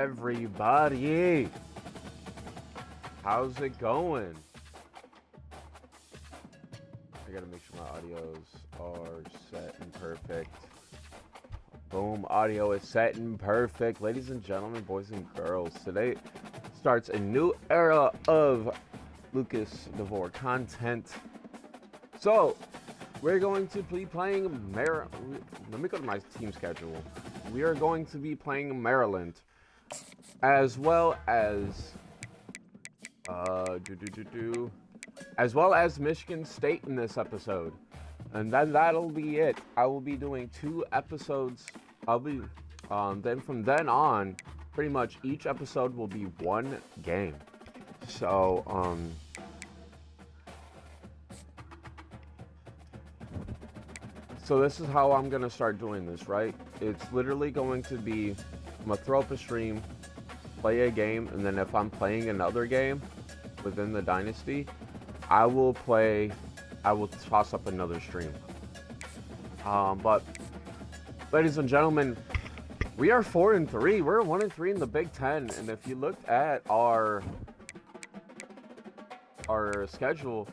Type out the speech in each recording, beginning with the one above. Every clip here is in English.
everybody? How's it going? I gotta make sure my audios are set and perfect. Boom, audio is set and perfect. Ladies and gentlemen, boys and girls, today starts a new era of Lucas DeVore content. So, we're going to be playing let me go to my team schedule. We are going to be playing Maryland, as well as as well as Michigan State in this episode, and then that'll be it. I will be doing 2 episodes. I'll be then from then on, pretty much each episode will be 1 game. So So this is how I'm gonna start doing this, right? It's literally going to be, I'm gonna throw up a stream, play a game, and then if I'm playing another game within the Dynasty, I will toss up another stream. But ladies and gentlemen, we are 4-3. We're 1-3 in the Big Ten, and if you looked at our schedule,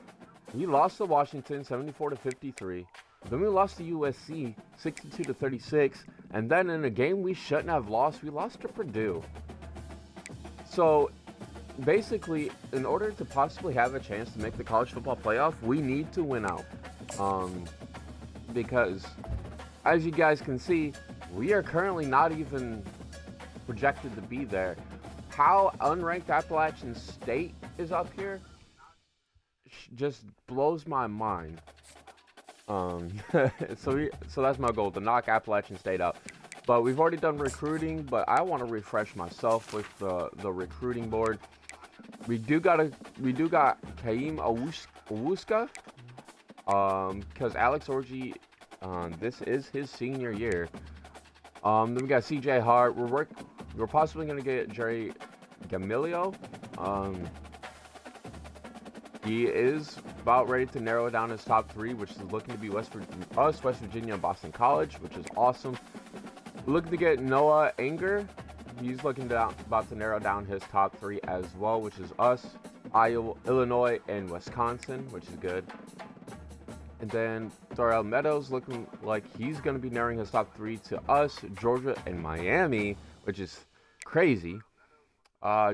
we lost to Washington 74-53. Then we lost to USC 62-36, and then in a game we shouldn't have lost, we lost to Purdue. So basically, in order to possibly have a chance to make the college football playoff, we need to win out. Because as you guys can see, we are currently not even projected to be there. How unranked Appalachian State is up here just blows my mind. So that's my goal, to knock Appalachian State out. But we've already done recruiting, but I want to refresh myself with the recruiting board. We do got Kaim Owuska, because Alex Orji, this is his senior year. Then we got CJ Hart. We're possibly gonna get Jerry Gamilio. He is about ready to narrow down his top 3, which is looking to be West Virginia, and Boston College, which is awesome. Looking to get Noah Anger. He's about to narrow down his top 3 as well, which is us, Iowa, Illinois, and Wisconsin, which is good. And then Darrell Meadows looking like he's going to be narrowing his top 3 to us, Georgia, and Miami, which is crazy.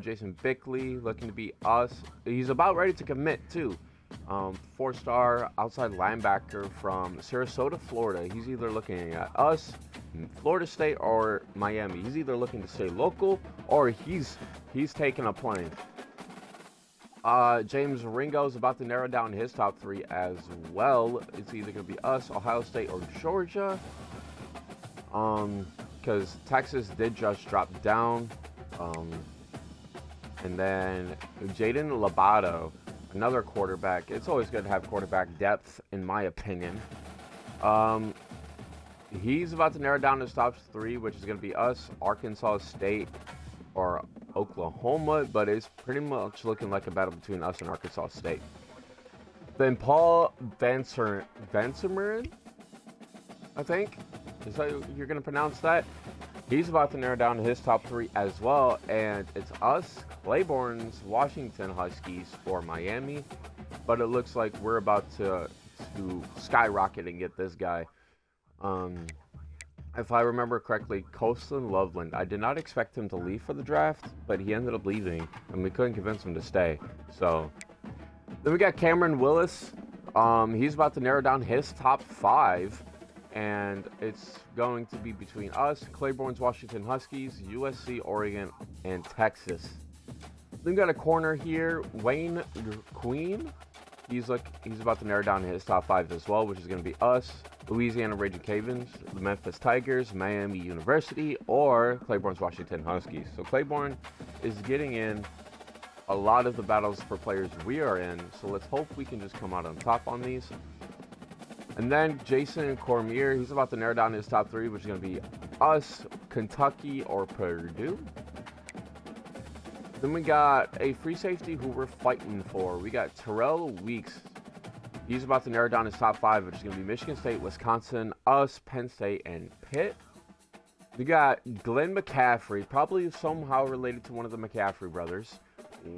Jason Bickley looking to be us. He's about ready to commit too. 4-star outside linebacker from Sarasota, Florida. He's either looking at us, Florida State, or Miami. He's either looking to stay local or he's taking a plane. James Ringo is about to narrow down his top 3 as well. It's either going to be us, Ohio State, or Georgia. Because Texas did just drop down. And then Jaden Lobato, another quarterback. It's always good to have quarterback depth, in my opinion. He's about to narrow down his top 3, which is going to be us, Arkansas State, or Oklahoma. But it's pretty much looking like a battle between us and Arkansas State. Then Paul Vansermerin, I think. Is that you're going to pronounce that? He's about to narrow down his top 3 as well, and it's us, Claiborne's Washington Huskies, or Miami. But it looks like we're about to skyrocket and get this guy. If I remember correctly, Colston Loveland. I did not expect him to leave for the draft, but he ended up leaving, and we couldn't convince him to stay. So then we got Cameron Willis. He's about to narrow down his top 5. And it's going to be between us, Claiborne's Washington Huskies, USC, Oregon, and Texas. Then we got a corner here, Wayne Queen. He's about to narrow down his top 5 as well, which is going to be us, Louisiana Raging Cavens, the Memphis Tigers, Miami University, or Claiborne's Washington Huskies. So Claiborne is getting in a lot of the battles for players we are in. So let's hope we can just come out on top on these. And then Jason Cormier, he's about to narrow down his top 3, which is going to be us, Kentucky, or Purdue. Then we got a free safety who we're fighting for. We got Terrell Weeks. He's about to narrow down his top 5, which is going to be Michigan State, Wisconsin, us, Penn State, and Pitt. We got Glenn McCaffrey, probably somehow related to one of the McCaffrey brothers.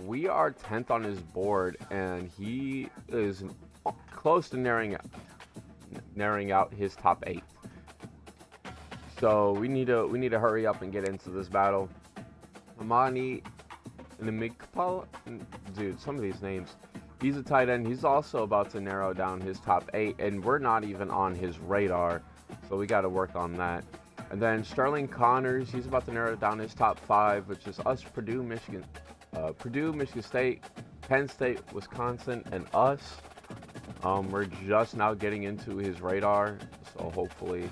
We are 10th on his board, and he is close to narrowing out his top 8. So we need to hurry up and get into this battle. Amani Nimikpal, dude, some of these names. He's a tight end. He's also about to narrow down his top 8, and we're not even on his radar. So we got to work on that. And then Sterling Connors, he's about to narrow down his top 5, which is us, Purdue, Michigan State, Penn State, Wisconsin, and us. We're just now getting into his radar, so hopefully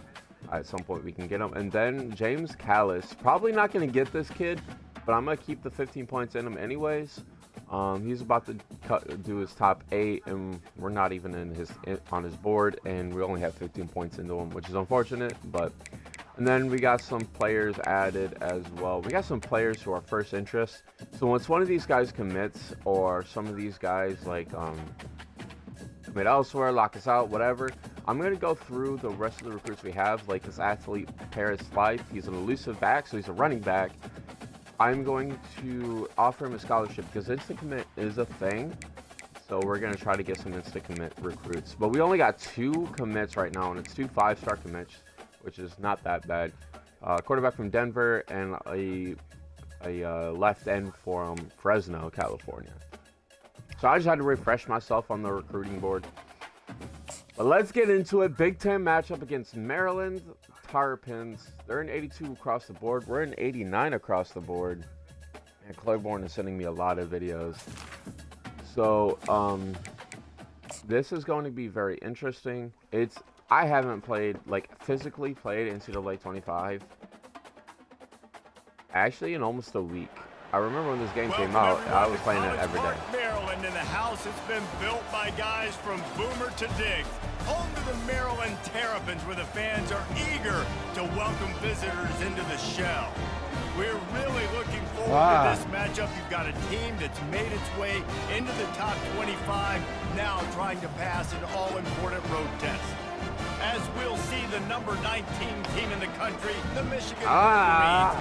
at some point we can get him. And then James Callis, probably not going to get this kid, but I'm going to keep the 15 points in him anyways. He's about to do his top 8, and we're not even on his board, and we only have 15 points into him, which is unfortunate. But and then we got some players added as well. We got some players who are first interest. So once one of these guys commits, or some of these guys like commit elsewhere, lock us out, whatever, I'm going to go through the rest of the recruits we have, like this athlete Paris Life. He's an elusive back, so he's a running back. I'm going to offer him a scholarship because instant commit is a thing. So we're going to try to get some instant commit recruits. But we only got 2 commits right now, and it's 2 5-star commits, which is not that bad. Quarterback from Denver and a left end from Fresno, California. So I just had to refresh myself on the recruiting board. But let's get into it. Big Ten matchup against Maryland Terrapins. They're in 82 across the board. We're in 89 across the board. And Claiborne is sending me a lot of videos. So this is going to be very interesting. I haven't physically played NCAA 25 actually in almost a week. I remember when this game came out, I was playing it every day. Maryland, and the house has been built by guys from Boomer to Diggs. Home to the Maryland Terrapins, where the fans are eager to welcome visitors into the shell. We're really looking forward to this matchup. You've got a team that's made its way into the top 25, now trying to pass an all-important road test. As we'll see, the number 19 team in the country, the Michigan Wolverines,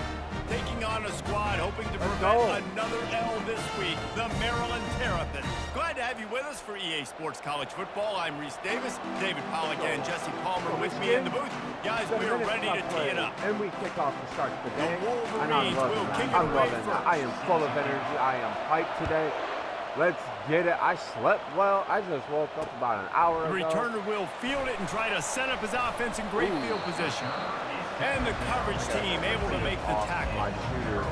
taking on a squad hoping to prevent another L this week, the Maryland Terrapins. Glad to have you with us for EA Sports College Football. I'm Reese Davis, David Pollock and Jesse Palmer with me in the booth. Guys, we are ready to tee it up. And we kick off the start of the day. The Wolverines will kick it away first. I am full of energy. I am hyped today. Let's get it. I slept well. I just woke up about an hour ago. The returner will field it and try to set up his offense in great field position. And the coverage team able to make the tackle.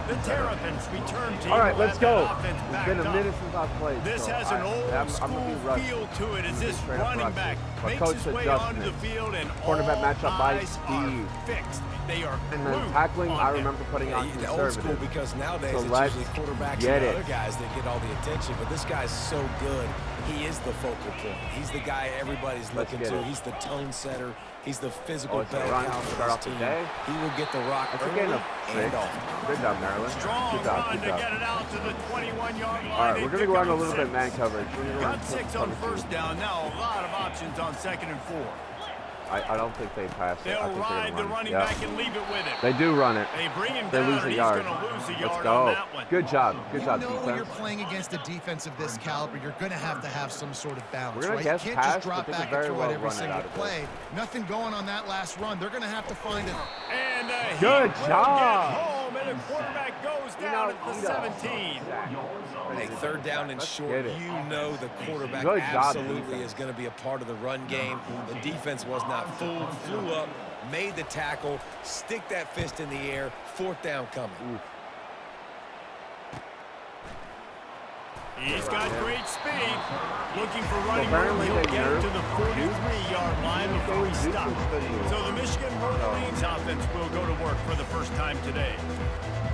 The Terrapins return to all right, let's go. It's been a minute since I've played. This has an old school feel to it as this running back makes his way onto the field, and cornerback matchup by Steve fixed. They are and then tackling, I remember putting on conservative. Old school, because nowadays so it's usually quarterbacks and other guys that get all the attention, but this guy's so good. He is the focal point. He's the guy everybody's looking to. He's the tone setter. He's the physical bell cow for this team. He will get the rock early and often. Good job, Maryland. Strong run to get it out to the 21-yard line. All right, we're going to go on a little bit man coverage. Got 6 on first down. Now a lot of options on 2nd and 4. I don't think they pass it. They'll ride the running back and leave it with him. They do run it. They bring him they down, lose a yard. Let's go. On that one. Good job. Good job, defense. When you're playing against a defense of this caliber, you're going to have some sort of balance, right? You can't just drop back and throw it every single play. Nothing going on that last run. They're going to have to find it. And good job. Home, and the quarterback goes down at the 17. Hey, 3rd down and short, you know the quarterback absolutely is going to be a part of the run game. The defense was not fooled, flew up, made the tackle, stick that fist in the air, 4th down coming. He's got great speed. Looking for running room. He'll get it to the 43-yard line before he stops. So the Michigan Wolverines offense will go to work for the first time today.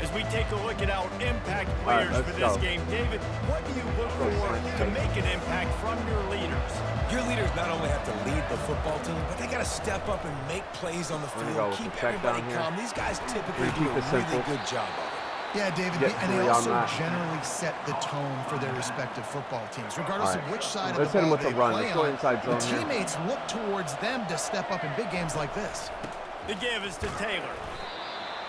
As we take a look at our impact players for this game, David, what do you look for to make an impact from your leaders? Your leaders not only have to lead the football team, but they got to step up and make plays on the field, keep everybody calm. These guys typically do a really good job of it. Yeah, David, and they also generally set the tone for their respective football teams, regardless of which side of the ball they play on. The teammates look towards them to step up in big games like this. The give is to Taylor.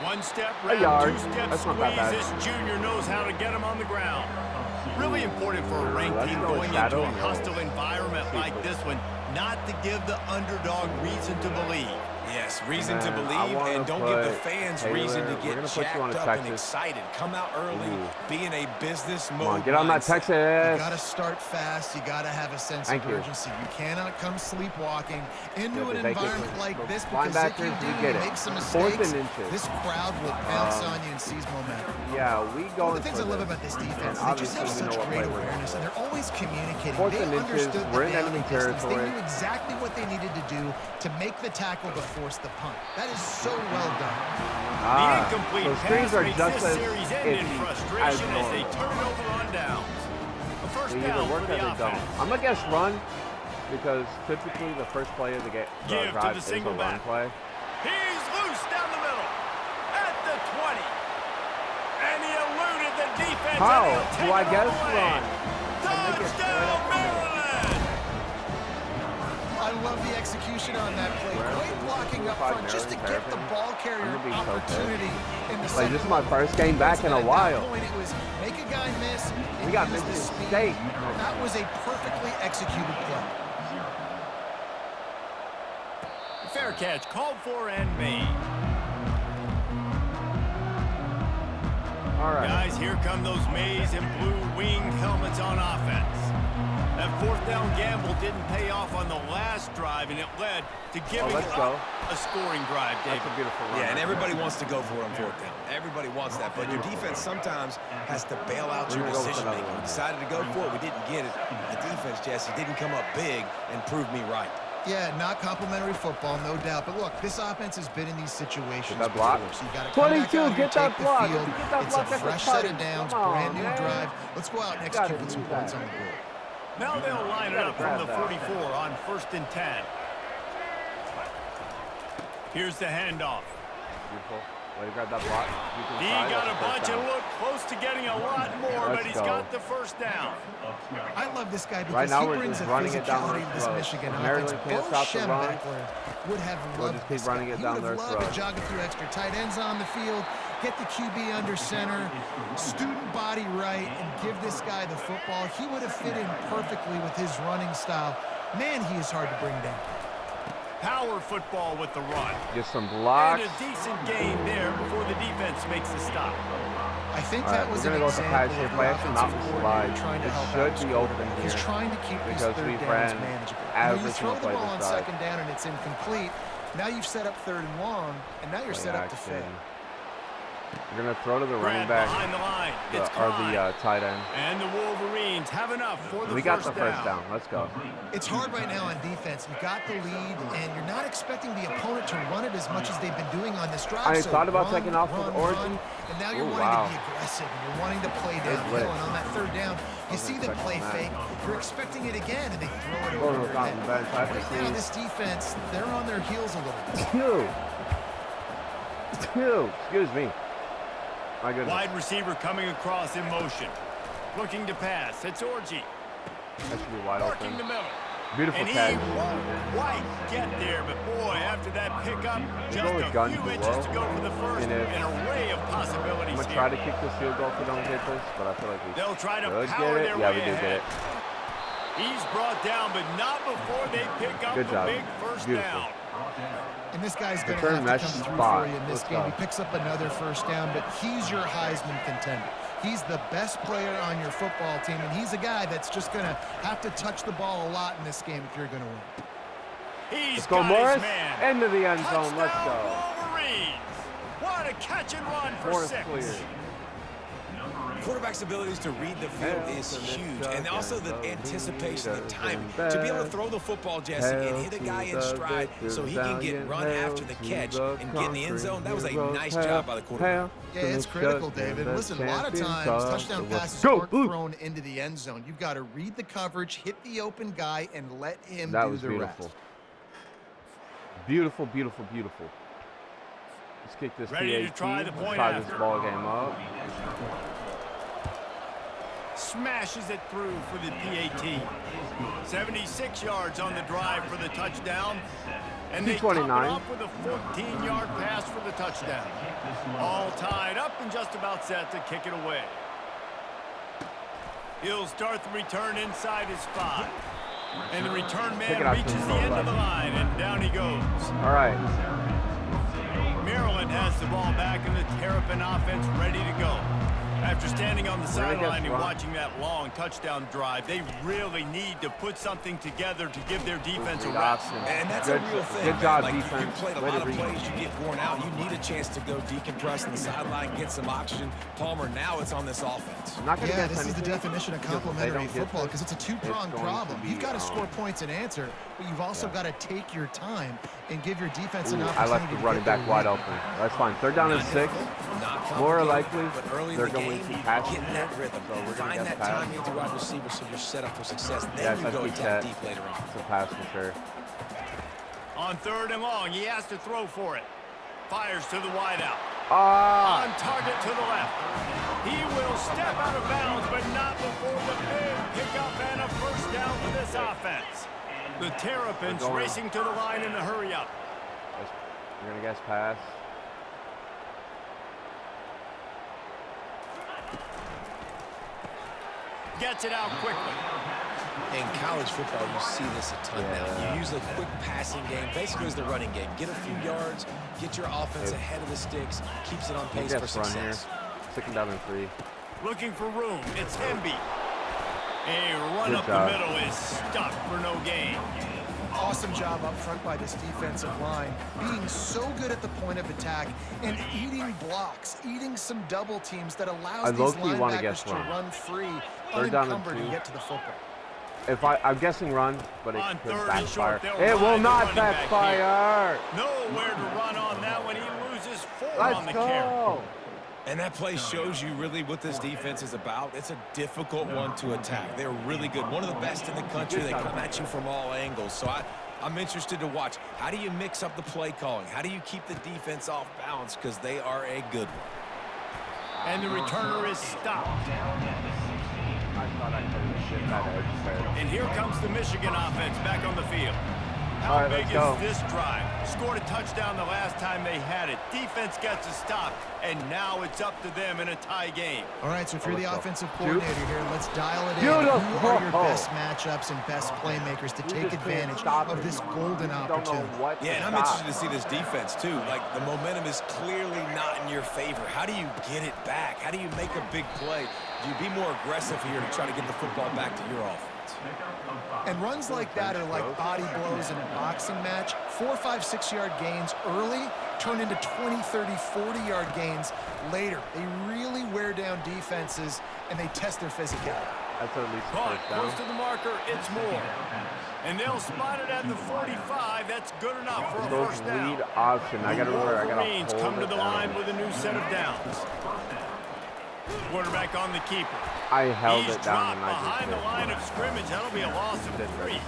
One step A round, yard. two-step That's not that squeeze. bad. This junior knows how to get him on the ground. Really important for a ranked Let's team go going into shadow a and hostile environment like this one, not to give the underdog reason to believe. Yes, reason to Man, believe, and don't give the fans Taylor, reason to we're get gonna put you on jacked a up and Texas. excited. Come out early, be in a business mode. Come on, get on that mindset. You Texas. got to start fast. You got to have a sense Thank of you. urgency. You cannot come sleepwalking into Yeah, an they get environment it. like The this because if you linebackers, do, we you get it. make some Fourth mistakes. and inches. This crowd will pounce on you and seize momentum. Yeah, we go. One of the things I love about this defense is they just have such great awareness, and they're always communicating. Fourth They and inches, understood we're the in down enemy distance. They territory. knew exactly what they needed to do to make the tackle to force the punt. That is so well done. The incomplete so pass screens are makes just this as series end in iffy as frustration as they normal. turn it over on downs. A first They down either for work or the they don't. offense. I'm gonna guess run because typically the first play of the Give to drive the is a single run back. play. He's loose down the middle at the 20. And he eluded the defense. How And he'll do take I it guess all the way. run? Touchdown, Maryland! I love the execution on that play. Great blocking up front just to get the ball carrier I'm gonna be so opportunity in the Like, second. this is my first game back in a At while. that point, it was make a guy miss. We got use the Michigan speed. State. That was a perfectly executed play. Fair catch called for and made. All right. Guys, here come those maize and blue winged helmets on offense. That fourth down gamble didn't pay off on the last drive, and it led to giving let's up go. a scoring drive, David. That's a beautiful run. Yeah, and everybody wants to go for it on fourth down. Everybody wants that, but your defense sometimes has to bail out your We're gonna go with decision another making. one. We decided to go for it. We didn't get it. The defense, Jesse, didn't come up big and prove me right. Yeah, not complimentary football, no doubt. But look, this offense has been in these situations Get that block. before, so you got to 22, come back out here, get that take the block. field. Get that It's block. a That's a fresh set of touch. downs, Come on, brand new man. drive. Let's go out and Gotta execute with some do points that. on the board. Now they'll line it up from the 44 on 1st and 10. Here's the handoff. Beautiful. Way to grab that block. He got a bunch and looked close to getting a lot more, but he's got the first down. I love this guy because Right now he we're brings just a running it down physicality their to this throat. Michigan Maryland offense. can't Bo stop the run. Schembechler would have We'll loved just keep this running guy. it He down would their have loved to throat. jog it through extra tight ends on the field, get the QB under center, student body right, and give this guy the football. He would have fit in perfectly with his running style. Man, he is hard to bring down. Power football with the run. Get some blocks. And a decent gain there before the defense makes the stop. I think All that right, was we're an gonna go with the example pass here, of play your action, offensive mountain coordinator slide. trying to It help should out be his open quarterback. He's here trying to keep these because third we downs ran manageable. average You throw on the play ball this on drive. second down and it's incomplete. Now you've set up third and long, and now you're Play set up to action. fail. We're gonna throw to the running Grant back behind the line. It's or Klein. the tight end. And the Wolverines have enough for the We got first the first down. Let's go. It's hard right now on defense. You've got the lead, and you're not expecting the opponent to run it as much as they've been doing on this drive. I So thought about run, taking off with run, Origin. run, and now you're Ooh, wanting wow. to be aggressive, and you're wanting to play Good downhill. blitz. And on that third down, you see the play fake. You're expecting it again, and they throw it over your head. Bench. I have to Right now, see. this defense, they're on their heels a little bit. Excuse me. My goodness. Wide receiver coming across in motion. Looking to pass. It's Orji. That should be wide Working open. the middle. Beautiful And he catch. won't quite get there, but boy, after that pickup, just go with a gun few too inches low. to go for the first, And if- an array of possibilities I'm gonna here. try to kick this field goal if we don't get this, but I feel like we They'll try to could power get their it. Yeah, way we did ahead. get it. He's brought down, but not before they pick up Good the job. big first Beautiful. down. And this guy's going to Return have to mesh come through spot. for you in this Let's game. go. He picks up another first down, but he's your Heisman contender. He's the best player on your football team, and he's a guy that's just going to have to touch the ball a lot in this game if you're going to win. He's Let's go, got Morris. his man. Into the end zone. Let's Touchdown, go. Wolverines. What a catch and run for Morris 6. clear. Quarterback's abilities to read the field is huge, and also the anticipation, the timing. To be able to throw the football, Jesse, and hit a guy in stride so he can get run after the catch and get in the end zone, that was a nice job by the quarterback. Yeah, it's critical, David. Listen, a lot of times touchdown passes aren't thrown into the end zone. You've got to read the coverage, hit the open guy, and let him That do was the beautiful. rest. Beautiful, beautiful, beautiful. Let's kick this Ready to PAT. try the Let's point tie after. this ball game up. Smashes it through for the PAT. 76 yards on the drive for the touchdown. And they top it off with a 14-yard pass for the touchdown. All tied up and just about set to kick it away. He'll start the return inside his 5. And the return man reaches the end of the line, and down he goes. All right. Maryland has the ball back, and the Terrapin offense ready to go. After standing on the sideline and watching that long touchdown drive, they really need to put something together to give their defense a rest. And that's a real thing. Good job, like, defense. You played a lot of plays, you get worn out. You need a chance to go decompress on the sideline, get some oxygen. Palmer, now it's on this offense. Yeah, this is the definition of complementary football because it's a two-pronged problem. You've got to score points and answer, but you've also got to take your time and give your defense an opportunity. I left the running back wide open. That's fine. 3rd down and 6. More likely, they're going to pass. Getting that rhythm. So we're Find that timing with the wide receiver so you're set up for success. Then you go attack deep later on. It's a pass for sure. On 3rd and long, he has to throw for it. Fires to the wideout. Ah! On target to the left. He will step out of bounds, but not before the big pickup and a first down for this offense. The Terrapins racing to the line in a hurry up. We're going to guess pass. Gets it out quickly. In college football, you see this a ton now. You use a quick passing game, basically as the running game. Get a few yards, get your offense ahead of the sticks, keeps it on pace for success. 2nd down and 3. Looking for room. It's Hemby. A run up the middle is stuck for no gain. Awesome job up front by this defensive line, being so good at the point of attack and eating blocks, eating some double teams that allows these linebackers to run free, unencumbered and get to the football. I'm guessing run, but it could backfire. It will not backfire. Nowhere to run on that one. He loses 4 on the carry. carry. And that play shows you really what this defense is about. It's a difficult one to attack. They're really good. One of the best in the country. They come at you from all angles. So I'm interested to watch. How do you mix up the play calling? How do you keep the defense off balance? Because they are a good one. And the returner is stopped. And here comes the Michigan offense back on the field. How big is this drive? Scored a touchdown the last time they had it. Defense gets a stop, and now it's up to them in a tie game. All right, so if you're the offensive coordinator here, let's dial it in. Who are your best matchups and best playmakers to take advantage of this golden opportunity? Yeah, and I'm interested to see this defense, too. Like, the momentum is clearly not in your favor. How do you get it back? How do you make a big play? Do you be more aggressive here to try to get the football back to your offense? And runs like that are like body blows in a boxing match. 4, 5, 6-yard gains early turn into 20, 30, 40-yard gains later. They really wear down defenses, and they test their physicality. That's at least Caught close to the marker. It's Moore. And they'll spot it at the 45. That's good enough for a first down. Lead option. I got to remember. I got to hold come to the line with a new set of downs. Quarterback on the keeper. I held it down and behind the line of scrimmage. That'll be a loss of 3.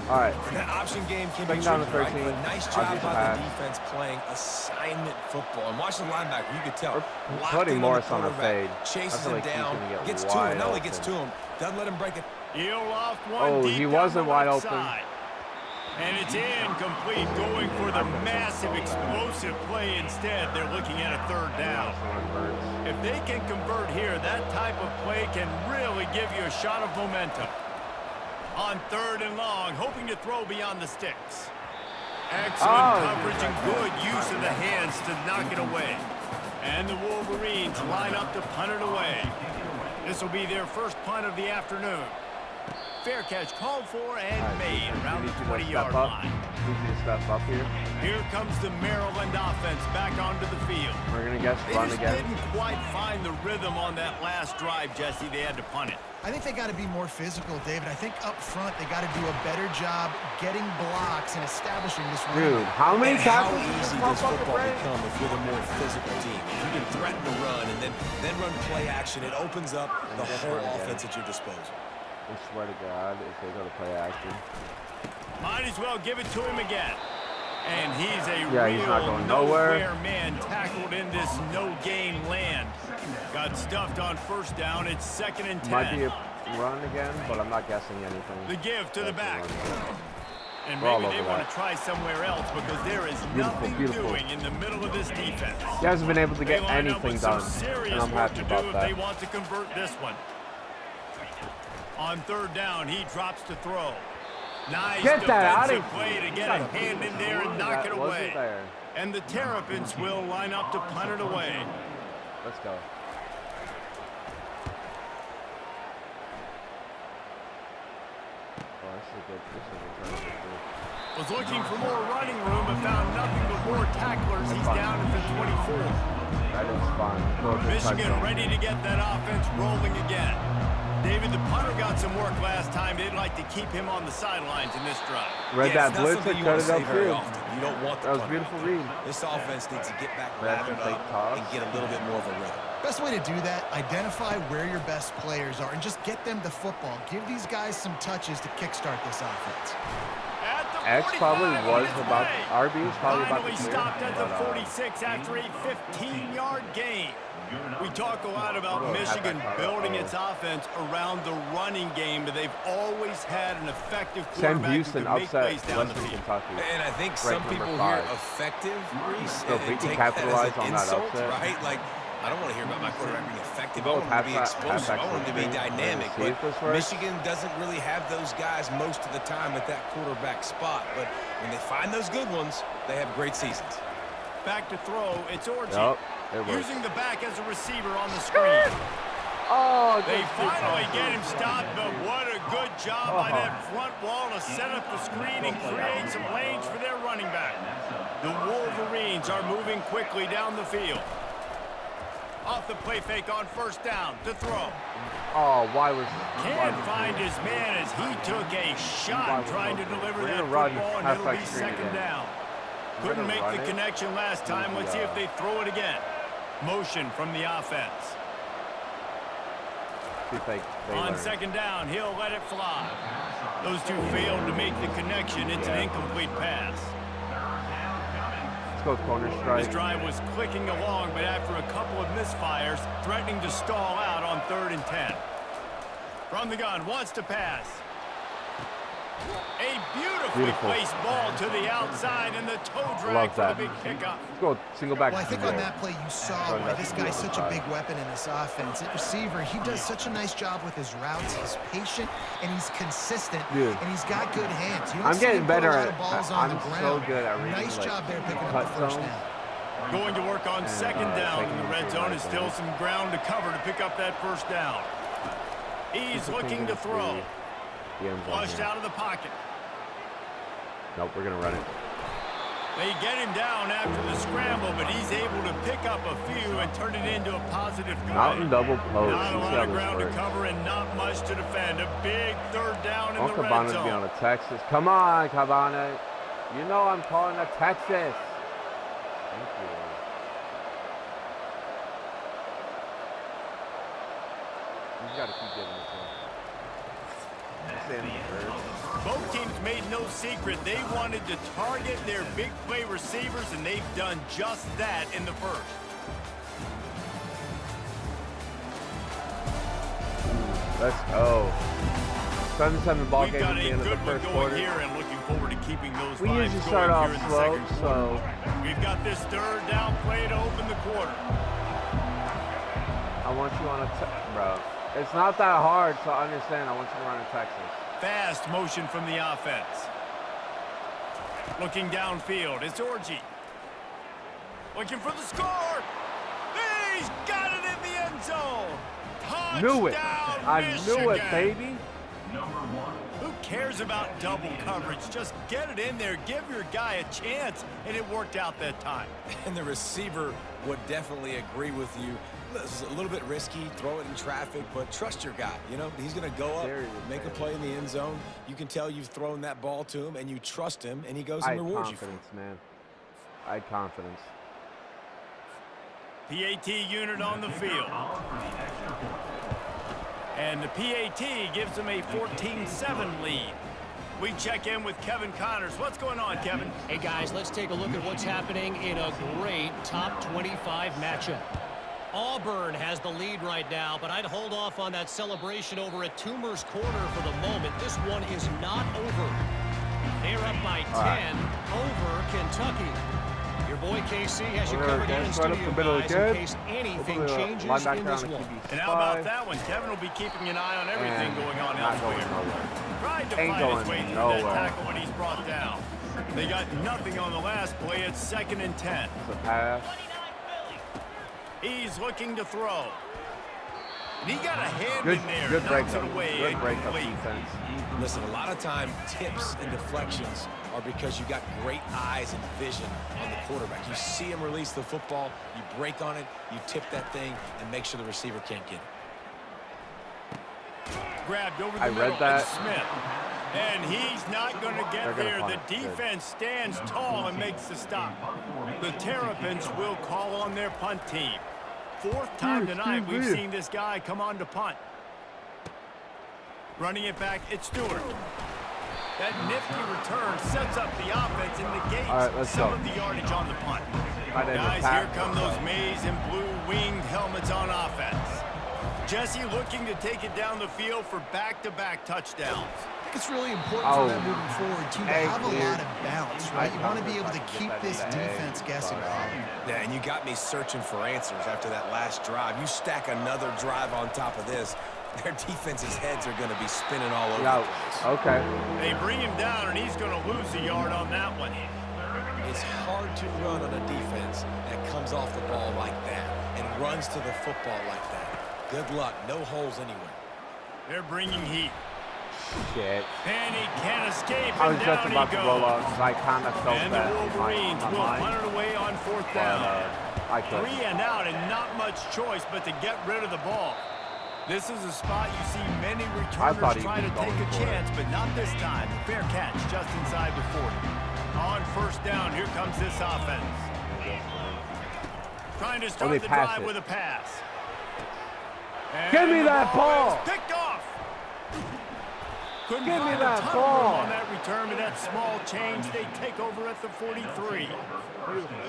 All right. And that option game can be down to tricky, 13. right? But nice job by the defense playing assignment football. And watch the linebacker. You could tell. Putting Morris on a fade. Chases him down. Gets to him. Not only gets to him, doesn't let him break it. He'll off one deep he wasn't wide open. Side. And it's incomplete, going for the massive explosive play instead. They're looking at a 3rd down. If they can convert here, that type of play can really give you a shot of momentum. On 3rd and long, hoping to throw beyond the sticks. Excellent coverage and good use of the hands to knock it away. And the Wolverines line up to punt it away. This will be their first punt of the afternoon. Fair catch called for and made around the 20-yard line. Easy to step up here. Here comes the Maryland offense back onto the field. We're going to guess run again. They didn't quite find the rhythm on that last drive, Jesse. They had to punt it. I think they got to be more physical, David. I think up front they got to do a better job getting blocks and establishing this run. Dude, how many tackles does this football become if you're the more physical team? If you can threaten to run and then run play action, it opens up the whole offense at your disposal. I swear to God, if they go to play action. Might as well give it to him again. And he's a he's not going nowhere. Man tackled in this no-gain land. Got stuffed on first down. It's 2nd and 10. Might be a run again, but I'm not guessing anything. The give to the back. And We're maybe they want to try somewhere else because there is nothing doing in the middle of this defense. He hasn't been able to get anything done, and I'm happy about that. They want to convert this one. On third down, he drops to throw. Nice defensive play to get a hand in there and knock it away. And the Terrapins will line up to punt it away. Let's go. Oh, this is a good return. Was looking for more running room, but found nothing but more tacklers. He's down at the 24. That is fine. Michigan ready to get that offense rolling again. David, the punter got some work last time. They'd like to keep him on the sidelines in this drive. Read that blitz and cut it upfield. You don't want that was beautiful read. This offense needs to get back lathered up and get a little bit more of a rhythm. Best way to do that, identify where your best players are and just get them the football. Give these guys some touches to kickstart this offense. X probably was about RB was probably about to clear. Stopped at the 46 after a 15-yard gain. We talk a lot about Michigan building its offense around the running game, but they've always had an effective quarterback who can make plays down the field. And I think some people hear effective, Reese, so if we can capitalize on that upset, right? Like, I don't want to hear about my quarterback being effective. I want him to be explosive. I want him to be dynamic. But Michigan doesn't really have those guys most of the time at that quarterback spot. But when they find those good ones, they have great seasons. Back to throw. It's Orji. Yep, using the back as a receiver on the screen. Oh, they finally get him stopped, but what a good job by that front wall to set up the screen and create some lanes for their running back. The Wolverines are moving quickly down the field. Off the play fake on first down to throw. Oh, Can't find his man as he took a shot trying to deliver that football, and it'll be second down. Couldn't make the connection last time. Let's see if they throw it again. Motion from the offense. On second down, he'll let it fly. Those two failed to make the connection. It's an incomplete pass. Let's go corner strike. This drive was clicking along, but after a couple of misfires, threatening to stall out on 3rd and 10. From the gun, wants to pass. A beautifully placed ball to the outside, and the toe drag for the big pickup. Let's go single back. Well, I think on that play you saw why this guy's such a big weapon in this offense. At receiver, he does such a nice job with his routes. He's patient, and he's consistent, and he's got good hands. I'm getting better at I'm so good at reading. Nice job there picking up the first down. Going to work on second down in the red zone. Is still some ground to cover to pick up that first down. He's looking to throw. Flushed out of the pocket. Nope, we're going to run it. They get him down after the scramble, but he's able to pick up a few and turn it into a positive play. Mountain double post. Not a lot of ground to cover and not much to defend. A big third down in the red zone. Be on a Texas. Come on, Cabana. You know I'm calling a Texas. Thank you. You got to keep getting this one. Both teams made no secret they wanted to target their big play receivers, and they've done just that in the first. Let's go. 7-7 ball game at the end of the first quarter. Here and looking forward to keeping those we usually start off slow, so we've got this third down play to open the quarter. I want you on bro. It's not that hard, so I understand. I want you to run in Texas. Fast motion from the offense. Looking downfield, it's Orji. Looking for the score. He's got it in the end zone. Touchdown, knew it. I knew it, baby. Who cares about double coverage? Just get it in there. Give your guy a chance, and it worked out that time. And the receiver would definitely agree with you. It's a little bit risky, throw it in traffic, but trust your guy. You know, he's going to go up, make a play in the end zone. You can tell you've thrown that ball to him, and you trust him, and he goes and rewards you for it. Man. I had confidence. PAT unit on the field. And the PAT gives them a 14-7 lead. We check in with Kevin Connors. What's going on, Kevin? Hey, guys, let's take a look at what's happening in a great top 25 matchup. Auburn has the lead right now, but I'd hold off on that celebration over at Toomer's Corner for the moment. This one is not over. They're up by 10 over Kentucky. Your boy KC has you covered here in studio, guys, in case anything changes in this one. And how about that one? Kevin will be keeping an eye on everything going on elsewhere. Tried to find his way through that tackle when he's brought down. They got nothing on the last play. It's 2nd and 10. The pass. He's looking to throw. And he got a hand Good, in there. good Knocks breakup. it away. Good breakup Incomplete. defense. Listen, a lot of time tips and deflections are because you got great eyes and vision on the quarterback. You see him release the football, you break on it, you tip that thing, and make sure the receiver can't get it. Grabbed over the I middle. read that. It's Smith. And he's not going to get They're there. gonna The punt it. defense stands tall and makes the stop. The Terrapins will call on their punt team. 4th time tonight we've seen this guy come on to punt. Running it back, it's Stewart. That nifty return sets up the offense and negates some of the yardage on the punt. Guys, here come those maize and blue winged helmets on offense. Jesse looking to take it down the field for back-to-back touchdowns. I think it's really important for them moving forward, too, to have a lot of bounce, right? You want to be able to keep this defense guessing. Yeah, and you got me searching for answers after that last drive. You stack another drive on top of this, their defense's heads are going to be spinning all over the place. Okay. They bring him down, and he's going to lose a yard on that one. It's hard to run on a defense that comes off the ball like that and runs to the football like that. Good luck. No holes anywhere. They're bringing heat. Shit. And he can't escape. I was and just down about he to goes. roll out, so I kind of felt And that the in Wolverines my will mind. punt it away on 4th down. I could. 3 and out and not much choice but to get rid of the ball. This is a spot you see many returners try to take a chance, but not this time. Fair catch just inside the 40. On 1st down, here comes this offense. Trying to start the drive with a pass. And give me that ball! Picked off. Couldn't give me find that a ton ball! of room on that return, but that small change, they take over at the 43.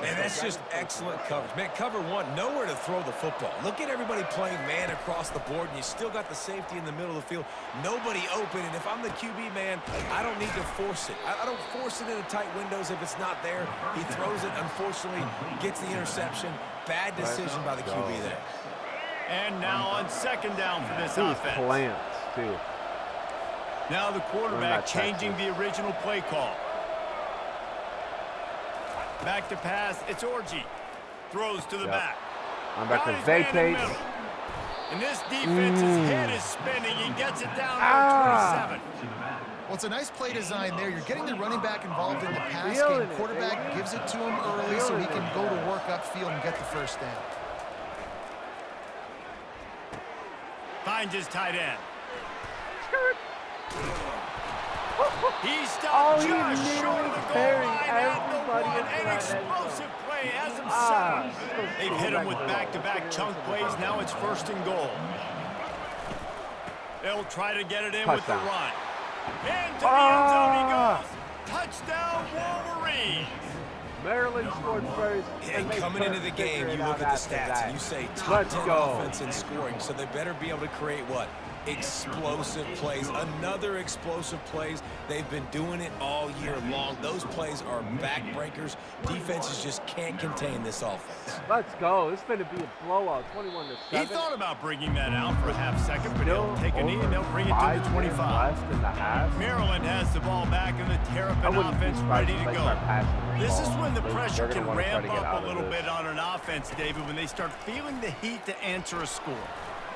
And that's just excellent coverage. Man, cover one, nowhere to throw the football. Look at everybody playing man across the board, and you still got the safety in the middle of the field. Nobody open, and if I'm the QB, man, I don't need to force it. I don't force it into tight windows if it's not there. He throws it, unfortunately, gets the interception. Bad decision by the QB there. And now on 2nd down for this offense. Plants, too. Now the quarterback changing the original play call. Back to pass, it's Orji. Throws to the back. I'm back to vacate. And this defense's head is spinning. He gets it down to 27. Well, it's a nice play design there. You're getting the running back involved in the pass game. Quarterback gives it to him early so he can go to work upfield and get the 1st down. Finds his tight end. He stopped just short of the goal line at the 1. An explosive play has him set. They've hit him with back-to-back chunk plays. Now it's 1st and goal. They'll try to get it in with the run. Into the end zone he goes. Touchdown, Wolverines. Maryland scored first. And coming into the game, you look at the stats and you say top 10 offense in scoring, so they better be able to create what? Explosive plays. Another explosive plays. They've been doing it all year long. Those plays are backbreakers. Defenses just can't contain this offense. Let's go. This is going to be a blowout, 21-7. He thought about bringing that out for a half second, but he'll take a knee and they'll bring it to the 25. Less than the half. Maryland has the ball back and the Terrapin offense ready to go. This is when the pressure can ramp up a little bit on an offense, David, when they start feeling the heat to answer a score.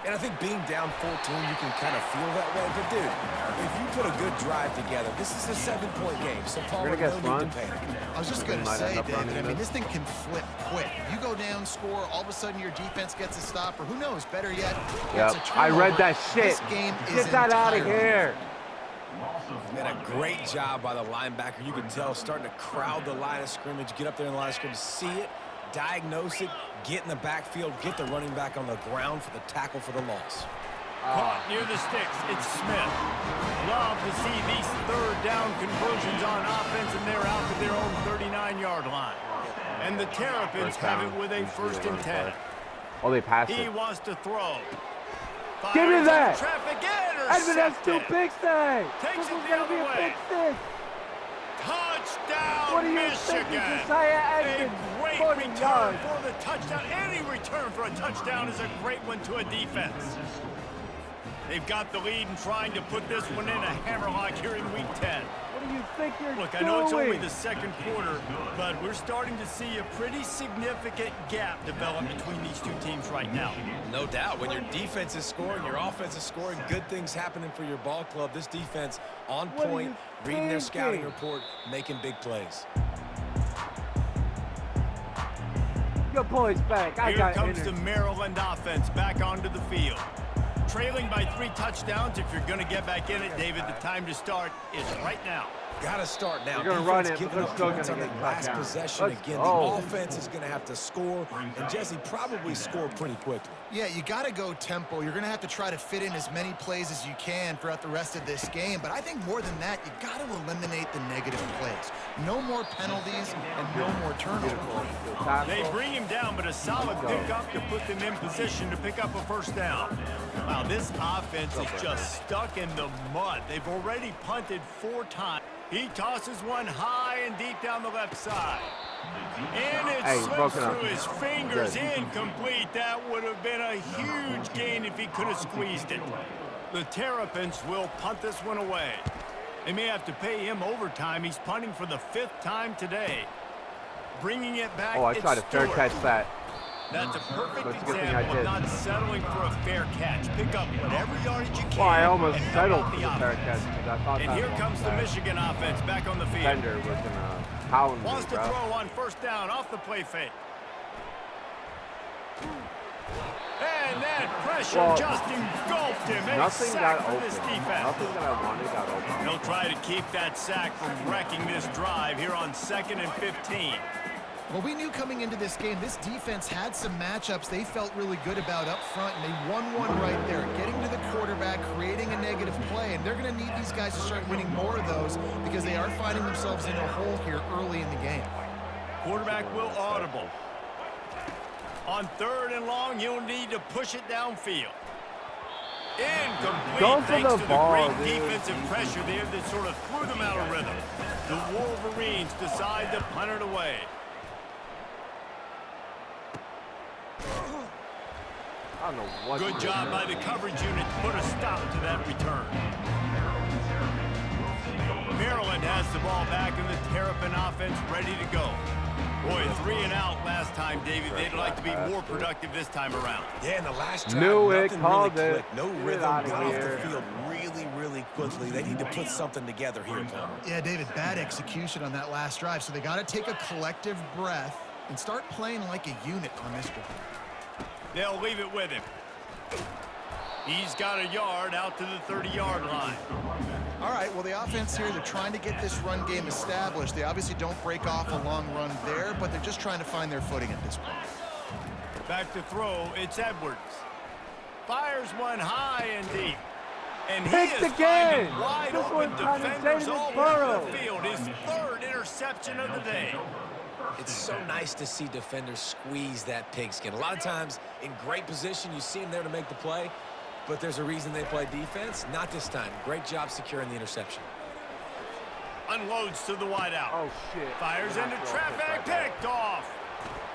And I think being down 14, you can kind of feel that way. But, dude, if you put a good drive together, this is a 7-point game. So, Paul, no need to panic. I was just going to say, David, I mean, this thing can flip quick. You go down, score, all of a sudden your defense gets a stop, or who knows, better yet, gets a turnover. I read that shit. This game Get that out of here. And a great job by the linebacker. You can tell starting to crowd the line of scrimmage, get up there in the line of scrimmage, see it, diagnose it, get in the backfield, get the running back on the ground for the tackle for the loss. Caught near the sticks, it's Smith. Love to see these 3rd down conversions on offense, and they're out to their own 39-yard line. And the Terrapins have it with a 1st and 10. Oh, they passed it. He wants to throw. Give me that! Traffic Edmund, that's 2 big things! Takes This it is the going to other be a way. big thing! Touchdown, What do you Michigan! think, Josiah A Edmonds? great 40 return yards. for the touchdown. Any return for a touchdown is a great one to a defense. They've got the lead and trying to put this one in a hammerlock here in Week 10. What do you think you're doing? Look, I know it's only the second quarter, but we're starting to see a pretty significant gap develop between these two teams right now. No doubt. When your defense is scoring, your offense is scoring, good things happening for your ball club. This defense on point, reading their scouting report, making big plays. Your boy's back. Here comes the Maryland offense back onto the field. Trailing by 3 touchdowns. If you're going to get back in it, David, the time to start is right now. Got to start now. You're going to run it, giving but up still points going on to the get last down. possession Let's again. go. The offense is going to have to score, and Jesse probably score pretty quickly. Yeah, you got to go tempo. You're going to have to try to fit in as many plays as you can throughout the rest of this game. But I think more than that, you got to eliminate the negative plays. No more penalties and no more turnovers. They bring him down, but a solid pickup to put them in position to pick up a first down. Wow, this offense is just stuck in the mud. They've already punted 4 times. He tosses one high and deep down the left side. And it slips through his fingers. Incomplete. That would have been a huge gain if he could have squeezed it. The Terrapins will punt this one away. They may have to pay him overtime. He's punting for the 5th time today. Bringing it back. Oh, I tried to fair catch that. That's a perfect example of not settling for a fair catch. Pick up whatever yardage you can. Well, I almost settled for the fair catch because I thought and here comes the Michigan offense back on the field. Defender was gonna pound me, Wants to bro. throw on first down off the play fake. And that pressure just engulfed him. A Nothing sack got for open. this defense. Nothing that I wanted got open. They'll try to keep that sack from wrecking this drive here on 2nd and 15. Well, we knew coming into this game, this defense had some matchups they felt really good about up front, and they won one right there, getting to the quarterback, creating a negative play, and they're going to need these guys to start winning more of those because they are finding themselves in a hole here early in the game. Quarterback will audible. On 3rd and long, you'll need to push it downfield. Incomplete. Go for thanks the to ball, the great dude. defensive pressure there that sort of threw them out of rhythm. The Wolverines decide to punt it away. I don't know what. Good job by the coverage unit to put a stop to that return. Maryland has the ball back and the Terrapin offense ready to go. Boy, 3 and out last time, David. They'd like to be more productive this time around. Yeah, in the last drive, Knew it, nothing called really it. clicked. No Get rhythm, out of got off the here. field really quickly. They need to put something together here, Palmer. Yeah, David, bad execution on that last drive, so they got to take a collective breath and start playing like a unit on this drive. They'll leave it with him. He's got a yard out to the 30-yard line. All right, well, the offense here, they're trying to get this run game established. They obviously don't break off a long run there, but they're just trying to find their footing at this point. Back to throw, it's Edwards. Fires one high and deep. And he is again. finding wide This open one's trying to defenders save his all over burrow. the field. His 3rd interception of the day. It's so nice to see defenders squeeze that pigskin. A lot of times, in great position, you see them there to make the play, but there's a reason they play defense. Not this time. Great job securing the interception. Unloads to the wideout. Oh shit. Fires into traffic, picked off.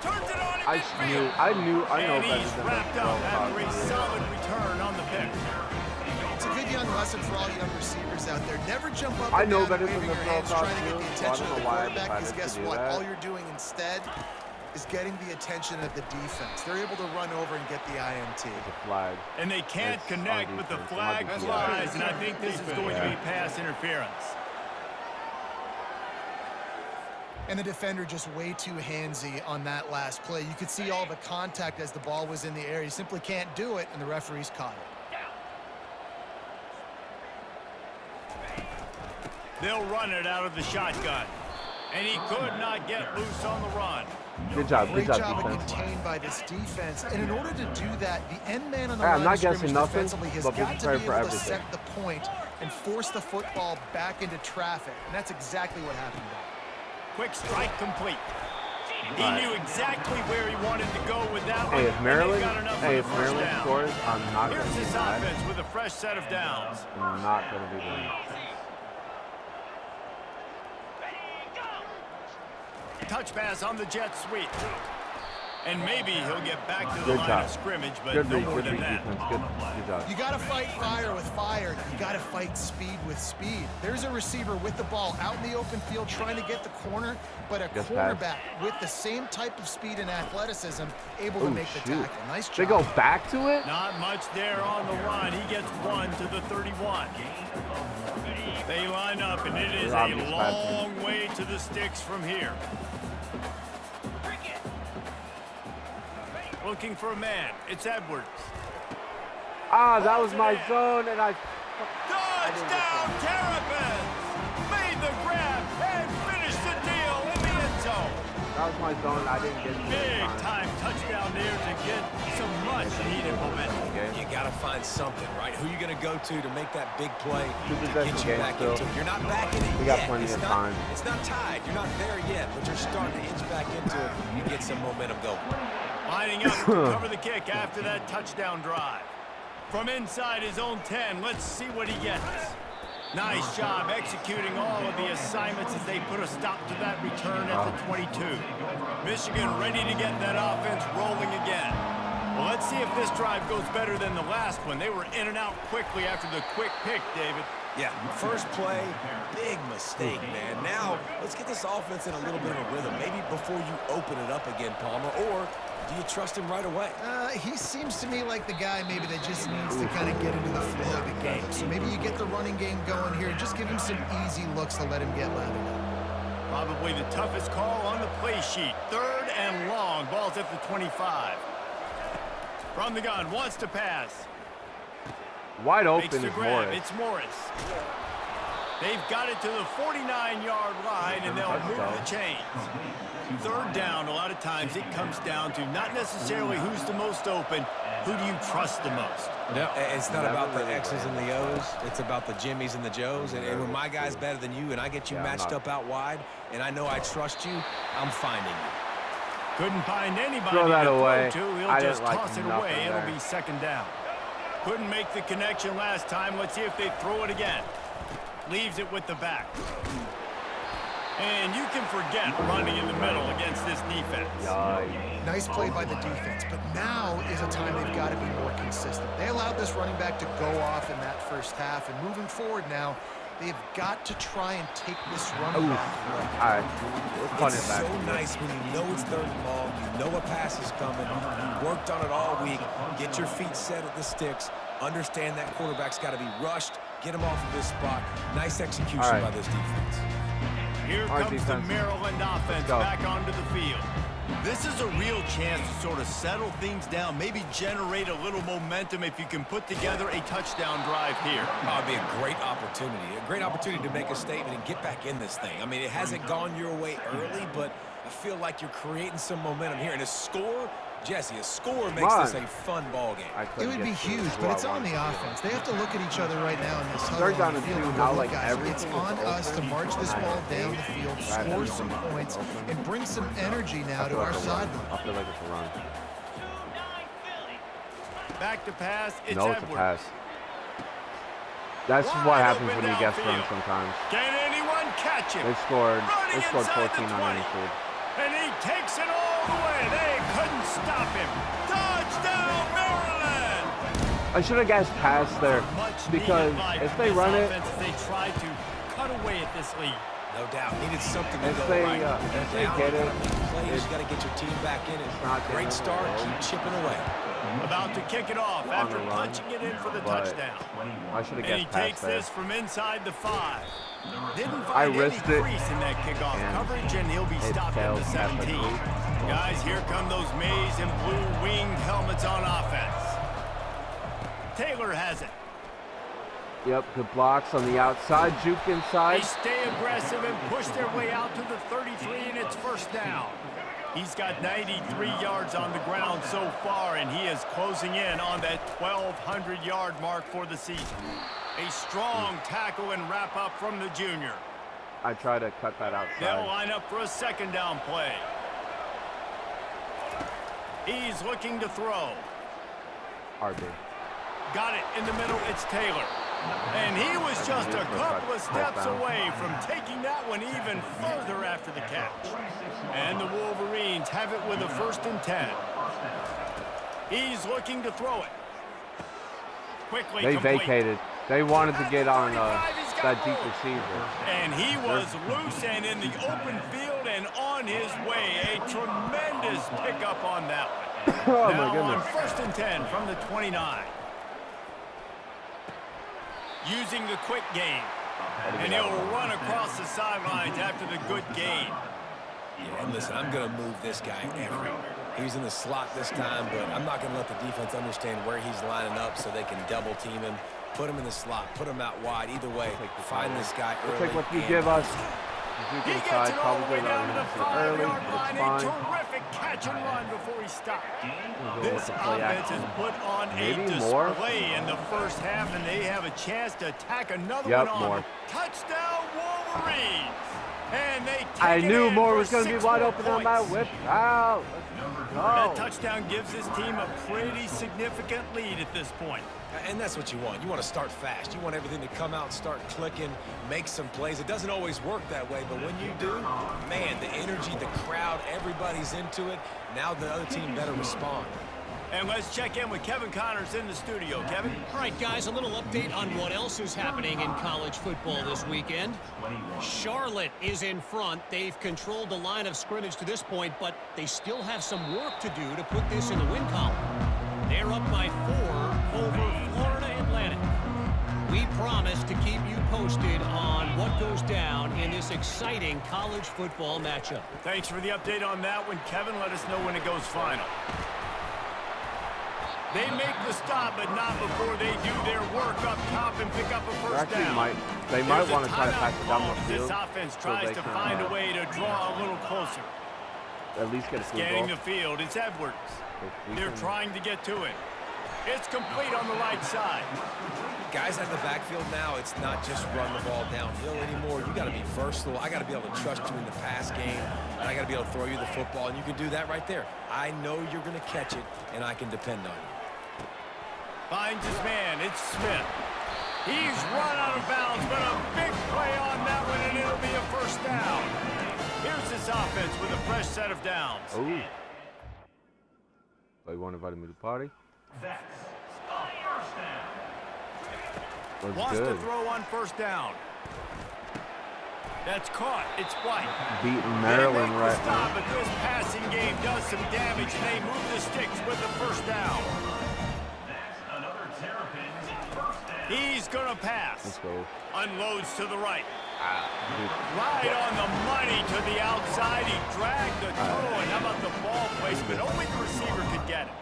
Turns it on in I midfield. know And better he's than wrapped that. up after a solid return on the pick. It's a good young lesson for all young receivers out there. Never jump up I and know down better waving than your the hands throw trying to get the toss, attention so I of don't the know why I quarterback, because decided guess to do what? that. All you're doing instead is getting the attention of the defense. They're able to run over and get the INT. The flag. And they can't It's connect, on but the defense. flag On defense. flies, and I think this is going to be pass interference. And the defender just way too handsy on that last play. You could see all the contact as the ball was in the air. You simply can't do it, and the referees caught it. They'll run it out of the shotgun. And he could not get loose on the run. Good job. Great Good job job, of defense. contained by this defense. And in order to do that, the end man on the Hey, I'm line not of scrimmage guessing nothing, defensively has but got to prepare be for able to everything. set the point and force the football back into traffic. And that's exactly what happened there. Quick strike complete. He knew exactly where he wanted to go with that one. Hey, if and Maryland, they've got enough for the first down. scores, I'm not Here's going to be this mad. offense with a fresh set of downs. I'm not going to be mad. touch pass on the jet sweep. And maybe he'll get back to the Good line job. of scrimmage, but Good no read, more good than read that. defense. Good job. You got to fight fire with fire. You got to fight speed with speed. There's a receiver with the ball out in the open field trying to get the corner, but a Just cornerback with the same type of speed and athleticism able to make the tackle. Nice job. They go back to it? Not much there on the run. He gets 1 to the 31. They line up, and it is a long way to the sticks from here. Looking for a man. It's Edwards. Ah, that was my zone, and I... Touchdown, Terrapins! Made the grab and finished the deal in the end zone. That was my zone. I didn't get it. Big time touchdown there to get some much needed momentum. You got to find something, right? Who are you going to go to make that big play to possession get you game back still. into it? You're not back in it We yet. got plenty of time. It's not tied. You're not there yet, but you're starting to inch back into it. You get some momentum going. Lining up to cover the kick after that touchdown drive. From inside his own 10, let's see what he gets. Nice job executing all of the assignments as they put a stop to that return at the 22. Michigan ready to get that offense rolling again. Well, let's see if this drive goes better than the last one. They were in and out quickly after the quick pick, David. Yeah, first play, big mistake, man. Now, let's get this offense in a little bit of a rhythm. Maybe before you open it up again, Palmer, or do you trust him right away? He seems to me like the guy maybe that just needs to kind of get into the flow of the game. So maybe you get the running game going here. Just give him some easy looks to let him get lathered up. Probably the toughest call on the play sheet. 3rd and long. Ball's at the 25. From the gun, wants to pass. Wide Makes open the is grab. Morris. It's Morris. They've got it to the 49-yard line, and they'll move the chains. 3rd down, a lot of times it comes down to not necessarily who's the most open, who do you trust the most? No, it's not about the X's and the O's. It's about the Jimmies and the Joes. And when my guy's better than you and I get you matched up out wide, and I know I trust you, I'm finding you. Couldn't find anybody Throw that to away. throw to. He'll I just didn't like toss it nothing away. It'll there. be 2nd down. Couldn't make the connection last time. Let's see if they throw it again. Leaves it with the back. And you can forget running in the middle against this defense. Nice play by the defense, but now is a time they've got to be more consistent. They allowed this running back to go off in that first half, and moving forward now, they've got to try and take this running back away. All right. Let's punt It's it back. so nice when you know it's 3rd and long, you know a pass is coming, you worked on it all week, get your feet set at the sticks, understand that quarterback's got to be rushed, get him off of this spot. Nice execution by this defense. Here Our comes defense. the Maryland offense go. back onto the field. This is a real chance to sort of settle things down, maybe generate a little momentum if you can put together a touchdown drive here. Oh, it'd be a great opportunity to make a statement and get back in this thing. I mean, it hasn't gone your way early, but I feel like you're creating some momentum here. And a score, Jesse, a score makes this a fun ball game. It would be huge, but it's on the offense. They have to look at each other right now in this huddle. 3rd down on the and field 2, and now, go, like, "Look, guys, everything it's is on us to open. march this ball down the field, score some points, and bring some energy now to our sideline." I feel like it's a run. Back to pass. It's No, it's a Edwards. pass. That's Wide what happens open when you guess run downfield. sometimes. Can anyone catch him? They scored Running 14 inside the on 20. Anfield. And he takes it all the way. They couldn't stop him. Touchdown, Maryland! I should have guessed pass there Much because needed life if for they this run it, offense as they try to cut away at this lead. No doubt. Needed something to If go they, right. if they Down, get you it, gotta make plays, it's you got to get your team back in it. not Great gonna start. work. Keep chipping away. About to kick it off On after the run, punching it in for the but touchdown. I should have And he guessed pass takes there. this from inside the 5. Didn't I find risked any it, crease in that kickoff and coverage, and he'll be it stopped at failed the 17. epically. Guys, here come those maize and blue winged helmets on offense. Taylor has it. Yep, good blocks on the outside, juke They inside. stay aggressive and push their way out to the 33, and it's 1st down. He's got 93 yards on the ground so far, and he is closing in on that 1,200-yard mark for the season. A strong tackle and wrap-up from the junior. I try to cut that They'll outside. line up for a 2nd down play. He's looking to throw. RB. Got it in the middle. It's Taylor. And he was just a couple of steps away from taking that one even further after the catch. And the Wolverines have it with a 1st and 10. He's looking to throw it. Quickly They complete. vacated. They wanted to get on that deep receiver. And he was loose and in the open field and on his way. A tremendous pickup on that one. Oh, now my goodness. on 1st and 10 from the 29. Using the quick game. And he'll run across the sidelines after the good gain. Yeah, and listen, I'm going to move this guy everywhere. He's in the slot this time, but I'm not going to let the defense understand where he's lining up so they can double team him. Put him in the slot, put him out wide. Either way, find this guy early. We'll take what you give us. He gets it all the way down to the 5-yard but line. it's A fine. terrific catch and run before he stopped. We'll go This with the play offense action. has put on Maybe a display more. in the first half, and they have a chance to attack another Yep, one on. more. Touchdown Wolverines! And they take I it knew in Moore for was going to be 6 wide more open on my points. whip. Out. That Let's go. touchdown gives his team a pretty significant lead at this point. And that's what you want. You want to start fast. You want everything to come out and start clicking, make some plays. It doesn't always work that way, but when you do, man, the energy, the crowd, everybody's into it. Now the other team better respond. And let's check in with Kevin Connors in the studio. Kevin? All right, guys, a little update on what else is happening in college football this weekend. Charlotte is in front. They've controlled the line of scrimmage to this point, but they still have some work to do to put this in the win column. They're up by 4 over Florida Atlantic. We promise to keep you posted on what goes down in this exciting college football matchup. Thanks for the update on that one, Kevin. Let us know when it goes final. They make the stop, but not before they do their work up top and pick up a first down. They might want to try to pass it down the field. This offense so tries they to can, find a way to draw a little closer. At least get a field Scanning goal. the field, it's Edwards. If we They're can- trying to get to it. It's complete on the right side. Guys out of the backfield now, it's not just run the ball downhill anymore. You got to be versatile. I got to be able to trust you in the pass game, and I got to be able to throw you the football, and you can do that right there. I know you're going to catch it, and I can depend on you. Finds his man, it's Smith. He's run out of bounds, but a big play on that one, and it'll be a first down. Here's this offense with a fresh set of downs. Oh. They won't invite me to the party. That's Wants good. to throw on first down. That's caught. It's White. Beating They Maryland make the right stop, now. but this passing game does some damage, and they move the sticks with the first down. He's going to pass. Let's go. Unloads to the right. Dude, Right on the money to the outside. He dragged the throw, and how about the ball placement? Only the receiver could get it.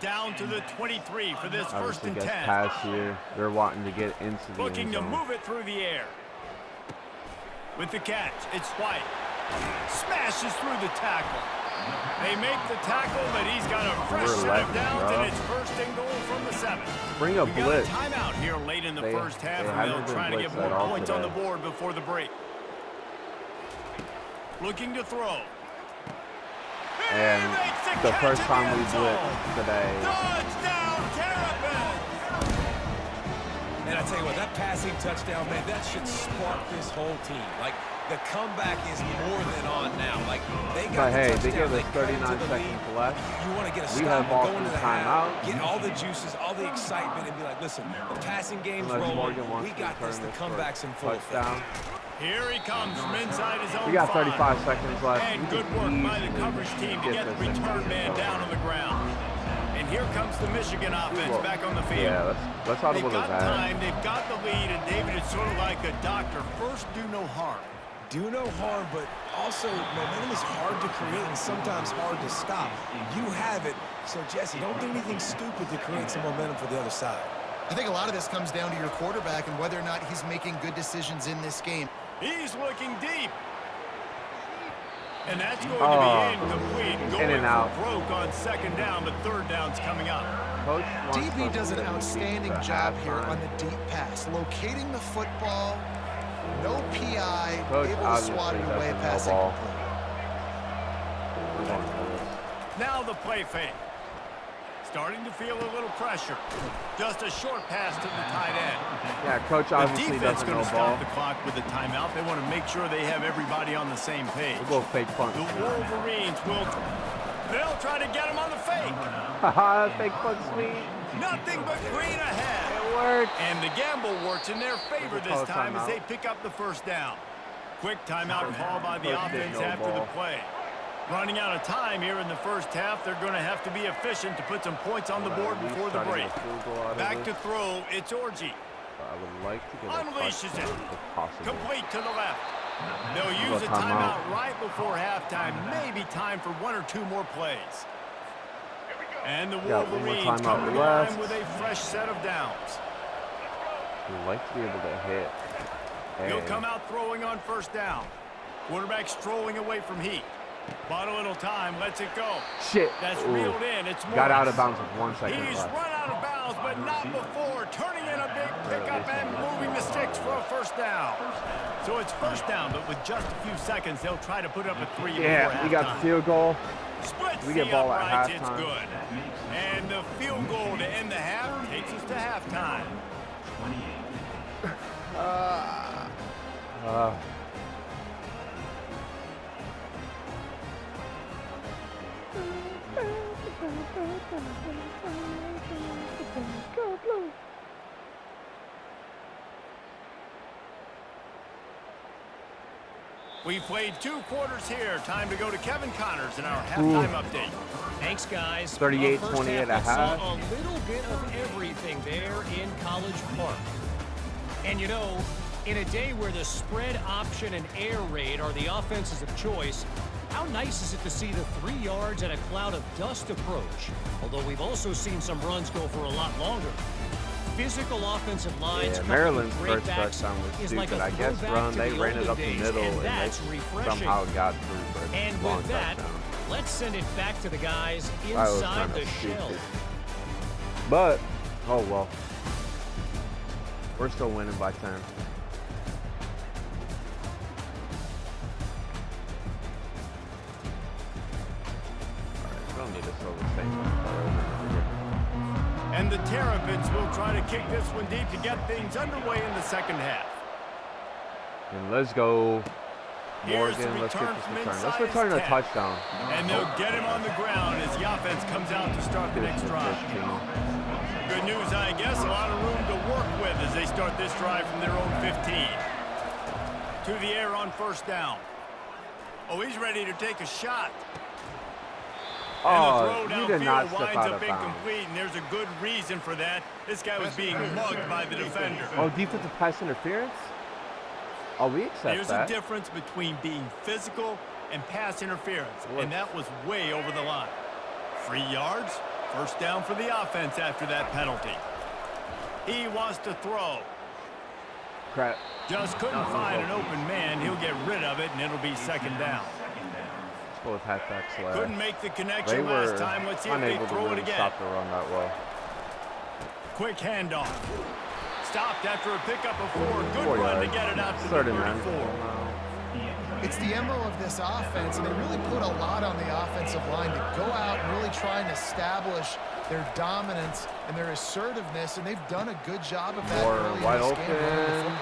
Down to the 23 for this first obviously and gets 10. past here. They're wanting to get into the Looking end to zone. move it through the air. With the catch, it's White. Smashes through the tackle. They make the tackle, but he's got a fresh We're set of letting downs, up. and it's first and goal from the 7. Bring a We got a blitz. timeout here late in the They- first half, they and haven't they'll been try to get blitzed more at all points on the today. board before the break. Looking to throw. And He makes the catch first in time the we end zone. blitzed today. Touchdown, Terrapins! And I tell you what, that passing touchdown, man, that should spark this whole team. Like, the comeback is more than on now. Like, they got But the hey, touchdown. they gave us cut 39 into the lead. seconds left. You want to get a We stop have and ball go into from the timeout. half, get all the juices, all the excitement, and be like, listen, the passing game's Unless rolling. Morgan wants We to got turn this. The this for a comeback's in full effect. touchdown. Here he comes from inside his own We got 5. 35 seconds left. And We good can work by the easily coverage team to get the this return thing man going. down on the ground. And here comes the Michigan offense Well, back on the field. Yeah, that's how it They've was got bad. time, they've got the lead, and David is sort of like a doctor. First, do no harm. Do no harm, but also momentum is hard to create and sometimes hard to stop. You have it, so Jesse, don't do anything stupid to create some momentum for the other side. I think a lot of this comes down to your quarterback and whether or not he's making good decisions in this game. He's looking deep. And that's going Oh, to be incomplete. Going in and out. for broke on second down, but third down's coming up. Coach wants DB us does to an get outstanding to job here halftime. on the deep pass, locating the football, no PI, Coach able to obviously swat it away doesn't past know ball. incomplete. We want this. Now the play fake. starting to feel a little pressure. Just a short pass to the tight end. Yeah, coach obviously doesn't know ball. The defense going to stop the clock with a timeout. They want to make sure they have everybody on the same page. We'll go fake punt. The Wolverines will... They'll try to get him on the fake. Haha, fake punt sweet. Nothing but green ahead. It worked. And the gamble works in their favor this time as they pick up the first down. Quick timeout call by the offense after the play. Running out of time here in the first half, they're going to have to be efficient to put some points on the board before the break. Back to throw, it's Orji. I would like to get unleashes it. Complete to the left. They'll use a timeout right before halftime. Maybe time for one or two more plays. And the Wolverines come to the line with a fresh set of downs. We'd like to be able to hit. He'll come out throwing on first down. Quarterback strolling away from heat. Bought a little time, lets it go. Shit. That's reeled in. It's got out of bounds with 1 second left. He's left. run out of bounds, but not before. Turning in a big pickup and moving the sticks for a first down. So it's first down, but with just a few seconds, they'll try to put up a 3 before halftime. We got the field goal. Splits we get ball at halftime. It's good. And the field goal to end the half takes us to halftime. We played 2 quarters here. Time to go to Kevin Connors in our halftime update. Thanks, guys. 38-20 at a half. A little bit of everything there in College Park. And you know, in a day where the spread option and air raid are the offenses of choice, how nice is it to see the 3 yards and a cloud of dust approach? Although we've also seen some runs go for a lot longer. Physical offensive lines. Yeah, Maryland's first touchdown was stupid. Like I guess they ran it up the middle and they somehow got through for a and long with that, touchdown. let's send it back to the guys inside the shell. But, oh well. We're still winning by 10. And the Terrapins will try to kick this one deep to get things underway in the second half. And let's go. Morgan, let's get this return. Let's return a touchdown. And they'll get him on the ground as the offense comes out to start the next drive. Good news, I guess. A lot of room to work with as they start this drive from their own 15. To the air on first down. Oh, he's ready to take a shot. Oh, you did not step out of bounds. Incomplete, and there's a good reason for that. This guy was being mugged by the defender. Oh, defensive pass interference? Oh, we accept that. There's a difference between being physical and pass interference, and that was way over the line. 3 yards, first down for the offense after that penalty. He wants to throw. Crap. Just couldn't find an open man. He'll get rid of it, and it'll be second down. With halfback slash. Couldn't make the connection last time. Let's see if they throw it again. Stop the run that well. Quick handoff. Stopped after a pickup of 4. Good run to get it out to the 34. It's the MO of this offense, and they really put a lot on the offensive line to go out and really try and establish their dominance and their assertiveness, and they've done a good job of that early wide in this game. open.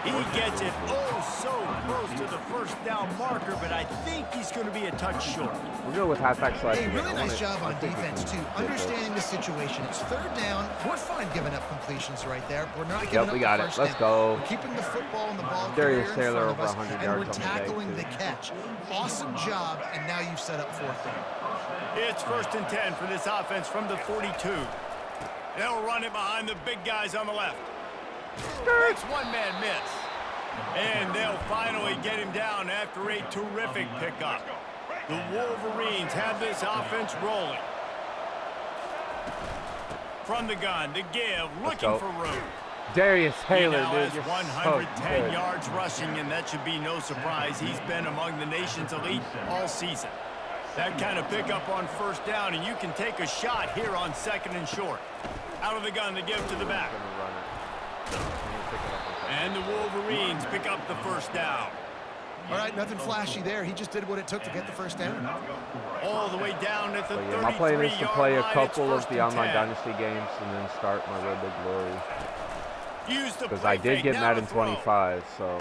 He gets it so close to the first down marker, but I think he's going to be a touch short. We're good with halfback slash. Hey, really nice job on defense, too. Understanding the situation. It's third down. We're fine giving up completions right there. We're not giving up we got the it. first Let's down. go. We're keeping the football and the ball Darius carrier in Taylor front of over us, 100 and yards we're on the day, tackling too. the catch. Awesome job, and now you've set up fourth down. It's first and 10 for this offense from the 42. They'll run it behind the big guys on the left. Makes one-man miss. And they'll finally get him down after a terrific pickup. The Wolverines have this offense rolling. From the gun, to give, looking for room. Darius Taylor, he now dude, has 110 yards rushing, and that should be no surprise. He's been among the nation's elite all season. That kind of pickup on first down, and you can take a shot here on second and short. Out of the gun to give to the back. And the Wolverines pick up the first down. All right, nothing flashy there. He just did what it took to get the first down. All the way down at the 33-yard line. My plan is to play a couple of the online 10. Dynasty games and then start my Road to Glory. Because I did play get fake, Madden now to throw. 25, so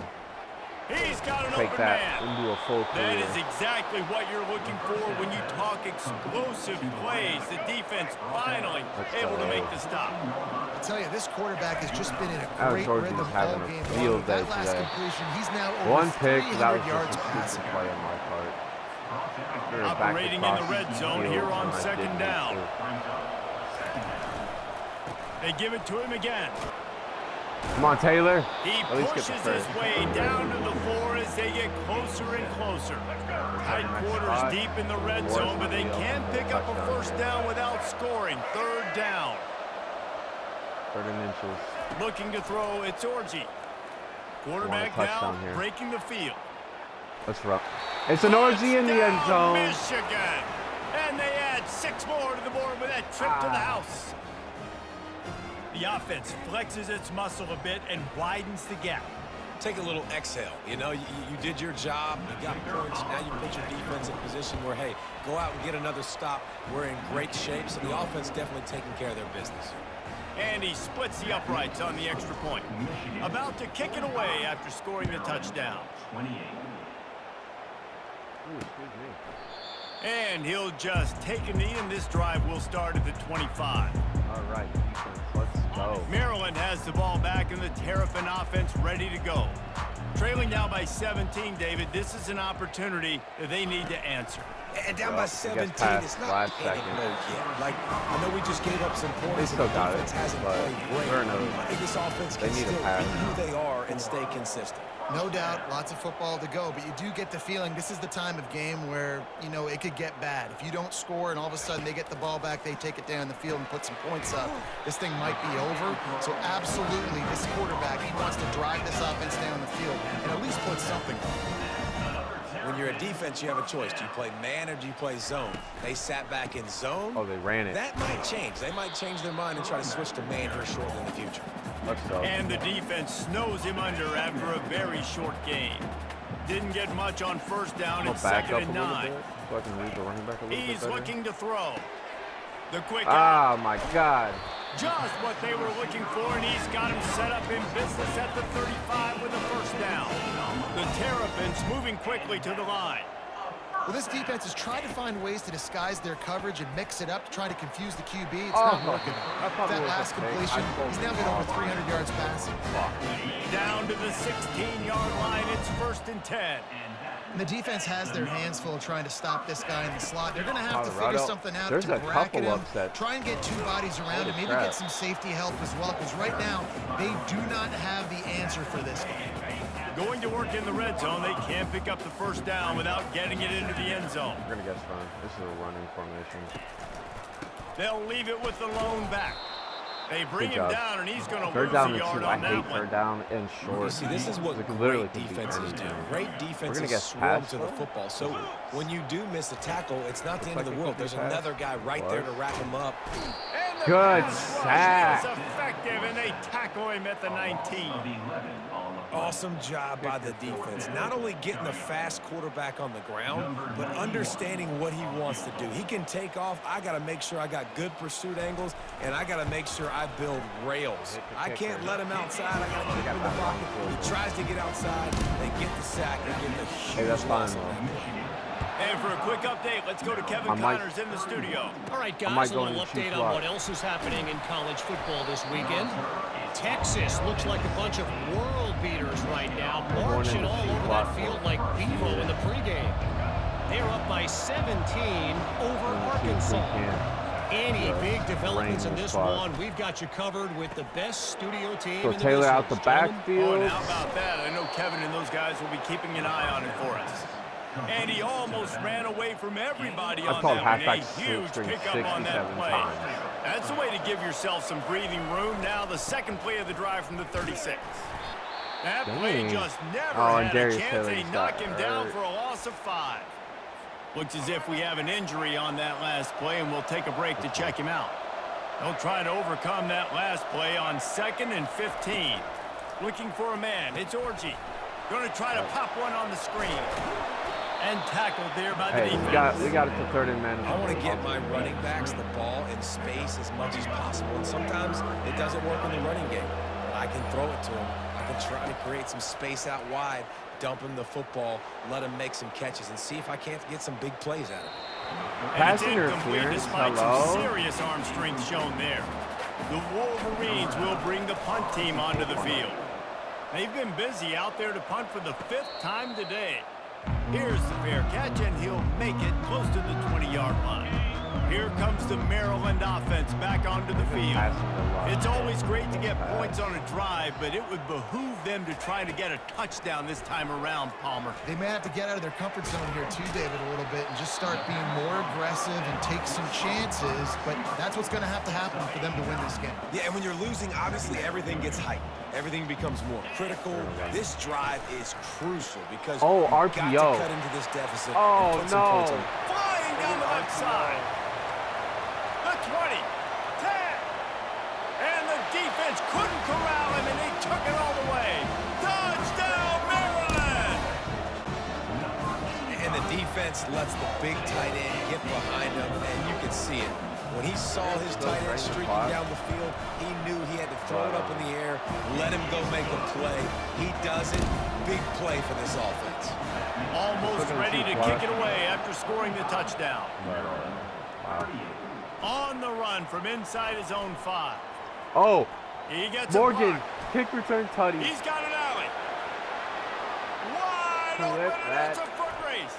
He's got an take open that man. into a full That career. is exactly what you're looking for when you talk explosive plays. The defense finally able to make the stop. I tell you, this quarterback has just been in a Aaron great George is rhythm having all a game field long. That day last today. completion, he's now over One pick, that 300 was yards just a passing. stupid play on my part. Operating in the red zone here on second down. They give it to him again. Come on, Taylor. He At least get pushes the his first. way down to the floor as they get closer and closer. Tight quarters deep in the red zone, but they can pick up a first down without scoring. Third down. 30 inches. Looking to throw, it's Orji. Quarterback now touchdown here. breaking the field. Let's run. It's an orgy in the end Touchdown, zone. Michigan. And they add 6 more to the board with that trip to the house. The offense flexes its muscle a bit and widens the gap. Take a little exhale. You know, you did your job. You got points. Now you put your defense in position where, hey, go out and get another stop. We're in great shape, so the offense definitely taking care of their business. And he splits the uprights on the extra point. About to kick it away after scoring the touchdown. Ooh, excuse me. And he'll just take a knee, and this drive will start at the 25. All right, defense, let's go. Maryland has the ball back, and the Terrapin offense ready to go. Trailing now by 17, David, this is an opportunity that they need to answer. And down by 17, it's not last panic second. mode yet. Like, I know we just gave up some points. They still and the got it, defense hasn't but played great. they're in a- I think this offense they can need a still pass be now. who they are and stay consistent. No doubt, lots of football to go, but you do get the feeling this is the time of game where, you know, it could get bad. If you don't score and all of a sudden they get the ball back, they take it down the field and put some points up, this thing might be over. So absolutely, this quarterback, he wants to drive this offense down the field and at least put something on. When you're a defense, you have a choice. Do you play man or do you play zone? They sat back in zone. Oh, they ran it. That might change. They might change their mind and try to switch to man here shortly in the future. Let's go. And the defense snows him under after a very short game. Didn't get much on first down. It's Back second up a and little 9. bit so I can read the running back a little bit He's better. looking to throw. The quick out. Oh, my God. Just what they were looking for, and he's got him set up in business at the 35 with a first down. The Terrapins moving quickly to the line. Well, this defense has tried to find ways to disguise their coverage and mix it up to try to confuse the QB. It's not working. probably That was last a mistake. completion, I he's now got over 300 yards passing. Down to the 16-yard line, it's 1st and 10. And the defense has their hands full trying to stop this guy in the slot. They're going to have to figure Colorado. something out There's to a bracket couple him, upsets. try and get 2 bodies around him, maybe crap. get some safety help as well, because right now they do not have the answer for this guy. Going to work in the red zone, they can't pick up the first down without getting it into the end zone. We're going to guess fine. This is a running formation. They'll leave it with the lone back. They bring Good him job. down, and he's going to Third lose down a and yard 2. I on hate that one. third down and short. You see, this is what It literally great could be defenses do. anything. Great gonna defenses guess swarm pass to the though? football. So when you do miss a tackle, it's not the end of the like it world. could be There's pass. another guy right there to wrap him up. And the Good pass rush sack. is effective, and they tackle him at the 19. Awesome job by the defense. Not only getting the fast quarterback on the ground, but understanding what he wants to do. He can take off. I got to make sure I got good pursuit angles, and I got to make sure I build rails. I can't let him outside. I got to keep him in the pocket. He tries to get outside. They get the sack. They get the huge that's fine, loss on that though. play. And for a quick update, let's go to Kevin I might- Connors in the studio. All right, I might guys, a go little into update two on what slots. else is happening in college football this weekend. Texas looks like a bunch of world beaters right now, marching into all two over slots. that field like Bevo in the pregame. They're up by 17 over Arkansas. Any big developments in this one, we've got you covered with the best studio team So in the Taylor out the business, gentlemen. Oh, backfield. and how about that? I know Kevin and those guys will be keeping an eye on it for us. And he almost ran away from everybody I've on called that one. A halfback huge string pickup on that 67 play. times. That's the way to give yourself some breathing room. Now the second play of the drive from the 36. That play Dang. just never Oh, and had a Darius chance. Taylor They just knock got him down hurt. for a loss of 5. Looks as if we have an injury on that last play, and we'll take a break to check him out. They'll try to overcome that last play on 2nd and 15. Looking for a man. It's Orji. Going to try to pop one on the screen. And tackled there by the defense. We got it to third and man. I want to get my running backs the ball in space as much as possible. And sometimes it doesn't work in the running game. But I can throw it to him. I can try to create some space out wide, dump him the football, let him make some catches, and see if I can't get some big plays out of him. Passing interference. Despite some serious arm strength shown there. The Wolverines will bring the punt team onto the field. They've been busy out there to punt for the 5th time today. Here's the fair catch, and he'll make it close to the 20-yard line. Here comes the Maryland offense back onto the field. It's always great to get points on a drive, but it would behoove them to try to get a touchdown this time around, Palmer. They may have to get out of their comfort zone here too, David, a little bit and just start being more aggressive and take some chances, but that's what's going to have to happen for them to win this game. Yeah, and when you're losing, obviously everything gets heightened. Everything becomes more critical. This drive is crucial because RPO. got to cut into this deficit. Oh, and put some points on. Flying down the left side. The 20, 10, and the defense couldn't corral him, and they took it all the way. Touchdown, Maryland! And the defense lets the big tight end get behind him, and you can see it. When he saw his tight end streaking down the field, he knew he had to throw it up in the air, let him go make a play. He does it. Big play for this offense. Almost ready to kick it away after scoring the touchdown. On the run from inside his own 5. Oh, He gets Morgan, a block. kick return tutty. He's got an alley. Wide open, and it's a foot race.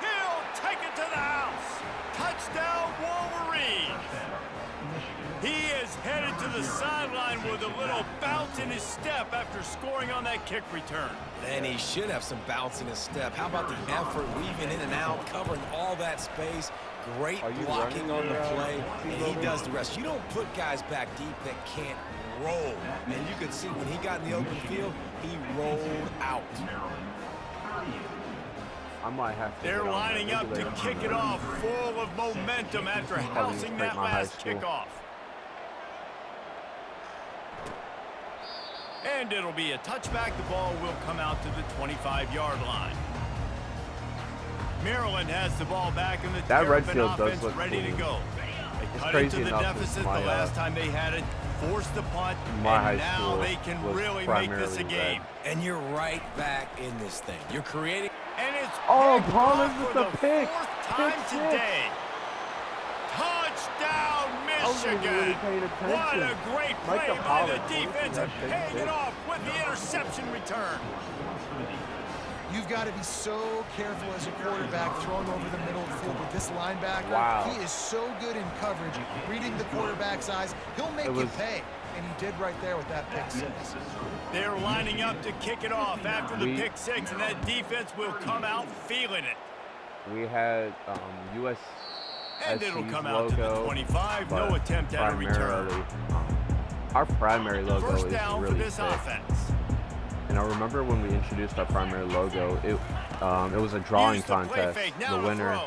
He'll take it to the house. Touchdown, Wolverines. He is headed to the sideline with a little bounce in his step after scoring on that kick return. And he should have some bounce in his step. How about the effort, weaving in and out, covering all that space. Great blocking on the play, and he does the rest. You don't put guys back deep that can't roll. And you could see when he got in the open field, he rolled out. I might have to. They're lining up to kick it off, full of momentum after housing that last kickoff. And it'll be a touchback. The ball will come out to the 25-yard line. Maryland has the ball back, and the Terrapin offense ready to go. They cut into the deficit the last time they had it, forced the punt, and now they can really make this a game. And you're right back in this thing. You're creating. And it's Palmer with the pick. 4th time today. Touchdown, Michigan. What a great play by the defense, and paying it off with the interception return. You've got to be so careful as a quarterback throwing over the middle of the field with this linebacker. Wow. He is so good in coverage, reading the quarterback's eyes. He'll make you pay, and he did right there with that pick 6. They're lining up to kick it off after the pick 6, and that defense will come out feeling it. We had U.S. And it'll come out to the 25. No attempt at a return. Our primary logo First is down really for this thick. offense. And I remember when we introduced our primary logo, it was a drawing contest. The winner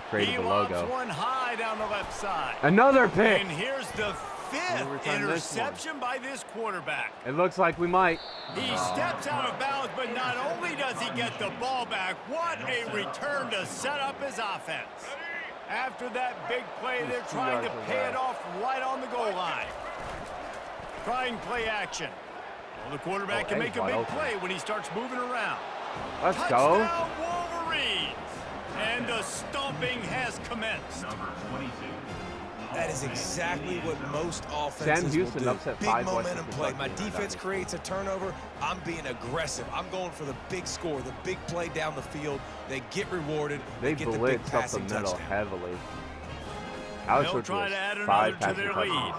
created the logo. One high down the left side. Another pick. And here's the 5th interception by this quarterback. It looks like we might. He steps out of bounds, but not only does he get the ball back, what a return to set up his offense. After that big play, they're trying to pay it off right on the goal line. Trying play action. Well, the quarterback can make a big play when he starts moving around. Let's Touchdown, Wolverines. And the stomping has commenced. That is exactly what most offenses will do. Big momentum play. My defense creates a turnover. I'm being aggressive. I'm going for the big score, the big play down the field. They get rewarded. They get the big passing touchdown. They blitz up the middle heavily. They'll try to add another to their lead.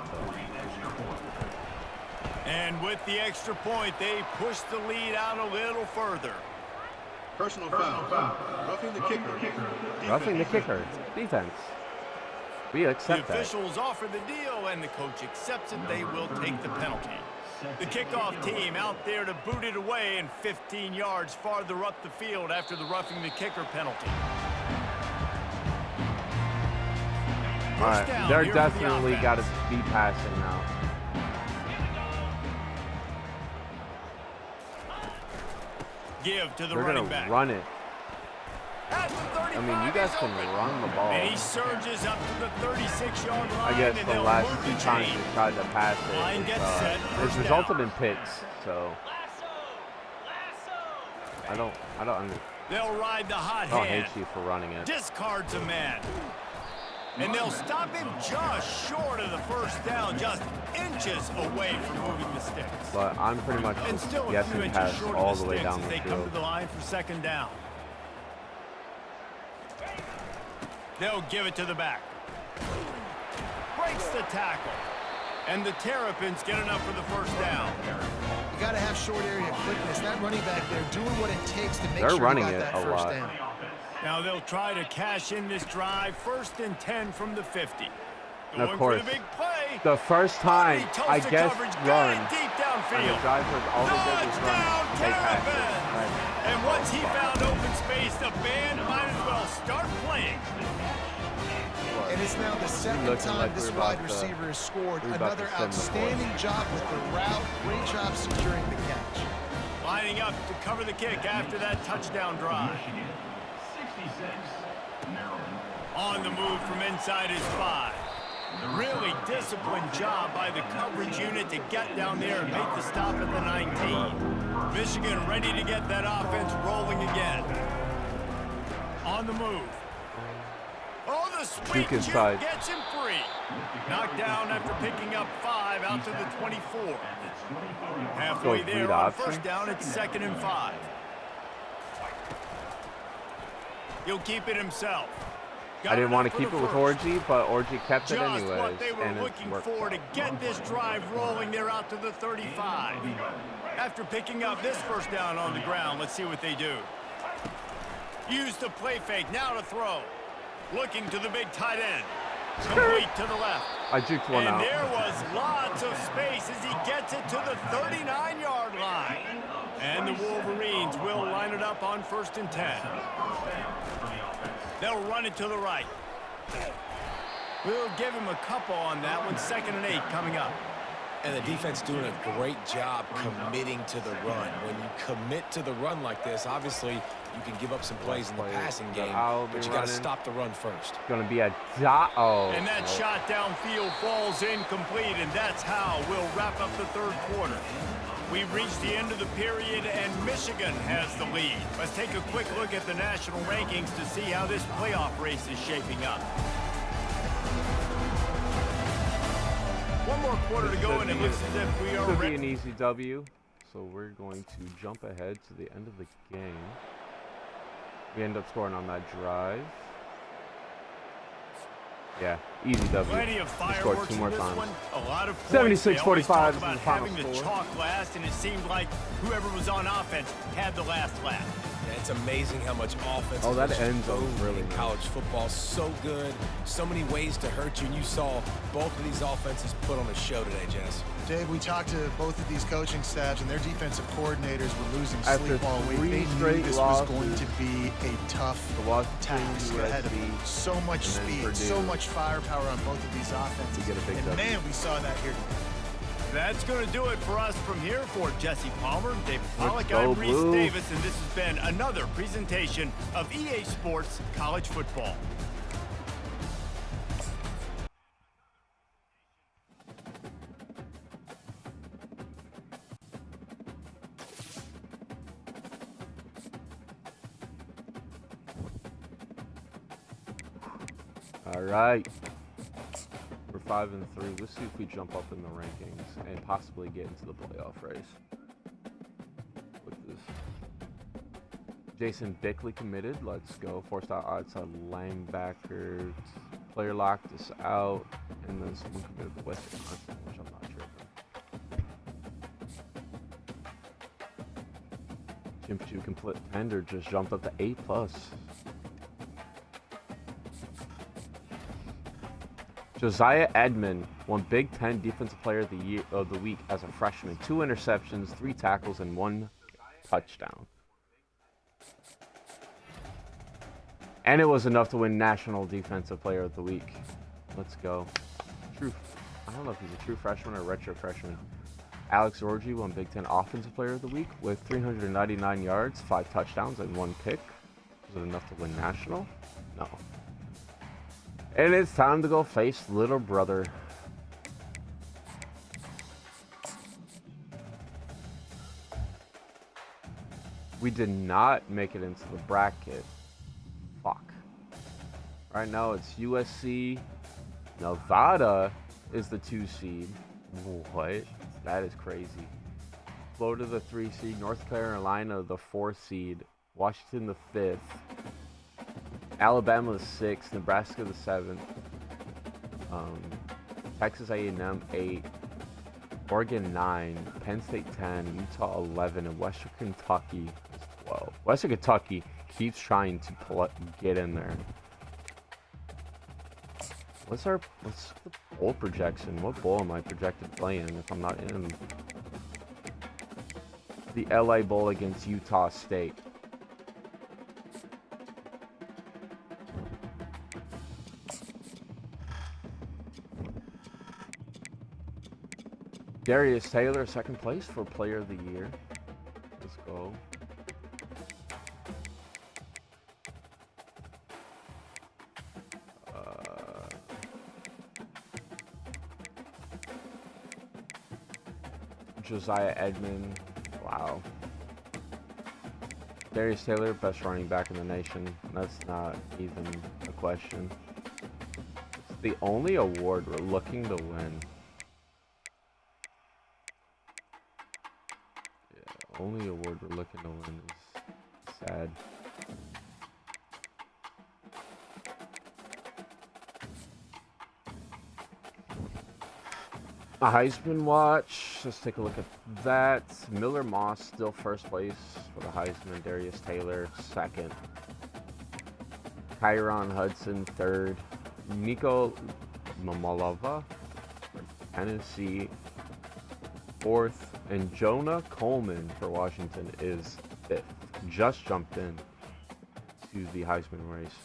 And with the extra point, they push the lead out a little further. Personal foul. Roughing the kicker. Roughing the kicker. Defense. We accept that. The officials offer the deal, and the coach accepts it. They will take the penalty. The kickoff team out there to boot it away, and 15 yards farther up the field after the roughing the kicker penalty. All right, they're definitely got to be passing now. give to the They're running gonna back. run it. At the 35, I mean, you guys he's can open. run the ball. And he surges up to the 36-yard line. I guess and the they'll last move 2 the times chain. we tried to pass Line it, gets set, it's first resulted down. in picks. So I don't They'll ride the hot I don't hand. hate you for running it. Discards a man. And they'll stop him just short of the first down, just inches away from moving the sticks. But I'm pretty much And still a guessing few inches pass short all of the the way sticks down as the they come to field. the line for second down. They'll give it to the back. Breaks the tackle. And the Terrapins get enough for the first down. You got to have short area quickness. That running back there doing what it takes to make They're sure running he got it that a first lot. down. Now they'll try to cash in this drive. 1st and 10 from the 50. And of Going course, for the big play. the first time Toasted I guess coverage, got run, it deep and the downfield. driver all they did was run. Touchdown, They passed it. Terrapins! Right. And once he found open space, the band might as well start playing. And it's now the second Looking time like this we're about wide receiver has scored. we're about to Another send the outstanding job with the route. Great job securing the catch. Lining up to cover the kick after that touchdown drive. On the move from inside his 5. Really disciplined job by the coverage unit to get down there and make the stop at the 19. Michigan ready to get that offense rolling again. On the move. Oh, the sweep Juke inside. gets him free. Knocked down after picking up 5 out to the 24. Halfway Go there read on option. first down, it's 2nd and 5. He'll keep it himself. I didn't want to keep it with Orgy, but Orgy kept it Just anyways, what they were and it looking worked for out. to get this drive rolling. They're out to the 35. After picking up this first down on the ground, let's see what they do. Use the play fake, now to throw. Looking to the big tight end. Complete to the left. I juked one And out. there was lots of space as he gets it to the 39-yard line. And the Wolverines will line it up on 1st and 10. They'll run it to the right. We'll give him a couple on that one. 2nd and 8 coming up. And the defense doing a great job committing to the run. When you commit to the run like this, obviously you can give up some plays in the passing game, but you got to stop the run first. Gonna be a dot. Oh. And that shot downfield falls incomplete, and that's how we'll wrap up the 3rd quarter. We've reached the end of the period, and Michigan has the lead. Let's take a quick look at the national rankings to see how this playoff race is shaping up. One more quarter to go, and it looks as if we are Could be ready. an easy W. So we're going to jump ahead to the end of the game. We end up scoring on that drive. Yeah, easy W. Plenty of We scored fireworks 2 in more this times. one. A lot of points. They always 76-45 talk is about the final having the score. chalk last, and it seemed like whoever was on offense had the last laugh. Yeah, it's amazing how much offense Oh, that is end zone so really in nice. college football. So good. So many ways to hurt you. And you saw both of these offenses put on a show today, Jess. Dave, we talked to both of these coaching staffs, and their defensive coordinators were losing After sleep all week. 3 They knew straight this losses, was going to be a tough The Washington, task ahead of them. USC, So much and then speed, Purdue. so much firepower on both of these offenses. To get a big and W. man, we saw that here today. That's going to do it for us from here. For Jesse Palmer, David Pollack, go I'm Reese Blue. Davis, and this has been another presentation of EA Sports College Football. All right. We're 5 and 3. Let's see if we jump up in the rankings and possibly get into the playoff race. With this, Jason Bickley committed. Let's go. Forced out outside linebacker. Player locked us out, and then someone committed to Western Wisconsin, which I'm not sure of. Jim Pugh contender just jumped up to A+. Josiah Edmond won Big Ten Defensive Player of the Week as a freshman. 2 interceptions, 3 tackles, and 1 touchdown. And it was enough to win National Defensive Player of the Week. Let's go. I don't know if he's a true freshman or retro freshman. Alex Orji won Big Ten Offensive Player of the Week with 399 yards, 5 touchdowns, and 1 pick. Was it enough to win national? No. And it's time to go face little brother. We did not make it into the bracket. Fuck. Right now it's USC. Nevada is the 2 seed. What? That is crazy. Florida the 3 seed. North Carolina the 4 seed. Washington the 5th. Alabama the 6th. Nebraska the 7th. Texas A&M 8. Oregon 9. Penn State 10. Utah 11. And Western Kentucky 12. Western Kentucky keeps trying to get in there. What's the bowl projection? What bowl am I projected playing if I'm not in? The LA Bowl against Utah State. Darius Taylor, 2nd place for Player of the Year. Let's go. Josiah Edmond. Wow. Darius Taylor, best running back in the nation. That's not even a question. It's the only award we're looking to win. Yeah, only award we're looking to win is sad. A Heisman watch. Let's take a look at that. Miller Moss still 1st place for the Heisman. Darius Taylor 2nd. Kyron Hudson 3rd. Nico Mamalova for Tennessee 4th. And Jonah Coleman for Washington is 5th. Just jumped in to the Heisman race.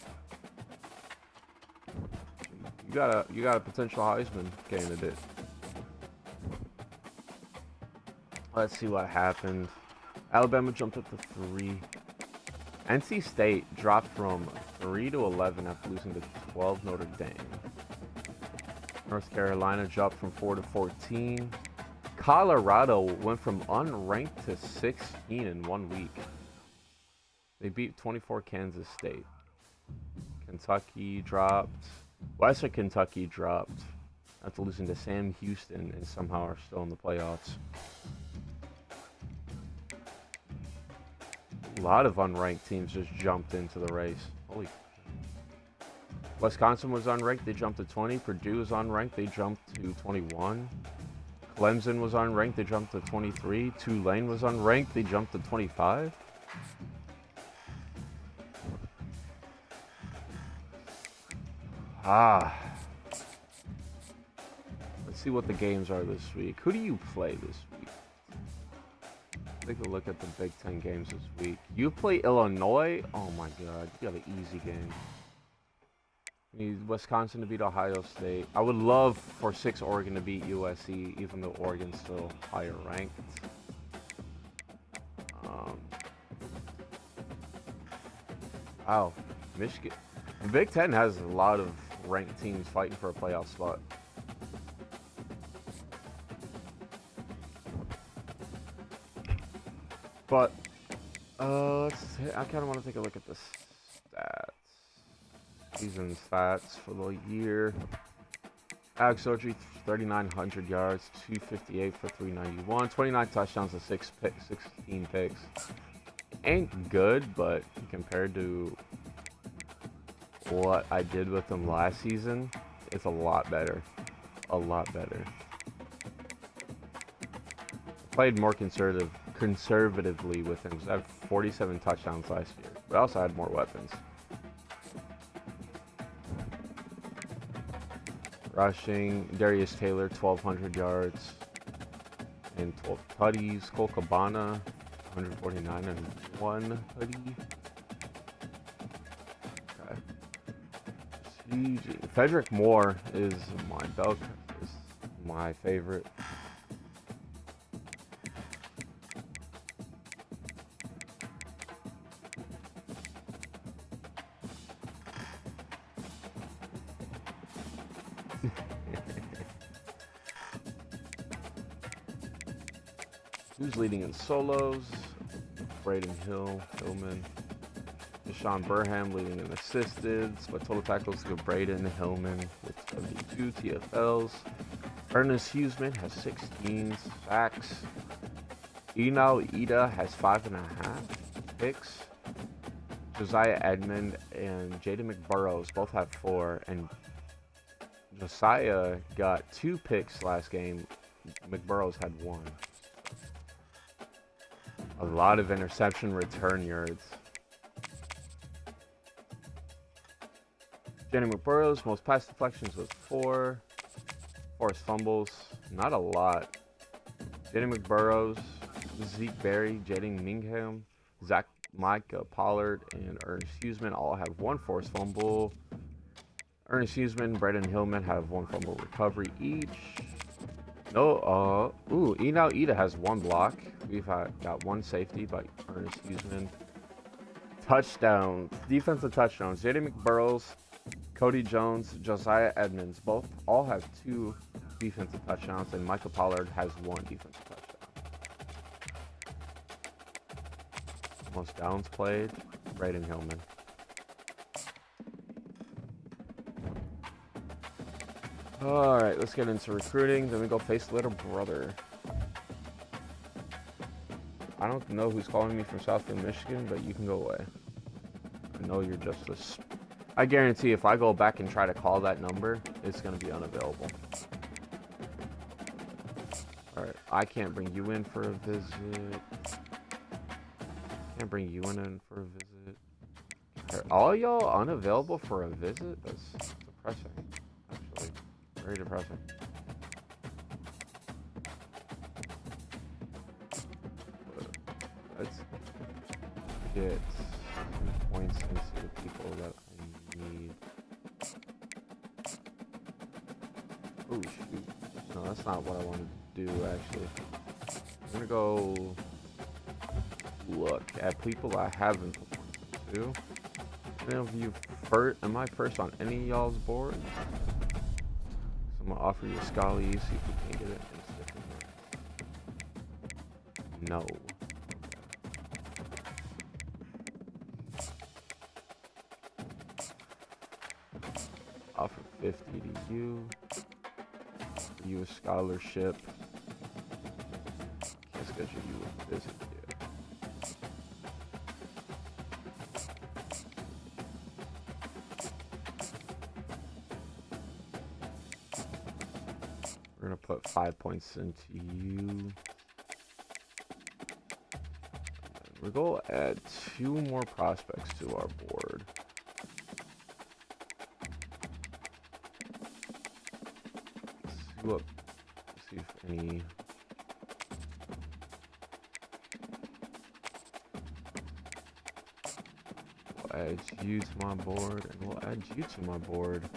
You got a potential Heisman candidate. Let's see what happened. Alabama jumped up to 3. NC State dropped from 3 to 11 after losing to 12 Notre Dame. North Carolina dropped from 4 to 14. Colorado went from unranked to 16 in 1 week. They beat 24 Kansas State. Kentucky dropped. Western Kentucky dropped after losing to Sam Houston and somehow are still in the playoffs. A lot of unranked teams just jumped into the race. Holy. Wisconsin was unranked. They jumped to 20. Purdue was unranked. They jumped to 21. Clemson was unranked. They jumped to 23. Tulane was unranked. They jumped to 25. Let's see what the games are this week. Who do you play this week? Take a look at the Big Ten games this week. You play Illinois? Oh my god, you got an easy game. You need Wisconsin to beat Ohio State. I would love for 6 Oregon to beat USC, even though Oregon's still higher ranked. Wow, Michigan. The Big Ten has a lot of ranked teams fighting for a playoff spot. But, I kind of want to take a look at the stats. Season stats for the year. Alex Orji, 3,900 yards, 258 for 391, 29 touchdowns and 16 picks. Ain't good, but compared to what I did with him last season, it's a lot better. A lot better. Played more conservatively with him. I had 47 touchdowns last year, but I also had more weapons. Rushing, Darius Taylor, 1,200 yards and 12 tutties. Cole Cabana, 149 and 1 tutty. Okay. Frederick Moore is my favorite. Who's leading in solos? Braden Hillman. Deshaun Burham leading in assisteds, but total tackles go Braden Hillman with 72 TFLs. Ernest Huseman has 16 sacks. Enal Ida has 5.5 picks. Josiah Edmond and Jaden McBurrows both have 4, and Josiah got 2 picks last game. McBurrows had 1. A lot of interception return yards. Jaden McBurrows, most pass deflections with 4. Forced fumbles, not a lot. Jaden McBurrows, Zeke Berry, Jaden Mingham, Micah Pollard, and Ernest Huseman all have 1 forced fumble. Ernest Huseman, Braden Hillman have 1 fumble recovery each. Enal Ida has 1 block. We've got 1 safety by Ernest Huseman. Touchdowns, defensive touchdowns. Jaden McBurrows, Cody Jones, Josiah Edmonds all have 2 defensive touchdowns, and Micah Pollard has 1 defensive touchdown. Most downs played, Braden Hillman. All right, let's get into recruiting. Then we go face little brother. I don't know who's calling me from Southfield, Michigan, but you can go away. I know you're just this. I guarantee if I go back and try to call that number, it's going to be unavailable. All right, I can't bring you in for a visit. Can't bring you in for a visit. Are all y'all unavailable for a visit? That's depressing, actually. Very depressing. Let's get some points into the people that I need. Oh shoot. No, that's not what I wanted to do actually. I'm gonna go look at people I haven't put points into. Any of you first? Am I first on any of y'all's board? So I'm gonna offer you a Scully, see if we can get it. No. Offer 50 to you. Offer you a scholarship. Can't schedule you a visit yet. We're gonna put 5 points into you. We're gonna add 2 more prospects to our board. Let's see if any. We'll add you to my board, and we'll add you to my board.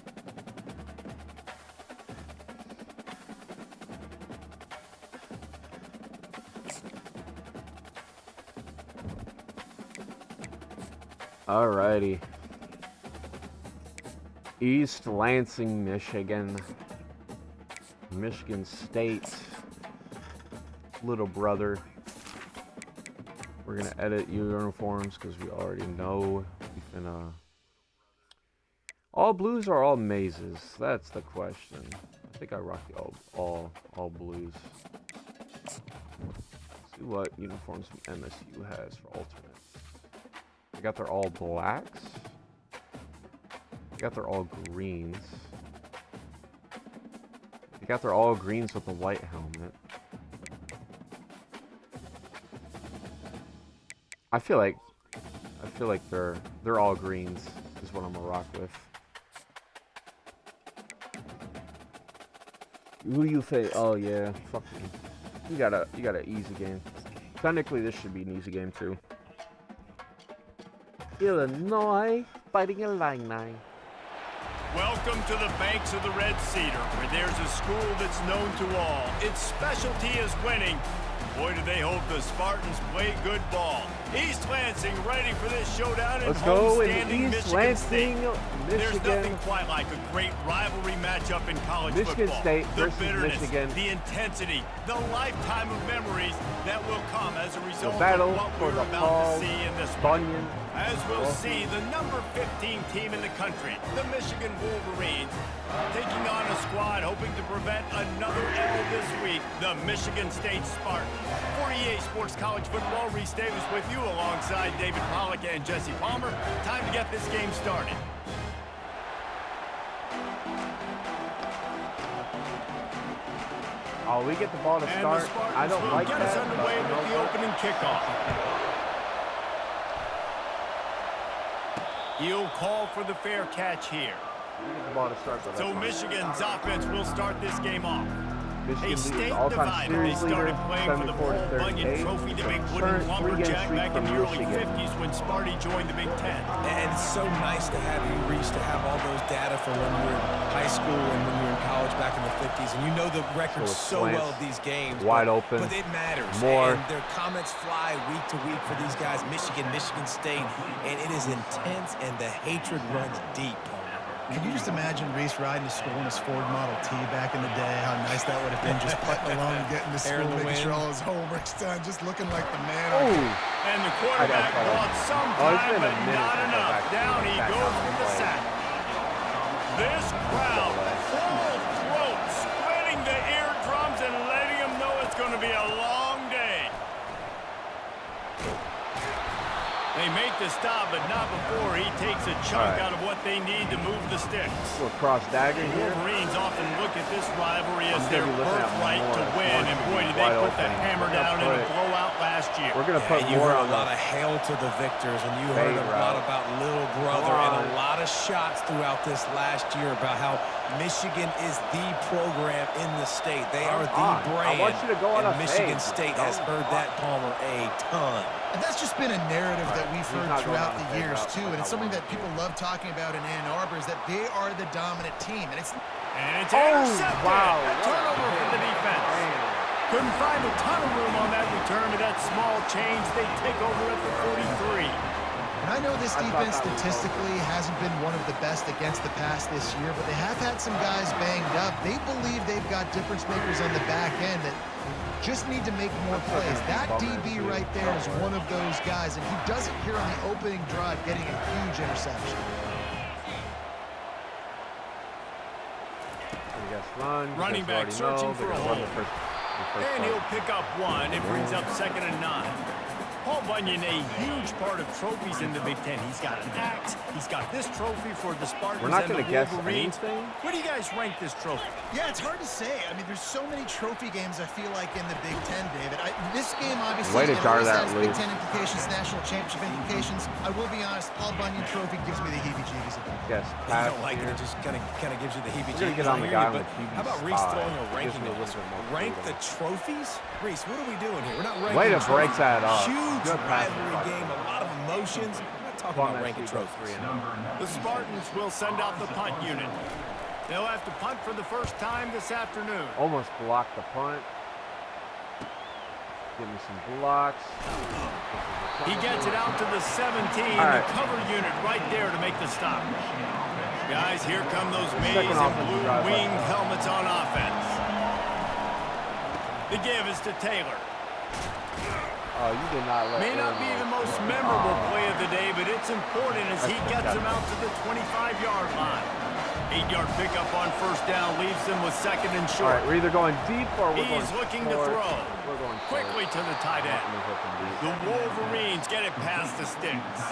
Alrighty. East Lansing, Michigan. Michigan State. Little brother. We're gonna edit uniforms because we already know we finna. All blues or all mazes? That's the question. I think I rock the all blues. Let's see what uniforms MSU has for alternates. They got their all blacks. They got their all greens. They got their all greens with the white helmet. I feel like they're all greens is what I'm gonna rock with. Who do you think? Oh yeah, fuck me. You got an easy game. Technically, this should be an easy game too. Illinois fighting Illini. Welcome to the banks of the Red Cedar, where there's a school that's known to all. Its specialty is winning. Boy, do they hope the Spartans play good ball. East Lansing ready for this showdown in Let's go in home-standing East Michigan Lansing, State. There's nothing Michigan. quite like a great rivalry matchup in college Michigan football. State The versus bitterness, Michigan. the intensity, the lifetime of memories that will come as a result of battle what for we're the about Paul to see in this one. Bunyan. As we'll see, the number 15 team in the country, the Michigan Wolverines, taking on a squad hoping to prevent another L this week, the Michigan State Spartans. For EA Sports College Football, Reese Davis with you alongside David Pollack and Jesse Palmer. Time to get this game started. Oh, we get the ball to And start. the Spartans I don't will like get that. us underway but with the opening kickoff. He'll call for the fair catch here. We get the ball to start. So Michigan's offense will start this game off. A Michigan leads state all-time divided. They series started leader, playing for the 74 to Paul Bunyan 38. Trophy, the big Current wooden three-game lumberjack streak back in from the early Michigan. 50s when Sparty joined the Big Ten. And it's so nice to have you, Reese, to have all those data from when you were in high school and when you were in college back in the 50s. And you know the records so slants, well of these games. wide open, But it matters. more. And their comments fly week to week for these guys. Michigan, Michigan State. And it is intense, and the hatred runs deep. Can you just imagine Reese riding to school in his Ford Model T back in the day? How nice that would have been, just putting along and getting to Air school, in the making sure wind. all his homework's done, just looking like the man. Oh, And the quarterback I got brought some Oh, it's time, been a but minute not since I've enough. actually Down he back goes out with and the played. sack. This crowd, full throat, splitting the eardrums and letting them know it's going to be a long day. They make the stop, but not before he takes a chunk out of what they need to move the sticks. little cross dagger here. Wolverines often look at this rivalry as I'm their gonna be looking at birthright more to as win, one and should boy, be did they wide put the open. hammer We're gonna down in a put- blowout last year. We're going to put You more heard on a lot the of hail to the victors, and you fade heard a lot route. about little brother Come and on. a lot of shots throughout this last year about how Michigan is the program in the state. They are the on. brand. I want you to go on and a Michigan fade. State has Don't heard block. that, Palmer, a ton. And that's just been a narrative that we've He's heard not going throughout on the a fade years, route too. like And it's I something want. that people love talking about in Ann Arbor is that they are the dominant team. And it's And it's Oh, intercepted. wow. A turnover for the defense. Couldn't find a ton of room on that return with that small change. They take over at the 43. And I know this I thought defense that was statistically hasn't been one of the best against the pass this year, but they have had some guys banged up. They believe they've got difference makers on the back end that just need to make more plays. That DB right there is one of those guys, and he does it here on the opening drive, getting a huge interception. Running back searching for a hole. And he'll pick up one. It brings up 2nd and 9. Paul Bunyan, a huge part of trophies in the Big Ten. He's got an axe. He's got this trophy for the Spartans We're not and going the to guess Wolverines. anything. Where do you guys rank this trophy? Yeah, it's hard to say. I mean, there's so many trophy games, I feel like, in the Big Ten, David. This game, obviously, Way to it jar always that has loose. Big Ten implications, national championship implications. I will be honest, Paul Bunyan trophy gives me the heebie-jeebies about it. Yes, You pass don't like it, here. it just kind of gives you the We're heebie-jeebies. gonna get on I the hear guy you, with but QB how about Reese spy. throwing a Gives ranking me a of little this? bit more Rank freedom. the trophies? Reese, what are we doing here? We're not ranking Way to trophies. break that up. Huge Good pass. rivalry game, a lot of emotions. We're not talking about ranking trophies. The Spartans will send out the punt unit. They'll have to punt for the first time this afternoon. Almost blocked the punt. Give me some blocks. He gets it out to the 17, All right. the cover unit right there to make the stop. Guys, here come those maize second and offensive blue drive. winged helmets on offense. The give is to Taylor. Oh, you did not let May not be the most memorable play of the day, but it's important as he gets them out to the 25-yard line. 8-yard pickup on first down leaves them with 2nd and All short. right, we're either going deep or we're going He's looking to short. throw. We're going Quickly to the tight end. The end. Wolverines get it past the sticks.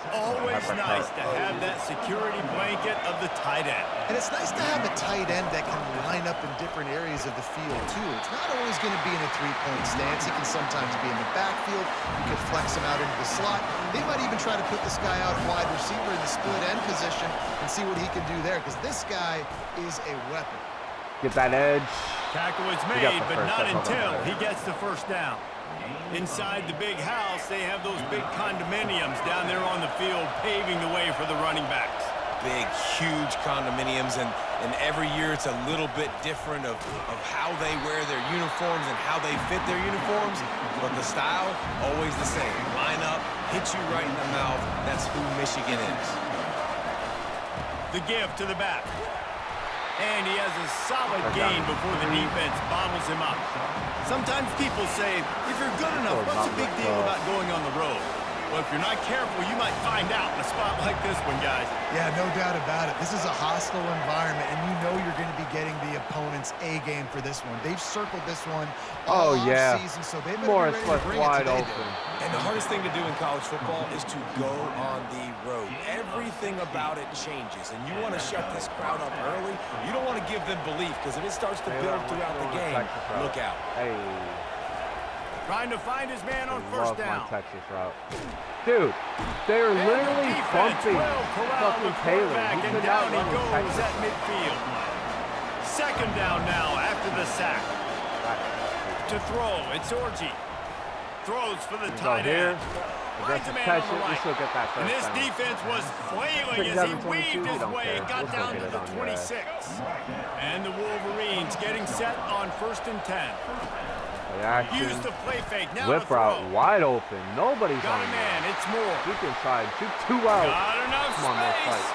Always nice to have that security blanket of the tight end. And it's nice to have a tight end that can line up in different areas of the field, too. It's not always going to be in a three-point stance. He can sometimes be in the backfield. You can flex him out into the slot. They might even try to put this guy out wide receiver in the split end position and see what he can do there, because this guy is a weapon. Get that edge. Tackle is We got made, the but first. not That's all that until matters. he gets the first down. Inside the big house, they have those big condominiums down there on the field, paving the way for the running backs. Big, huge condominiums, and and every year it's a little bit different of how they wear their uniforms and how they fit their uniforms, but the style, always the same. Line up, hit you right in the mouth. That's who Michigan is. The give to the back. And he has a solid gain before the defense bottles him up. Sometimes people say, if you're good enough, what's the big deal about going on the road? Well, if you're not careful, you might find out in a spot like this one, guys. Yeah, no doubt about it. This is a hostile environment, and you know you're going to be getting the opponent's A game for this one. They've circled this one all season, so they've been ready to bring it today. And the hardest thing to do in college football is to go on the road. Everything about it changes, and you want to shut this crowd up early. You don't want to give them belief, because if it starts to build throughout the game, look out. Hey. Trying to find his man on first down. My Texas route. Dude, they're literally bumping fucking Taylor. And down he goes at midfield. Second down now after the sack. To throw, it's Orji. Throws for the tight end. Finds a man on the right. And this defense was flailing as he weaved his way and got down to the 26. And the Wolverines getting set on 1st and 10. Use the play fake. Now whip route wide open. Nobody's got on a man. It's Moore. Deep inside. Shoot 2 out. Got enough space.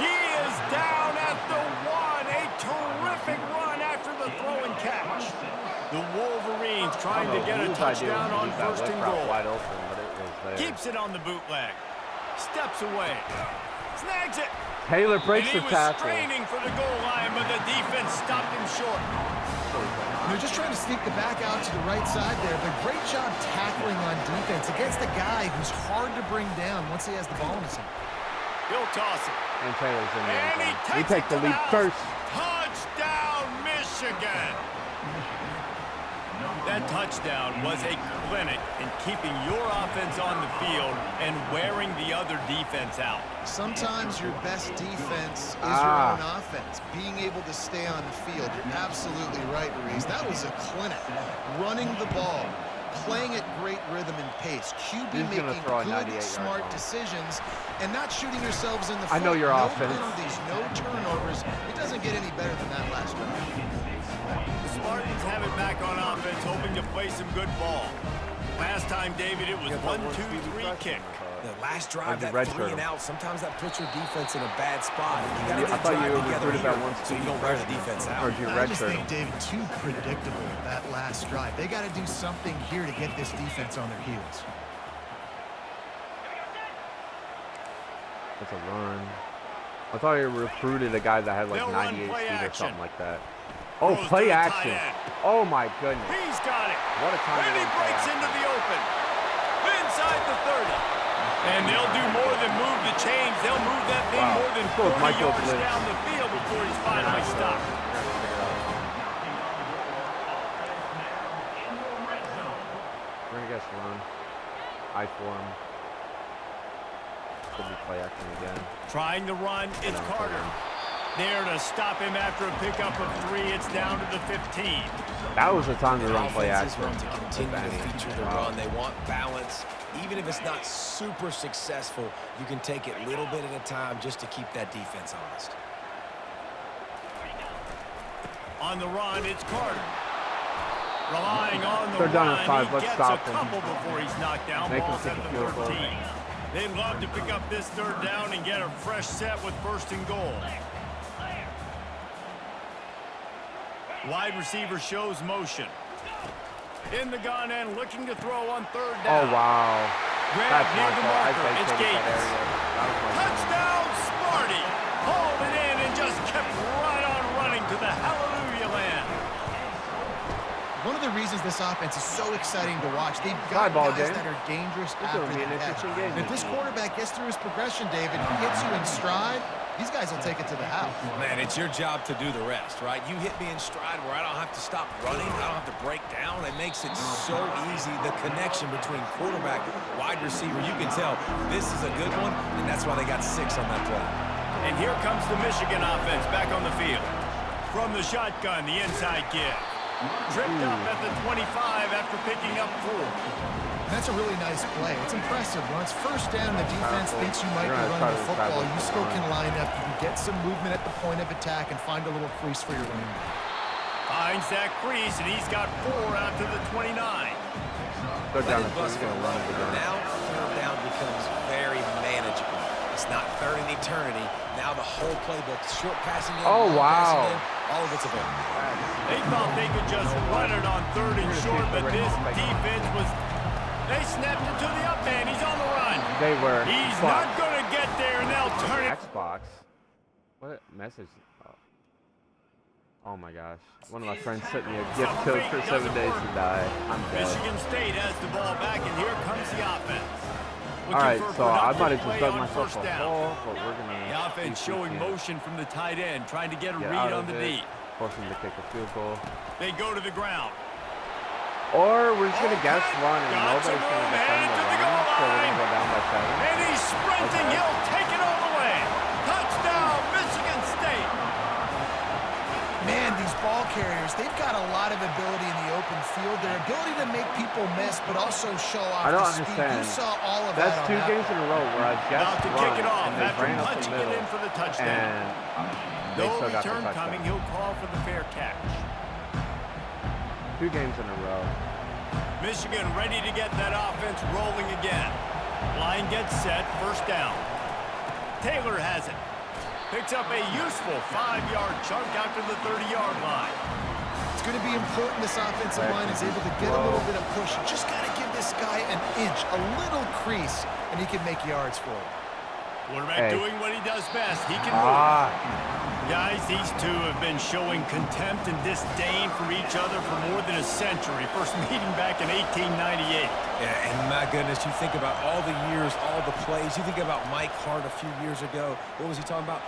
He is down at the 1. A terrific run after the throw and catch. The Wolverines trying to get a touchdown on 1st and goal. Wide open, but it was there. Keeps it on the bootleg. Steps away. Snags it. Taylor breaks the tackle. He was straining for the goal line, but the defense stopped him short. They're just trying to sneak the back out to the right side there, but great job tackling on defense against a guy who's hard to bring down once he has the ball in his hand. He'll toss it. And Taylor's in there. And we take the lead first. Touchdown, Michigan! That touchdown was a clinic in keeping your offense on the field and wearing the other defense out. Sometimes your best defense is your own offense. Being able to stay on the field. You're absolutely right, Reese. That was a clinic. Running the ball, playing at great rhythm and pace. QB making good, smart decisions, and not shooting yourselves in the foot. I know your offense. No penalties, no turnovers. It doesn't get any better than that last drive. The Spartans have it back on offense, hoping to play some good ball. Last time, David, it was 1-2-3 kick. The last drive, that 3 and out, sometimes that puts your defense in a bad spot. You got to I thought you recruited that once, so you don't wear the defense out. Or do you I just think, David, too predictable that last drive. They got to do something here to get this defense on their heels. That's a run. I thought you recruited a guy that had like 98 speed or something like that. Oh, play action. Oh, my goodness. He's got it. What a time. And he breaks into the open. Inside the 30. And they'll do more than move the chains. They'll move that thing more than 40 yards down the field before he's finally stopped. We're going to guess run. I for him. Could be play action again. Trying to run, it's Carter. There to stop him after a pickup of 3. It's down to the 15. That was the time to run play action. Want to continue to feature the run. They want balance. Even if it's not super successful, you can take it little bit at a time just to keep that defense honest. On the run, it's Carter. Relying on the They're done at 5. He Let's gets stop a couple before he's knocked down. Make Ball's him at take the a field 13. goal. They'd love to pick up this 3rd down and get a fresh set with 1st and goal. Wide receiver shows motion. In the gun and looking to throw on 3rd down. Oh, wow. Grab near the marker. I It's Gates. Touchdown, Sparty. Hauled it in and just kept right on running to the hallelujah land. One of the reasons this offense is so exciting to watch, they've got guys that are dangerous after the catch. And if this quarterback gets through his progression, David, hits you in stride, these guys will take it to the house. Man, it's your job to do the rest, right? You hit me in stride where I don't have to stop running. I don't have to break down. It makes it so easy. The connection between quarterback, wide receiver, you can tell this is a good one, and that's why they got 6 on that play. And here comes the Michigan offense back on the field. From the shotgun, the inside give. Tripped up at the 25 after picking up 4. That's a really nice play. It's impressive. When it's first down, the defense thinks you might be running the football. You still can line up. You can get some movement at the point of attack and find a little crease for your running back. Finds that crease, and he's got 4 out to the 29. Go down the Bus for a run, but now third down becomes very manageable. It's not third in eternity. Now the whole playbook, short passing game, oh wow, game, all of it's available. They thought they could just run it on 3rd and short, but this defense was. They snapped it to the up man. He's on the run. They were. He's not going to get there, and they'll turn it. Xbox. What message? Oh my gosh. One of my friends sent me a gift code for 7 days to die. I'm dead. Michigan State has the ball back, and here comes the offense. Alright, so I might have just dug myself a hole, but we're going to... The offense showing motion from the tight end, trying to get a read on the deep. Force him to kick a field goal. They go to the ground. Or we're just going to guess run, and nobody's going to defend the run, so we're going to go down by 7. And he's sprinting. He'll take it all the way. Touchdown, Michigan State. Man, these ball carriers, they've got a lot of ability in the open field. Their ability to make people miss, but also show off the speed. You saw all of that. That's 2 games in a row where I've guessed about to run, kick it off and they after ran up the punching middle, it in for the touchdown. and they no still got the return touchdown. coming. He'll call for the fair catch. 2 games in a row. Michigan ready to get that offense rolling again. Line gets set, first down. Taylor has it. Picks up a useful 5-yard chunk out to the 30-yard line. It's going to be important this offensive line is able to get a little bit of push. Just got to give this guy an inch, a little crease, and he can make yards for it. Quarterback doing what he does best. He can move. Guys, these two have been showing contempt and disdain for each other for more than a century. First meeting back in 1898. Yeah, and my goodness, you think about all the years, all the plays. You think about Mike Hart a few years ago. What was he talking about?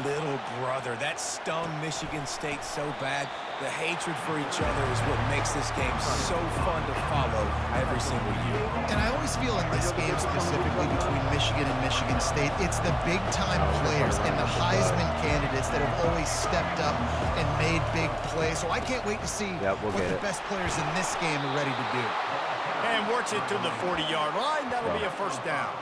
Little brother. That stung Michigan State so bad. The hatred for each other is what makes this game so fun to follow every single year. And I always feel in this game specifically between Michigan and Michigan State, it's the big-time players and the Heisman candidates that have always stepped up and made big plays. So I can't wait to see what the best players in this game are ready to do. And works it to the 40-yard line. That'll be a first down.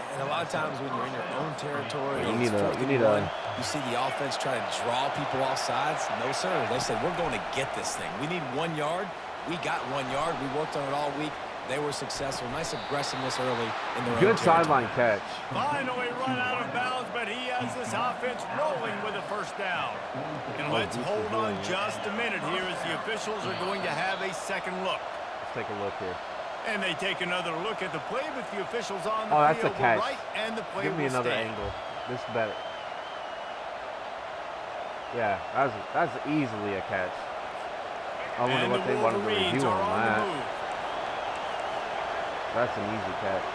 And a lot of times when you're in your own territory, you see the offense try to draw people off sides. No, sir. They said, we're going to get this thing. We need 1 yard. We got 1 yard. We worked on it all week. They were successful. Nice aggressiveness early in the good sideline catch. Finally run out of bounds, but he has this offense rolling with a first down. And let's hold on just a minute here as the officials are going to have a second look. Let's take a look here. And they take another look at the play with the officials on the field. That's a catch. Right, and the play Give me another stand. angle. This is better. Yeah, that's easily a catch. I wonder what they wanted to review on that. That's an easy catch.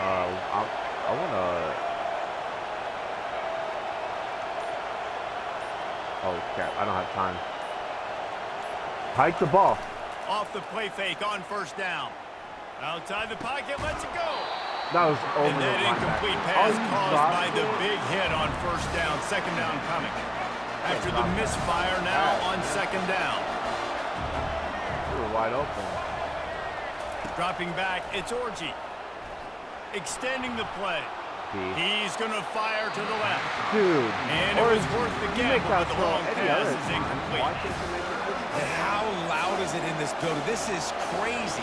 I want to... Oh, crap. I don't have time. Hike the ball. Off the play fake on first down. Outside the pocket, lets it go. That was over. And that incomplete pass caused by the big hit on first down. Second down coming. After the misfire, now on second down. We were wide open. Dropping back, it's Orji. Extending the play. He's going to fire to the left. Dude. And it was worth the gamble, but the long pass is incomplete. And how loud is it in this building? This is crazy.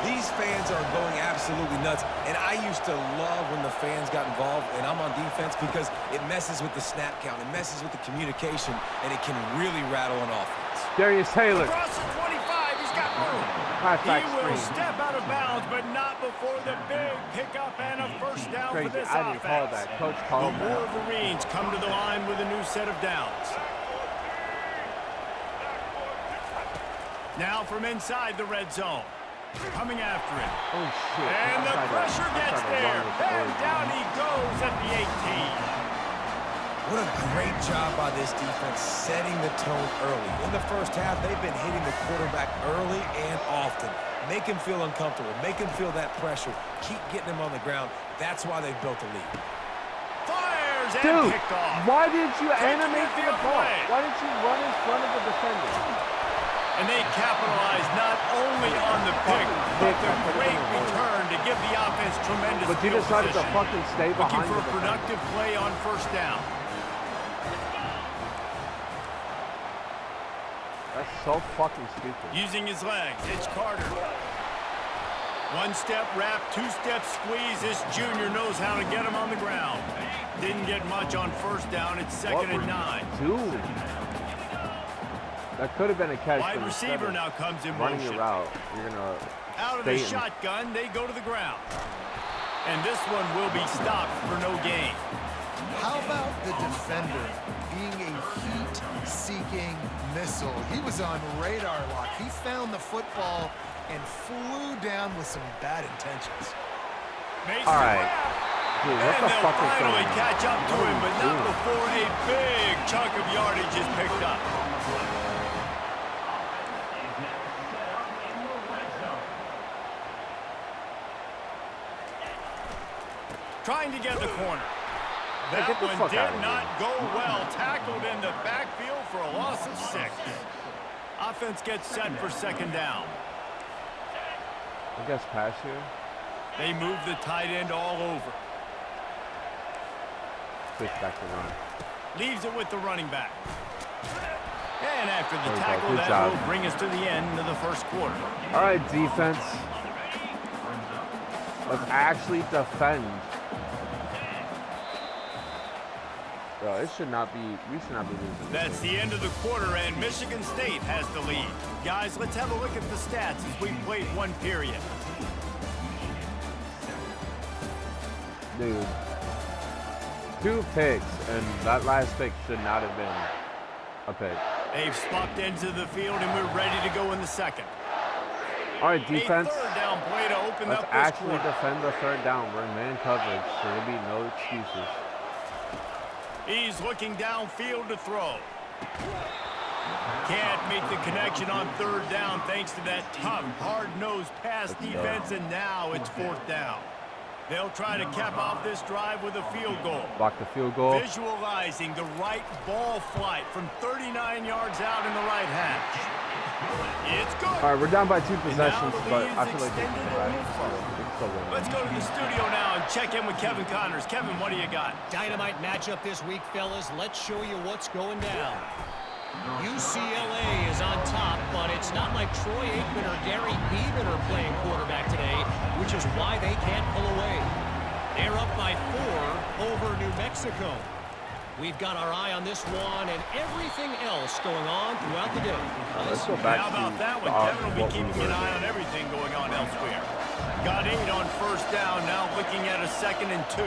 These fans are going absolutely nuts. And I used to love when the fans got involved, and I'm on defense because it messes with the snap count. It messes with the communication, and it can really rattle an offense. Darius Taylor. Across the 25, he's got room. He will step out of bounds, but not before the big pickup and a first down for this offense. I didn't call that. Coach called that. The Wolverines come to the line with a new set of downs. Now from inside the red zone. Coming after it. Oh, shit. And the pressure gets there. And down he goes at the 18. What a great job by this defense setting the tone early. In the first half, they've been hitting the quarterback early and often. Make him feel uncomfortable. Make him feel that pressure. Keep getting him on the ground. That's why they've built the lead. Fires defenders and Dude, picked off. why didn't you animate it for the the other ball? way. Why didn't you run in front of the defender? And they capitalized not only on the pick, but the great return to give the offense tremendous But you field decided to position. fucking stay Looking behind for the a productive play on first down. That's so fucking stupid. Using his legs, it's Carter. One step wrap, two step squeeze. This junior knows how to get him on the ground. Didn't get much on first down. It's second and 9. Dude. That could have been a catch. Wide receiver now comes in running motion. your route. You're gonna Out of the shotgun, they go to the ground. And this one will be stopped for no gain. How about the defender being a heat-seeking missile? He was on radar lock. He found the football and flew down with some bad intentions. All right. Dude, what And the they'll fuck is finally going on? catch up to him, but not Dude. before a big chunk of yardage is picked up. Trying to get the corner. That get the one fuck out did of not here. go well. Tackled in the backfield for a loss of 6. Offense gets set for second down. I guess pass here. They move the tight end all over. Switch back to run. Leaves it with the running back. And after There the we go. tackle, Good that job. will bring us to the end of the first quarter. All right, defense. Let's actually defend. Bro, it should not be. We should not be losing. this That's game. the end of the quarter, and Michigan State has the lead. Guys, let's have a look at the stats as we played one period. Dude. 2 picks, and that last pick should not have been a pick. They've swapped into the field, and we're ready to go in the second. All right, defense. A third down play to open Let's up this actually quarter. defend the third down. We're in man coverage, so there'll be no excuses. He's looking downfield to throw. Can't make the connection on third down thanks to that tough, hard-nosed pass defense, and now it's fourth down. They'll try to cap off this drive with a field goal. Block the field goal. Visualizing the right ball flight from 39 yards out in the right hash. It's good. All right, we're down by 2 possessions, the but lead I is feel like we extended can a back. little So further. we can still win. Let's go to the studio now and check in with Kevin Connors. Kevin, what do you got? Dynamite matchup this week, fellas. Let's show you what's going down. UCLA is on top, but it's not like Troy Aikman or Gary Beeman are playing quarterback today, which is why they can't pull away. They're up by 4 over New Mexico. We've got our eye on this one and everything else going on throughout the day. Let's go back How about to that one? Kevin will be keeping an eye on everything going on elsewhere. Got 8 on first down, now looking at a 2nd and 2.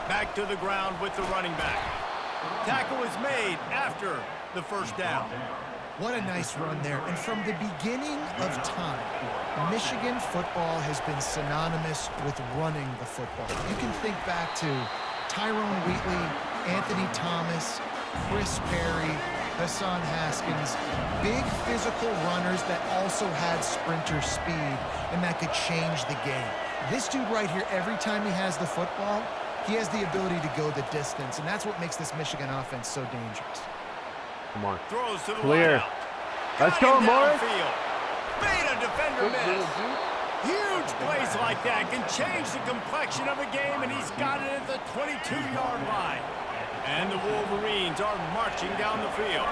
Back to the ground with the running back. Tackle is made after the first down. What a nice run there. And from the beginning of time, Michigan football has been synonymous with running the football. You can think back to Tyrone Wheatley, Anthony Thomas, Chris Perry, Hassan Haskins, big physical runners that also had sprinter speed and that could change the game. This dude right here, every time he has the football, he has the ability to go the distance, and that's what makes this Michigan offense so dangerous. Come on. Throws to the Clear. wideout. Let's Got go, him Morris. downfield. Made a defender miss. Huge plays like that can change the complexion of a game, and he's got it at the 22-yard line. And the Wolverines are marching down the field.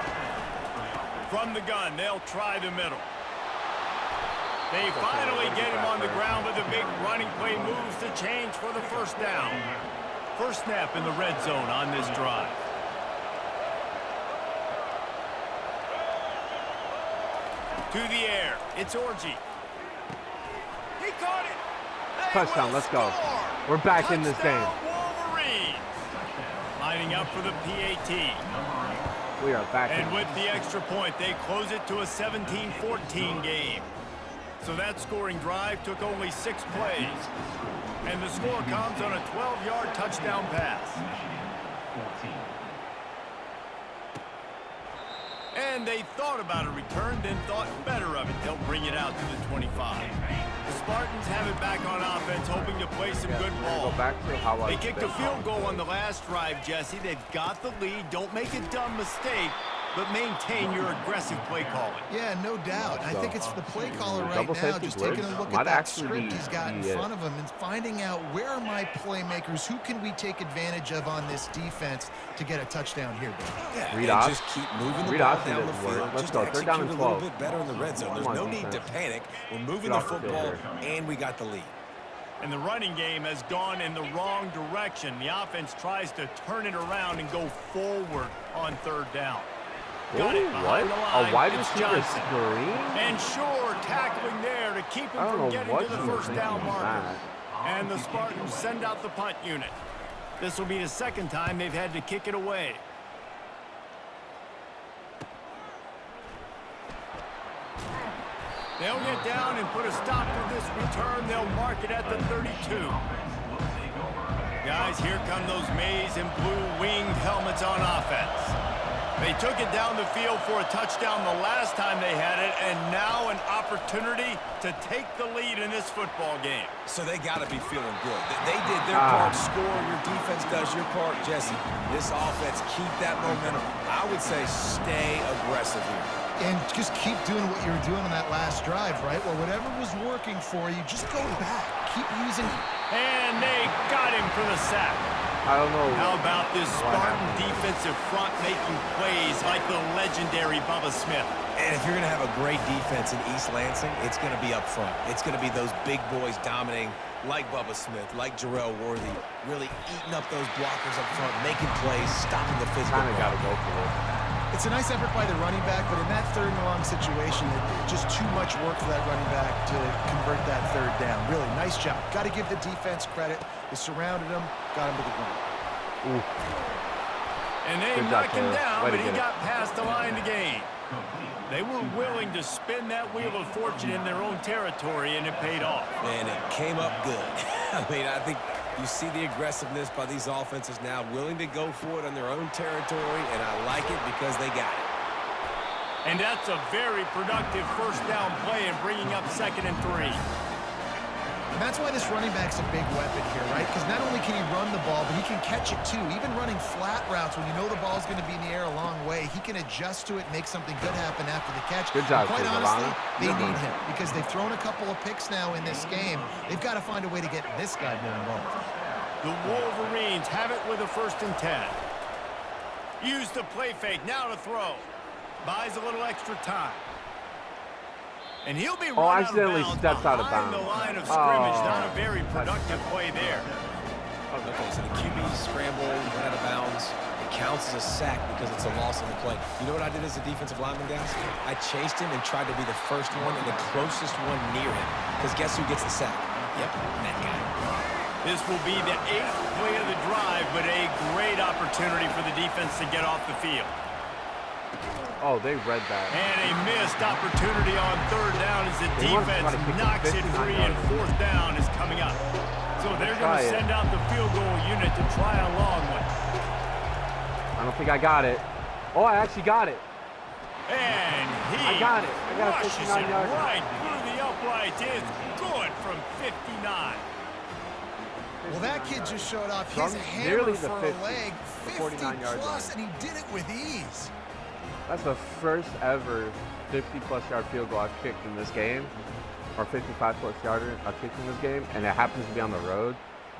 From the gun, they'll try the middle. They finally get him on the ground with a big running play moves to change for the first down. First snap in the red zone on this drive. To the air, it's Orji. He caught it. They Touchdown, will let's go. score. We're back in this game. Touchdown, Wolverines. Lining up for the PAT. We are back And in. with the extra point, they close it to a 17-14 game. So that scoring drive took only 6 plays. And the score comes on a 12-yard touchdown pass. And they thought about a return, then thought better of it. They'll bring it out to the 25. The Spartans have it back on offense, hoping to play some good ball. Go back to how They kicked a field goal on the last drive, Jesse. They've got the lead. Don't make a dumb mistake, but maintain your aggressive play calling. Yeah, no doubt. I think it's the play caller right Double now, safety just blitz taking a look might at that actually script he's got in be front of him and finding out where are my playmakers, who can we take advantage of on this defense to get a touchdown here, Dave. Yeah, Read and off. just keep moving the Read ball off down the didn't work. field. Let's Just go. Third down execute and a little 12. bit better in the red zone. There's Come on, no need to defense. panic. We're moving Get the off the field football, here. and we got the lead. And the running game has gone in the wrong direction. The offense tries to turn it around and go forward on third down. Got it behind the line. A wide It's receiver Johnson. screen? And sure, tackling there to keep I him don't from know getting what to the you were first thinking down of marker. that. And the Spartans send out the punt unit. This will be the second time they've had to kick it away. They'll get down and put a stop to this return. They'll mark it at the 32. Guys, here come those maize and blue winged helmets on offense. They took it down the field for a touchdown the last time they had it, and now an opportunity to take the lead in this football game. So they got to be feeling good. They did their part, score. Your defense does your part, Jesse. This offense, keep that momentum. I would say stay aggressive here. And just keep doing what you were doing on that last drive, right? Well, whatever was working for you, just go back. Keep using... And they got him for the sack. I don't know. How about this Spartan defensive front making plays like the legendary Bubba Smith? And if you're going to have a great defense in East Lansing, it's going to be up front. It's going to be those big boys dominating like Bubba Smith, like Jarrell Worthy, really eating up those blockers up front, making plays, stopping the physical. Kind of got to go for it. It's a nice effort by the running back, but in that third and long situation, just too much work for that running back to convert that third down. Really, nice job. Got to give the defense credit. They surrounded him, got him to the ground. Ooh. And they knocked him down, but he got past the line to gain. They were willing to spin that wheel of fortune in their own territory, and it paid off. And it came up good. I mean, I think you see the aggressiveness by these offenses now, willing to go for it on their own territory, and I like it because they got it. And that's a very productive first down play and bringing up 2nd and 3. And that's why this running back's a big weapon here, right? Because not only can he run the ball, but he can catch it too. Even running flat routes when you know the ball's going to be in the air a long way, he can adjust to it and make something good happen after the catch. Good job, and quite honestly, they Good need one. him because they've thrown a couple of picks now in this game. They've got to find a way to get this guy more involved. The Wolverines have it with a 1st and 10. Use the play fake, now to throw. Buys a little extra time. And he'll be I run accidentally stepped out of behind bounds. the line of scrimmage. Oh. Not a very productive play there. Okay, so the QB scramble, went out of bounds. It counts as a sack because it's a loss on the play. You know what I did as a defensive lineman, guys? I chased him and tried to be the first one and the closest one near him. Because guess who gets the sack? Yep, that guy. This will be the 8th play of the drive, but a great opportunity for the defense to get off the field. Oh, they read that. And a missed opportunity on 3rd down as the They want to try defense to kick a knocks it 59 free, yard and 4th down is coming up. So they're going to send out the field goal unit to try a long one. I don't think I got it. Oh, I actually got it. And he I got it. I got a rushes 59 it yard right through the upright. It's good from 59. Well, that kid just showed off From his nearly hammer the for 50, a leg, the 50 49-yard plus, line. and he did it with ease. That's the first ever 50-plus yard field goal I've kicked in this game, or 55-plus yarder I've kicked in this game, and it happens to be on the road,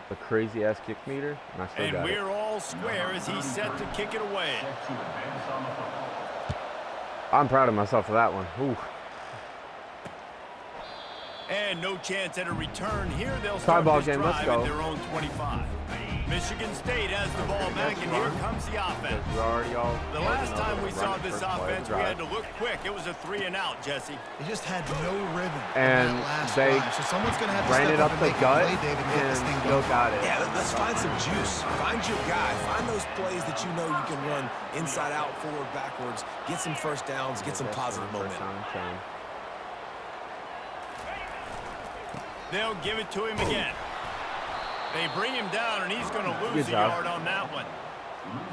the crazy-ass kick meter, and I still And got it. we're all square as he's set to kick it away. I'm proud of myself for that one. Ooh. And no chance at a return here. They'll Tie start ball this game, let's drive go. at their own 25. Michigan State has the ball back, and here comes the offense. We're already all The last time we saw running this first play of the offense, we drive. had to look quick. It was a 3 and out, Jesse. They just had no rhythm And on that last they drive. So someone's going to have to ran step it up up and the make gut, a play, David, and get this thing and going. Bill got it. Yeah, let's find some juice. Find your guy. Find those plays that you know you can run inside out, forward, backwards. Get some first downs. Get some positive momentum. They'll give it to him again. They bring him down, and he's going to lose a yard on that one.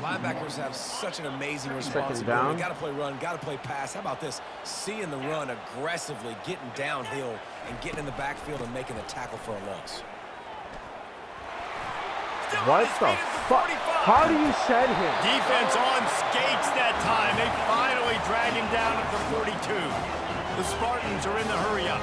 Linebackers have such an amazing responsibility. Got to play run, got to play pass. How about this? Seeing the run aggressively, getting downhill, and getting in the backfield and making a tackle for a loss. What the fuck? How do you shed him? Defense on skates that time. They finally drag him down at the 42. The Spartans are in the hurry-up.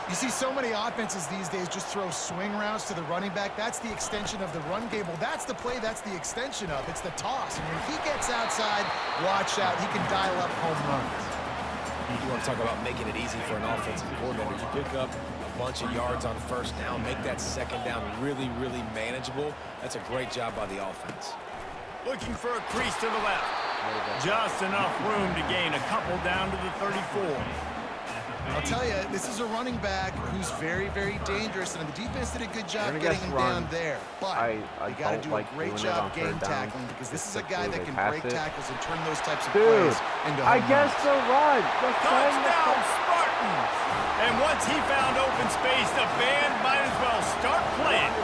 You see so many offenses these days just throw swing routes to the running back. That's the extension of the run game. Well, that's the play that's the extension of. It's the toss. And when he gets outside, watch out. He can dial up home runs. You want to talk about making it easy for an offensive coordinator. You pick up a bunch of yards on first down, make that second down really, really manageable. That's a great job by the offense. Looking for a crease to the left. Just enough room to gain a couple down to the 34. I'll tell you, this is a running back who's very, very dangerous, and the defense did a good job getting him down there. But they got to do a great job game tackling, because this is a guy that can break tackles and turn those types of plays into home runs. I guess the run. Touchdown, Spartans! And once he found open space, the band might as well start playing.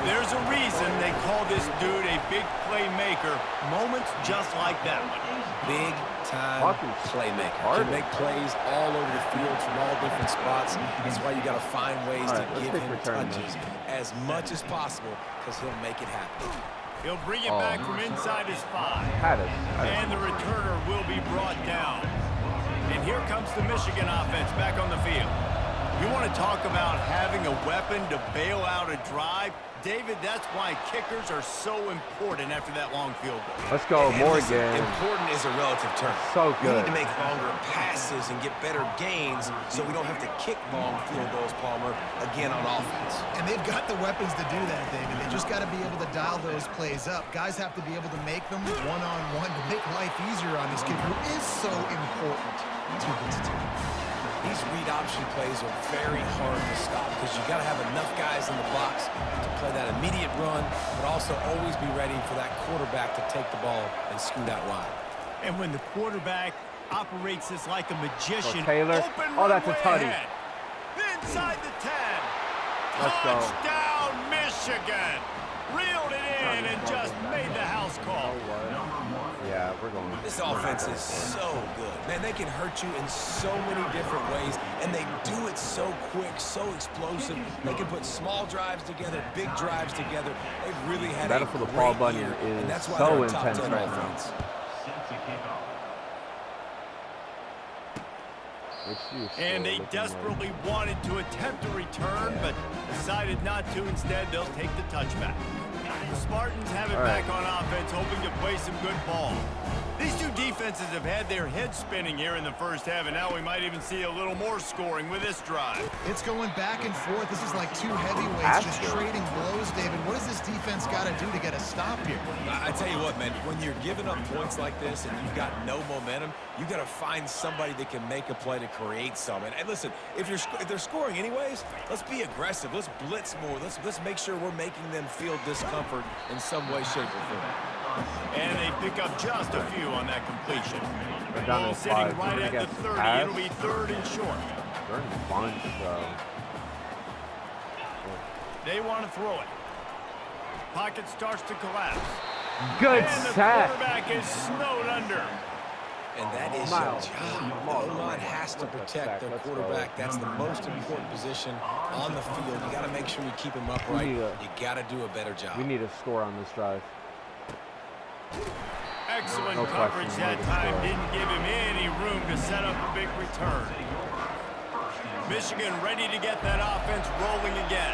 There's a reason they call this dude a big playmaker. Moments just like that one. Big time playmaker. Can make plays all over the field from all different spots. That's why you got to find ways to give him touches as much as possible, because he'll make it happen. He'll bring it back from inside his 5. And the returner will be brought down. And here comes the Michigan offense back on the field. You want to talk about having a weapon to bail out a drive? David, that's why kickers are so important after that long field goal. Let's go, Morgan. Important is a relative term. So good. We need to make longer passes and get better gains so we don't have to kick long field goals, Palmer, again on offense. And they've got the weapons to do that, David. They just got to be able to dial those plays up. Guys have to be able to make them one-on-one to make life easier on this kid who is so important to this team. These read option plays are very hard to stop because you got to have enough guys in the box to play that immediate run, but also always be ready for that quarterback to take the ball and scoot out wide. And when the quarterback operates this like a magician, Taylor. Oh, that's a tutty. Inside the 10. Let's go. Touchdown, Michigan. Reeled it in and just made the house call. Yeah, we're going. This offense is so good. Man, they can hurt you in so many different ways, and they do it so quick, so explosive. They can put small drives together, big drives together. They've really had Battle for the Paul Bunyan is so intense right now. And they desperately wanted to attempt a return, but decided not to. Instead, they'll take the touchback. The Spartans have it back on offense, hoping to play some good ball. These two defenses have had their heads spinning here in the first half, and now we might even see a little more scoring with this drive. It's going back and forth. This is like two heavyweights just trading blows, David. What does this defense got to do to get a stop here? I tell you what, man, when you're giving up points like this and you've got no momentum, you got to find somebody that can make a play to create some. And listen, if they're scoring anyways, let's be aggressive. Let's blitz more. Let's make sure we're making them feel discomfort in some way, shape, or form. And they pick up just a few on that completion. Ball sitting right at the 30. It'll be 3rd and short. They're in a bunch, though. They want to throw it. Pocket starts to collapse. Good and the sack. quarterback is snowed under. And that is your job. The O-line has to protect their quarterback. That's the most important position on the field. You got to make sure you keep him upright. You got to do a better job. We need a score on this drive. Excellent coverage that time. Didn't give him any room to set up a big return. Michigan ready to get that offense rolling again.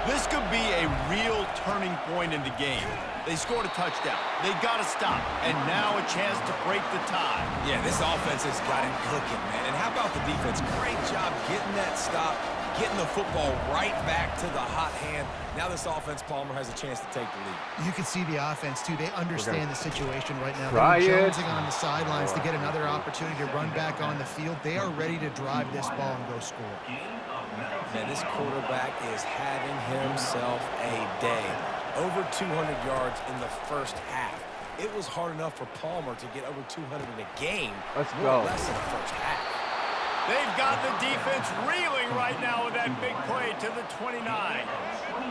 This could be a real turning point in the game. They scored a touchdown. They got to stop. And now a chance to break the tie. Yeah, this offense has got it cooking, man. And how about the defense? Great job getting that stop, getting the football right back to the hot hand. Now this offense, Palmer, has a chance to take the lead. You can see the offense, too. They understand the situation right now. Try They're jonesing on the sidelines to get another opportunity to run back on the field. They are ready to drive this ball and go score. Man, this quarterback is having himself a day. Over 200 yards in the first half. It was hard enough for Palmer to get over 200 in a game. Let's go. Less in the first half. They've got the defense reeling right now with that big play to the 29.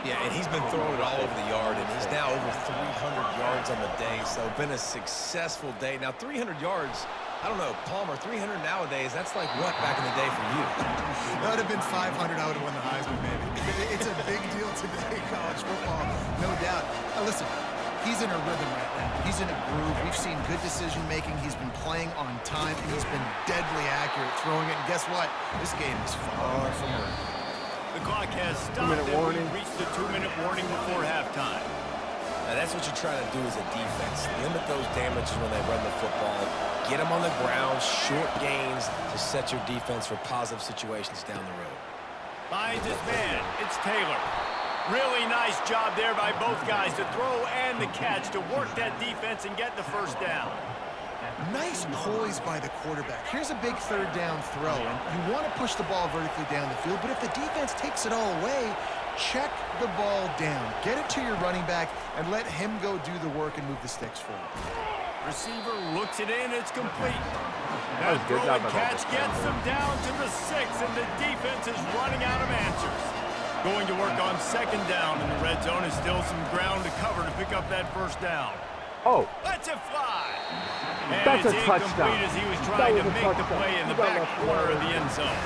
Yeah, and he's been throwing it all over the yard, and he's now over 300 yards on the day, so been a successful day. Now, 300 yards, I don't know, Palmer, 300 nowadays, that's like what back in the day for you? That would have been 500. I would have won the Heisman, maybe. It's a big deal today, college football, no doubt. Now, listen, he's in a rhythm right now. He's in a groove. We've seen good decision-making. He's been playing on time, and he's been deadly accurate throwing it. And guess what? This game is far from over. The clock has stopped, and we've reached the 2-minute warning before halftime. Now, that's what you're trying to do as a defense. Limit those damages when they run the football. Get them on the ground, short gains to set your defense for positive situations down the road. Finds his man. It's Taylor. Really nice job there by both guys to throw and the catch to work that defense and get the first down. Nice poise by the quarterback. Here's a big third down throw, and you want to push the ball vertically down the field, but if the defense takes it all away, check the ball down. Get it to your running back and let him go do the work and move the sticks forward. Receiver looks it in. It's complete. That throw and catch gets them down to the 6, and the defense is running out of answers. Going to work on second down in the red zone is still some ground to cover to pick up that first down. Oh. Let's it fly. And That's it's a touchdown. incomplete as he was trying to make the play in the back corner of the end zone.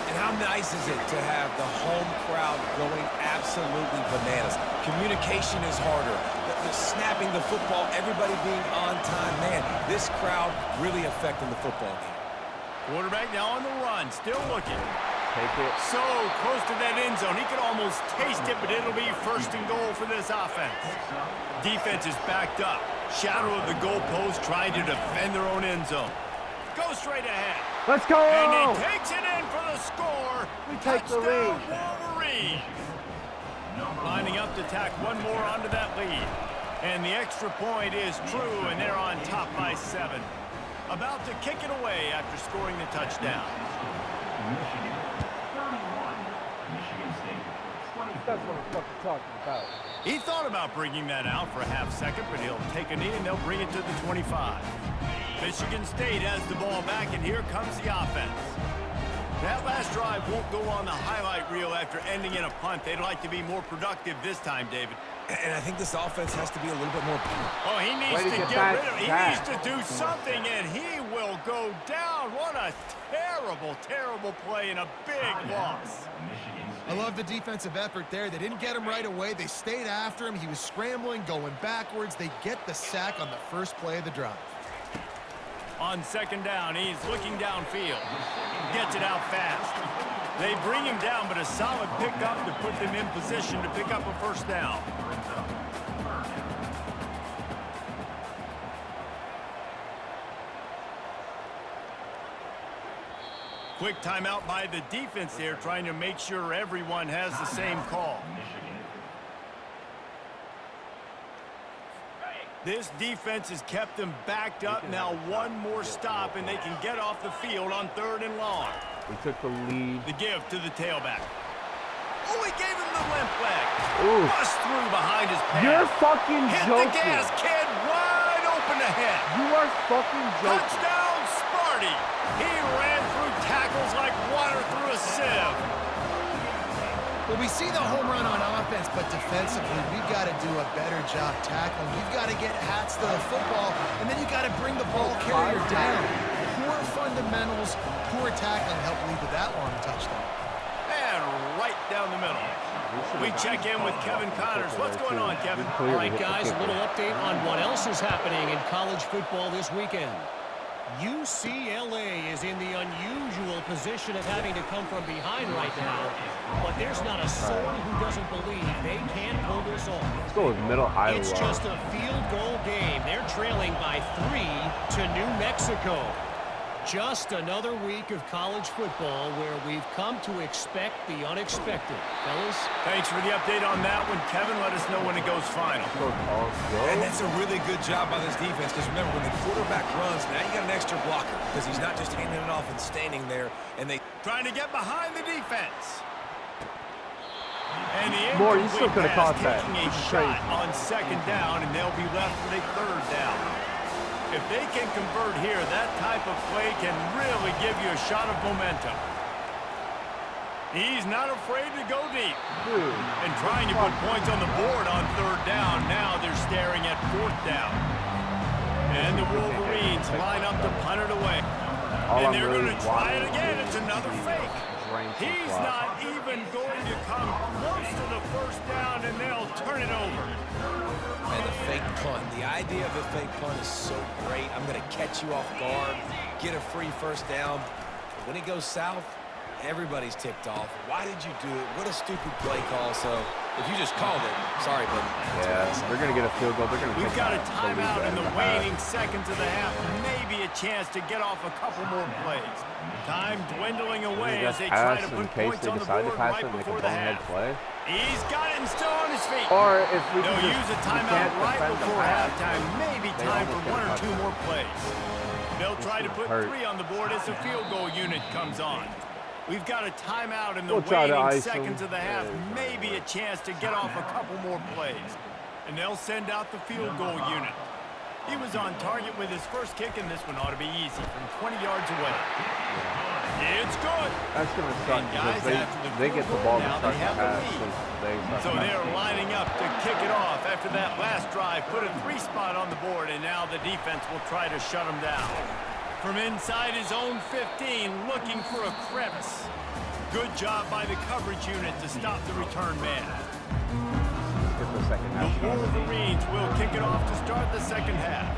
And how nice is it to have the home crowd going absolutely bananas? Communication is harder. The snapping the football, everybody being on time. Man, this crowd really affecting the football game. Quarterback now on the run, still looking. Take it. So close to that end zone. He could almost taste it, but it'll be first and goal for this offense. Defense is backed up. Shadow of the goalpost trying to defend their own end zone. Go straight ahead. Let's go! And he takes it in for the score. We take the lead. Wolverines. Lining up to tack one more onto that lead. And the extra point is true, and they're on top by 7. About to kick it away after scoring the touchdown. That's what I'm fucking talking about. He thought about bringing that out for a half second, but he'll take a knee and they'll bring it to the 25. Michigan State has the ball back, and here comes the offense. That last drive won't go on the highlight reel after ending in a punt. They'd like to be more productive this time, David. And I think this offense has to be a little bit more... Oh, he needs to get rid of it. He needs to do something, and he will go down. What a terrible, terrible play and a big loss. I love the defensive effort there. They didn't get him right away. They stayed after him. He was scrambling, going backwards. They get the sack on the first play of the drive. On second down, he's looking downfield. Gets it out fast. They bring him down, but a solid pickup to put them in position to pick up a first down. Quick timeout by the defense there, trying to make sure everyone has the same call. This defense has kept them backed up. Now one more stop, and they can get off the field on 3rd and long. We took the lead. The give to the tailback. Oh, he gave him the limp leg. Ooh. Bust through behind his pants. You're fucking Hit joking. the gas, kid. Wide open ahead. You are fucking joking. Touchdown, Sparty. He ran through tackles like water through a sieve. Well, we see the home run on offense, but defensively, we've got to do a better job tackling. You've got to get hats to the football, and then you got to bring the ball carrier down. Poor fundamentals, poor tackling helped lead to that long touchdown. And right down the middle. We check in with Kevin Connors. What's going on, Kevin? All right, guys, a little update on what else is happening in college football this weekend. UCLA is in the unusual position of having to come from behind right now, but there's not a soul who doesn't believe they can pull this off. Let's go with Middle Iowa. It's just a field goal game. They're trailing by 3 to New Mexico. Just another week of college football where we've come to expect the unexpected. Fellas? Thanks for the update on that one, Kevin. Let us know when it goes final. And that's a really good job by this defense, because remember, when the quarterback runs, now you got an extra blocker, because he's not just handing it off and standing there, and they... Trying to get behind the defense. And the More, you still could have pass caught that. taking a This is shot crazy. on second down, and they'll be left with a 3rd down. If they can convert here, that type of play can really give you a shot of momentum. He's not afraid to go deep. And trying to put points on the board on 3rd down. Now they're staring at 4th down. And the Wolverines line up to punt it away. And they're going to try it again. It's another fake. He's not even going to come close to the 1st down, and they'll turn it over. And the fake punt. The idea of the fake punt is so great. I'm going to catch you off guard, get a free 1st down. But when it goes south, everybody's ticked off. Why did you do it? What a stupid play call. So if you just called it, sorry, but they're going to get a field goal. They're going to. We've got a timeout in the waning seconds of the half. Maybe a chance to get off a couple more plays. Time dwindling away as they try to put points on the board right before the half. He's got it and still on his feet. Or if we They'll use a timeout right before halftime. Maybe time for 1 or 2 more plays. They'll try to put 3 on the board as the field goal unit comes on. We've got a timeout in the waning seconds of the half. Maybe a chance to get off a couple more plays. And they'll send out the field goal unit. He was on target with his first kick, and this one ought to be easy from 20 yards away. It's good. That's going to suck because they get the ball to start the half. So they're lining up to kick it off after that last drive. Put a 3 spot on the board, and now the defense will try to shut them down. From inside his own 15, looking for a crevice. Good job by the coverage unit to stop the return man. The Wolverines will kick it off to start the 2nd half.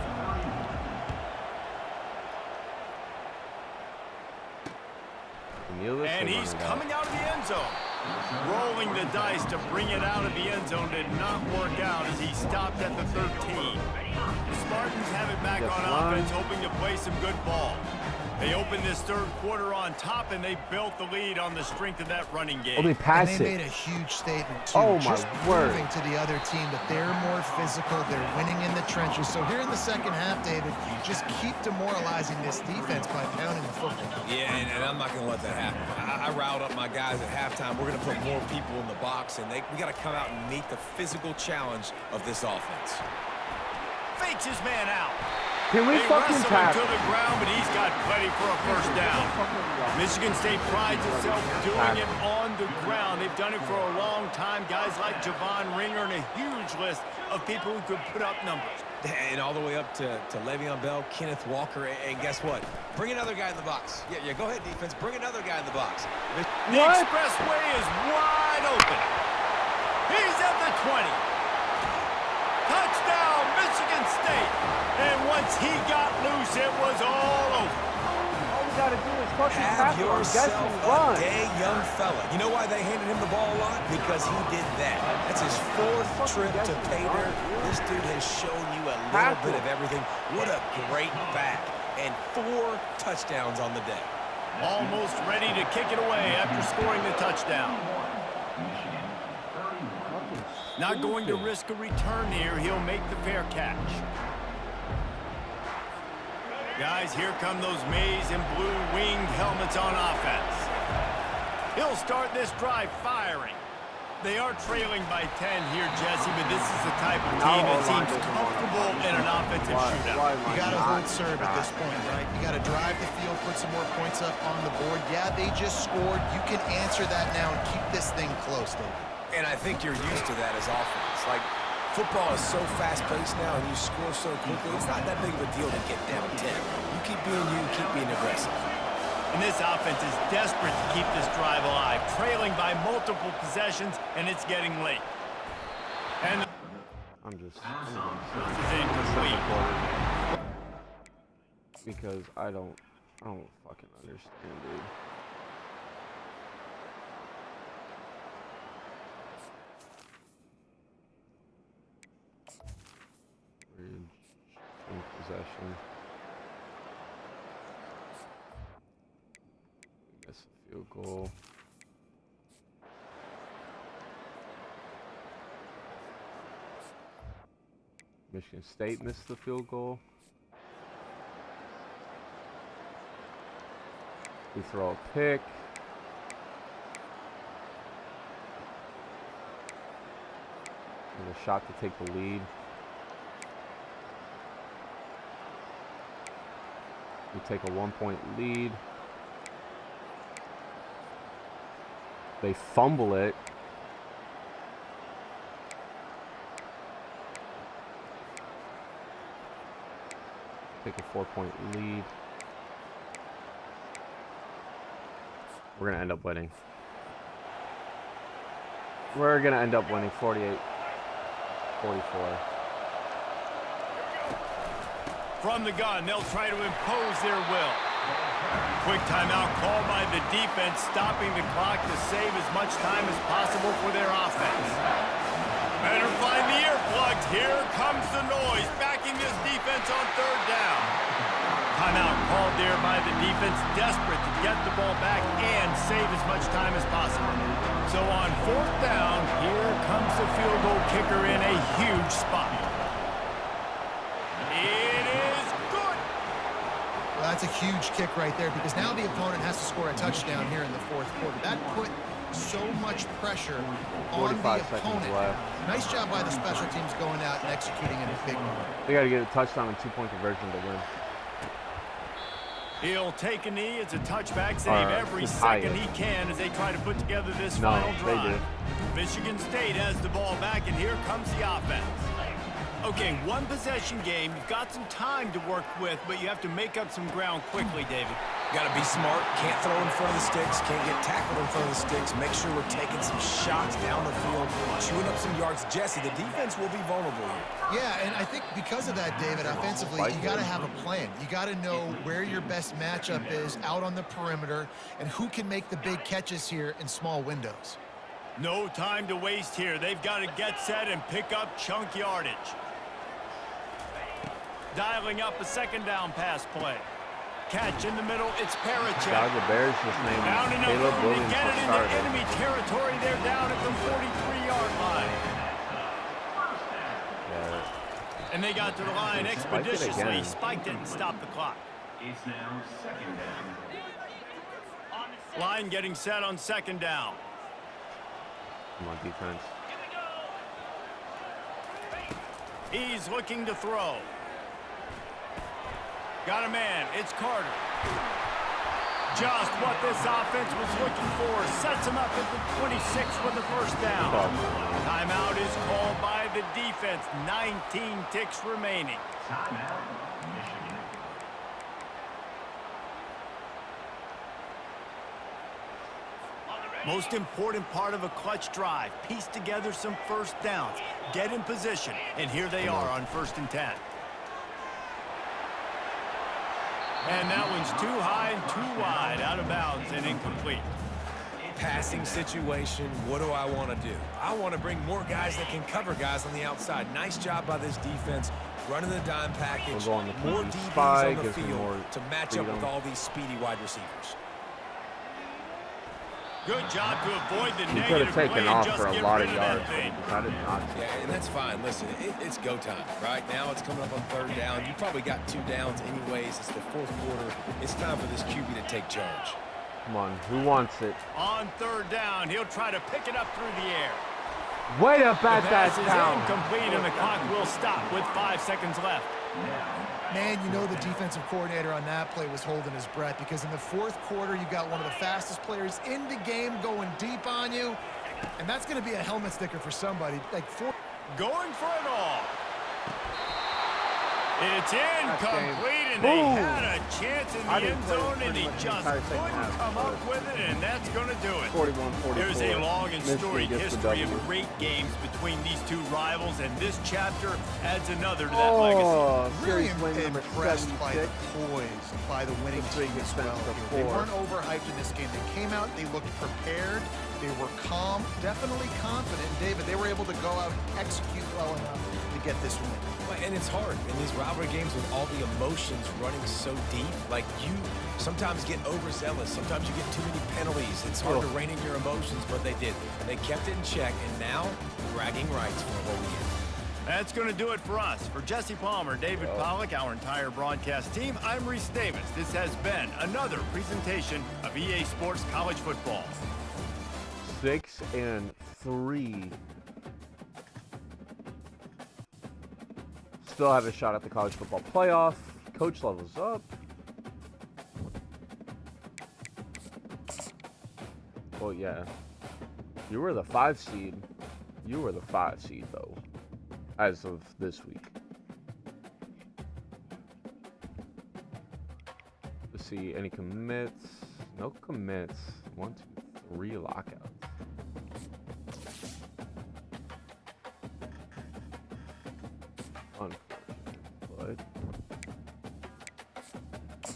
And he's coming out of the end zone. Rolling the dice to bring it out of the end zone did not work out as he stopped at the 13. The Spartans have it back on offense, hoping to play some good ball. They opened this 3rd quarter on top, and they built the lead on the strength of that running game. They passed and they made a huge statement, too. Just proving to the other team that they're more physical. They're winning in the trenches. So here in the 2nd half, David, just keep demoralizing this defense by pounding the football. Yeah, and I'm not going to let that happen. I riled up my guys at halftime. We're going to put more people in the box, and we got to come out and meet the physical challenge of this offense. Fakes his man out. Can we fucking tackle? To the ground, but he's got plenty for a 1st down. Michigan State prides itself doing it on the ground. They've done it for a long time. Guys like Javon Ringer and a huge list of people who could put up numbers. And all the way up to Le'Veon Bell, Kenneth Walker, and guess what? Bring another guy in the box. Yeah, go ahead, defense. Bring another guy in the box. The expressway is wide open. He's at the 20. Touchdown, Michigan State. And once he got loose, it was all over. All we got to do is fucking have yourself run. A day young fella. You know why they handed him the ball a lot? Because he did that. That's his 4th trip to pay dirt. This dude has shown you a little bit of everything. What a great back. And 4 touchdowns on the day. Almost ready to kick it away after scoring the touchdown. Not going to risk a return here. He'll make the fair catch. Guys, here come those maize and blue winged helmets on offense. He'll start this drive firing. They are trailing by 10 here, Jesse, but this is the type of team that seems comfortable in an offensive shootout. You got to hold serve at this point, right? You got to drive the field, put some more points up on the board. Yeah, they just scored. You can answer that now and keep this thing close, David. And I think you're used to that as offense. Like, football is so fast-paced now, and you score so quickly, it's not that big of a deal to get down 10. You keep being you, keep being aggressive. And this offense is desperate to keep this drive alive, trailing by multiple possessions, and it's getting late. And this is incomplete. Because I don't fucking understand, dude. In possession. Miss a field goal. Michigan State missed the field goal. We throw a pick. And a shot to take the lead. We take a 1-point lead. They fumble it. Take a 4-point lead. We're going to end up winning. We're going to end up winning 48-44. From the gun, they'll try to impose their will. Quick timeout called by the defense, stopping the clock to save as much time as possible for their offense. Better find the earplugs. Here comes the noise, backing this defense on third down. Timeout called there by the defense, desperate to get the ball back and save as much time as possible. So on fourth down, here comes the field goal kicker in a huge spot. It is good. Well, that's a huge kick right there because now the opponent has to score a touchdown here in the fourth quarter. That put so much pressure on the opponent. Left. Nice job by the special teams going out and executing in a big moment. They got to get a touchdown and 2-point conversion to win. He'll take a knee. It's a touchback. Save every second he can as they try to put together this final drive. Michigan State has the ball back, and here comes the offense. Okay, one possession game. You've got some time to work with, but you have to make up some ground quickly, David. Got to be smart. Can't throw in front of the sticks. Can't get tackled in front of the sticks. Make sure we're taking some shots down the field, chewing up some yards. Jesse, the defense will be vulnerable here. Yeah, and I think because of that, David, offensively, you got to have a plan. You got to know where your best matchup is out on the perimeter and who can make the big catches here in small windows. No time to waste here. They've got to get set and pick up chunk yardage. Dialing up a second down pass play. Catch in the middle. It's Parachek. The Bears just named Caleb Williams to get it for into starter. enemy territory. They're down at the 43-yard line. Yeah. And they got to the line expeditiously. Spiked it and stopped the clock. It's now second down. Line getting set on second down. Come on, defense. He's looking to throw. Got a man. It's Carter. Just what this offense was looking for. Sets him up at the 26 with the first down. Timeout is called by the defense. 19 ticks remaining. Timeout, Michigan. Most important part of a clutch drive. Piece together some first downs. Get in position. And here they are on 1st and 10. And that one's too high and too wide, out of bounds and incomplete. Passing situation, what do I want to do? I want to bring more guys that can cover guys on the outside. Nice job by this defense, running the dime package. We'll go on the more DBs on the field to match up with all these speedy wide receivers. Good job to avoid the He could negative have taken play and off just for a get lot rid of of that yards, but he thing. decided not to. Yeah, and that's fine. Listen, it's go time. Right now, it's coming up on third down. You probably got 2 downs anyways. It's the fourth quarter. It's time for this QB to take charge. Come on, who wants it? On third down, he'll try to pick it up through the air. Way up at The that pass is down. incomplete, and the clock will stop with 5 seconds left. Man, you know the defensive coordinator on that play was holding his breath because in the fourth quarter, you got one of the fastest players in the game going deep on you, and that's going to be a helmet sticker for somebody. Going for it all. It's incomplete, and they had a chance in the end zone, and he just couldn't come up with it, and that's going to do it. 41-44. There's a long and storied Michigan gets the history of W. great games between these two rivals, and this chapter adds another to that legacy. Really Series win number impressed by the 76. poise by the winning team as well. They weren't overhyped in this game. They came out, they looked prepared, they were calm, definitely confident. David, they were able to go out and execute well enough to get this win. And it's hard in these rivalry games with all the emotions running so deep. Like, you sometimes get overzealous. Sometimes you get too many penalties. It's hard to rein in your emotions, but they did. And they kept it in check, and now bragging rights for a whole year. That's going to do it for us. For Jesse Palmer, David Pollack, our entire broadcast team, I'm Reese Davis. This has been another presentation of EA Sports College Football. 6-3. Still have a shot at the college football playoff. Coach levels up. Well, yeah. You were the 5 seed. You were the 5 seed, though, as of this week. Let's see, any commits? No commits. 1, 2, 3 lockouts. Unfortunate,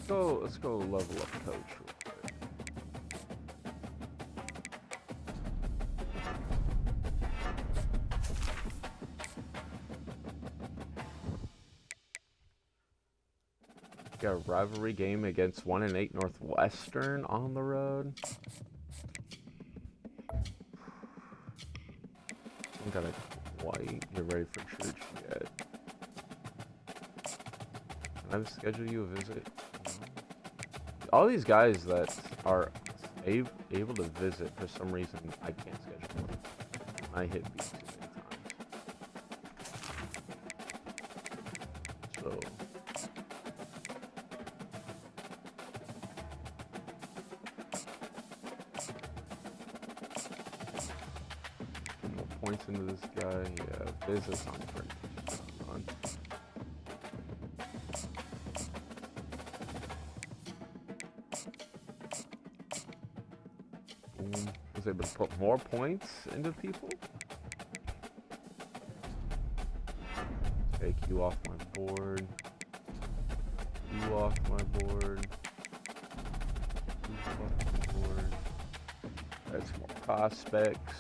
but let's go level up coach real quick. Got a rivalry game against 1-8 Northwestern on the road. I got a quite get ready for church yet. Can I schedule you a visit? All these guys that are able to visit, for some reason, I can't schedule them. I hit B too many times. So. Points into this guy, yeah, business on pretty on. Was able to put more points into people. Take you off my board. You off my board. You off my board. That's more prospects.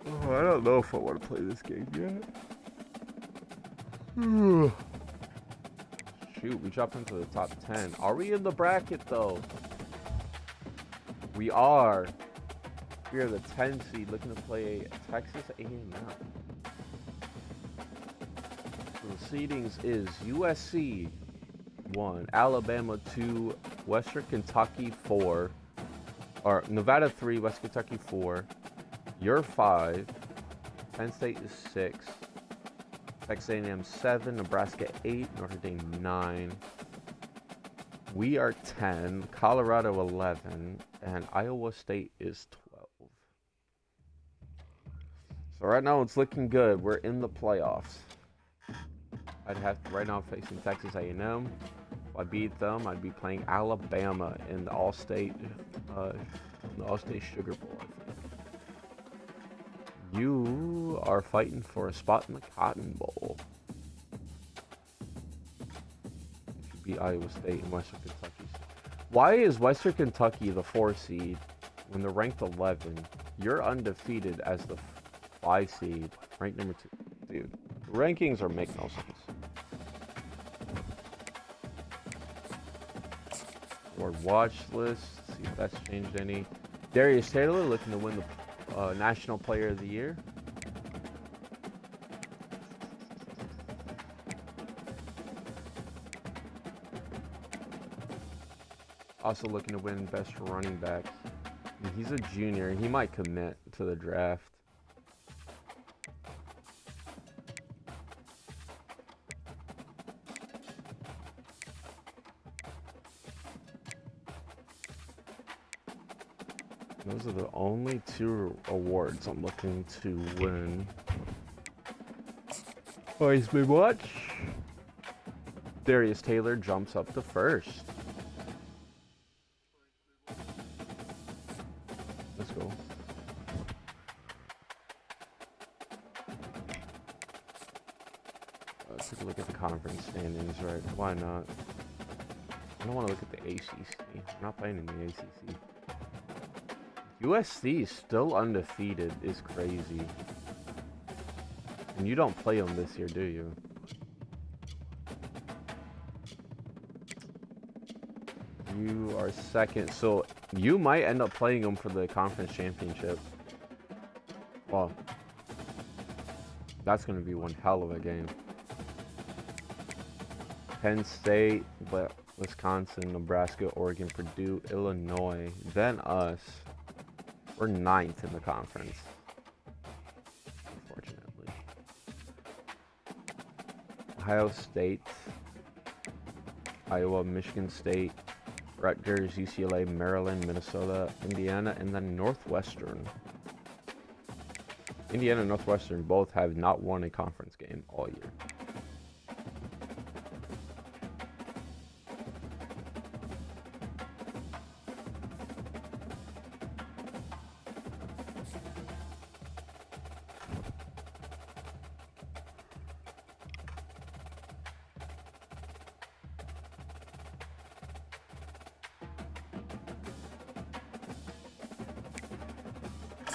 Oh, I don't know if I want to play this game yet. Shoot, we dropped into the top 10. Are we in the bracket, though? We are. We are the 10 seed looking to play Texas A&M. So the seedings is USC 1, Alabama 2, Western Kentucky 4, or Nevada 3, West Kentucky 4. You're 5, Penn State is 6, Texas A&M 7, Nebraska 8, Notre Dame 9. We are 10, Colorado 11, and Iowa State is 12. So right now it's looking good. We're in the playoffs. I'd have to, right now facing Texas A&M. If I beat them, I'd be playing Alabama in the All-State Sugar Bowl, I think. You are fighting for a spot in the Cotton Bowl. If you beat Iowa State and Western Kentucky. Why is Western Kentucky the 4 seed when they're ranked 11? You're undefeated as the 5 seed, ranked number 2. Dude, the rankings make no sense. Or watch list, see if that's changed any. Darius Taylor looking to win the National Player of the Year. Also looking to win Best Running Back. He's a junior and he might commit to the draft. Those are the only 2 awards I'm looking to win. Heisman watch. Darius Taylor jumps up to 1st. Let's go. Let's take a look at the conference standings, right? Why not? I don't want to look at the ACC. I'm not playing in the ACC. USC still undefeated is crazy. And you don't play them this year, do you? You are 2nd, so you might end up playing them for the conference championship. Well, that's going to be one hell of a game. Penn State, Wisconsin, Nebraska, Oregon, Purdue, Illinois, then us. We're 9th in the conference, unfortunately. Ohio State, Iowa, Michigan State, Rutgers, UCLA, Maryland, Minnesota, Indiana, and then Northwestern. Indiana and Northwestern both have not won a conference game all year.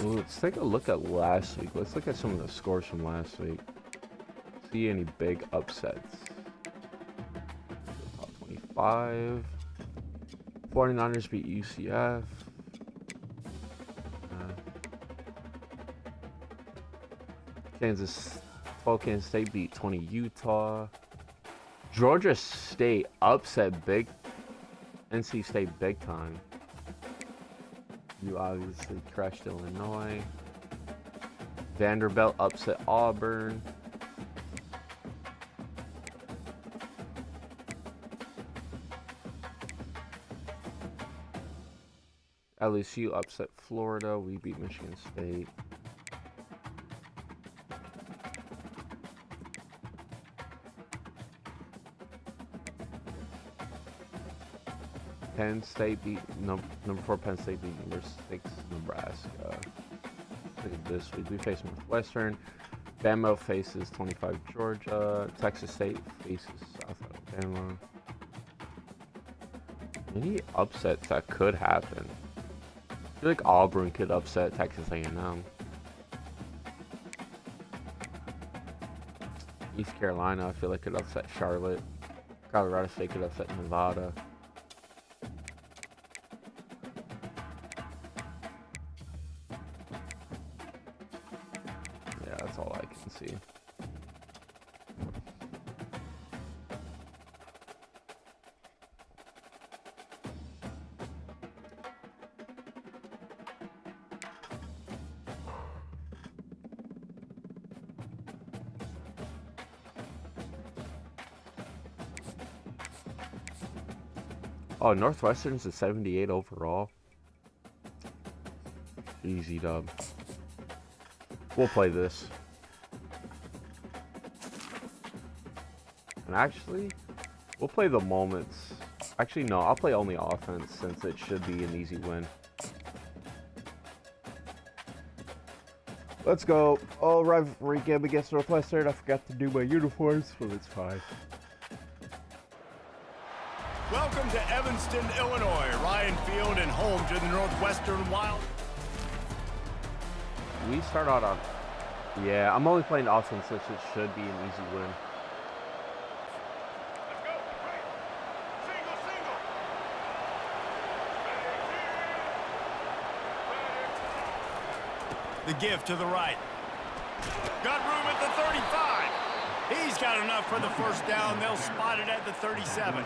Well, let's take a look at last week. Let's look at some of the scores from last week. See any big upsets. Top 25. 49ers beat UCF. Kansas State beat 20 Utah. Georgia State upset NC State big time. You obviously crushed Illinois. Vanderbilt upset Auburn. LSU upset Florida. We beat Michigan State. Penn State beat number 4. Penn State beat number 6 Nebraska. Look at this week. We face Northwestern. Bama faces 25 Georgia. Texas State faces South Alabama. Any upsets that could happen? I feel like Auburn could upset Texas A&M. East Carolina, I feel like could upset Charlotte. Colorado State could upset Nevada. Yeah, that's all I can see. Oh, Northwestern's a 78 overall. Easy dub. We'll play this. And actually, we'll play the moments. Actually, no, I'll play only offense since it should be an easy win. Let's go. Oh, rivalry game against Northwestern. I forgot to do my uniforms, but it's fine. Welcome to Evanston, Illinois. Ryan Field and home to the Northwestern Wild. We start out on... Yeah, I'm only playing offense, so it should be an easy win. Let's go. Right. Single, single. The give to the right. Got room at the 35. He's got enough for the first down. They'll spot it at the 37.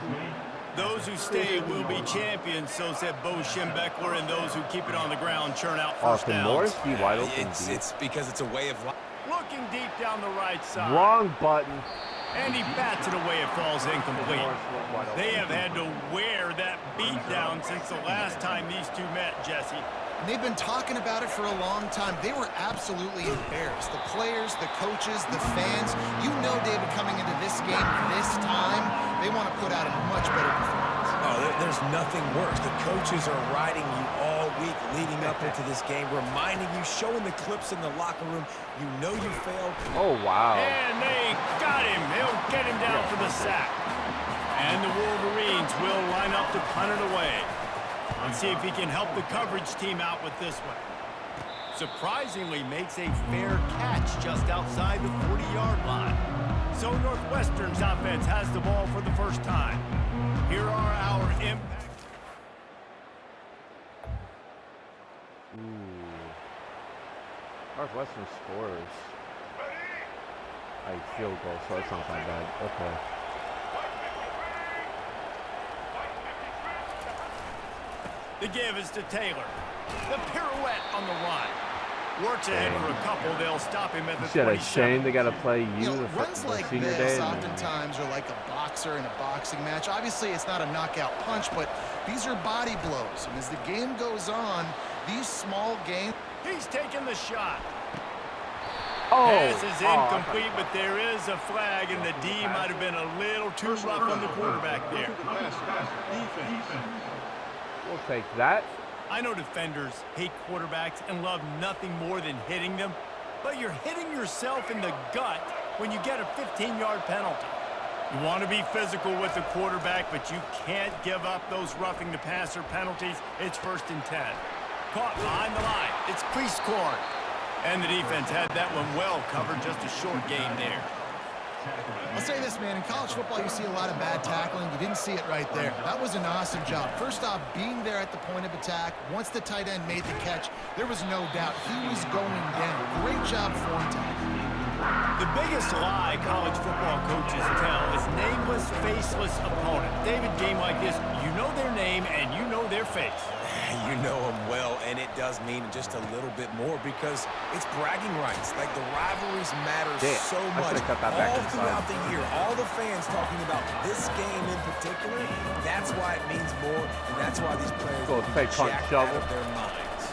Those who stay will be champions, so said Bo Schembechler, and those who keep it on the ground churn out first downs. Morris be wide open? It's because it's a way of life. Looking deep down the right side. Wrong button. And he bats it away. It falls incomplete. They have had to wear that beat down since the last time these two met, Jesse. And they've been talking about it for a long time. They were absolutely embarrassed. The players, the coaches, the fans. You know, David, coming into this game this time, they want to put out a much better performance. Oh, there's nothing worse. The coaches are riding you all week leading up into this game, reminding you, showing the clips in the locker room. You know you failed. Oh, wow. And they got him. They'll get him down for the sack. And the Wolverines will line up to punt it away. Let's see if he can help the coverage team out with this one. Surprisingly makes a fair catch just outside the 40-yard line. So Northwestern's offense has the ball for the first time. Here are our impact. Northwestern scores. A field goal, so it's not that bad. Okay. The give is to Taylor. The pirouette on the run. Works ahead for a couple. They'll stop him at the 27. Shit, a shame they got to play you the runs like senior this day. oftentimes are like a boxer in a boxing match. Obviously, it's not a knockout punch, but these are body blows. And as the game goes on, these small games... He's taking the shot. Oh, Pass is incomplete, but there is a flag, and the D might have been a little too rough on the quarterback there. We'll take that. I know defenders hate quarterbacks and love nothing more than hitting them, but you're hitting yourself in the gut when you get a 15-yard penalty. You want to be physical with the quarterback, but you can't give up those roughing the passer penalties. It's 1st and 10. Caught behind the line. It's crease court. And the defense had that one well covered. Just a short game there. I'll say this, man. In college football, you see a lot of bad tackling. You didn't see it right there. That was an awesome job. First off, being there at the point of attack. Once the tight end made the catch, there was no doubt he was going down. Great job form tackling. The biggest lie college football coaches tell is nameless, faceless opponent. David, game like this, you know their name and you know their face. You know them well, and it does mean just a little bit more because it's bragging rights. Like, the rivalries matter so much all throughout the year. All the fans talking about this game in particular, that's why it means more, and that's why these players will be jacked out of their minds.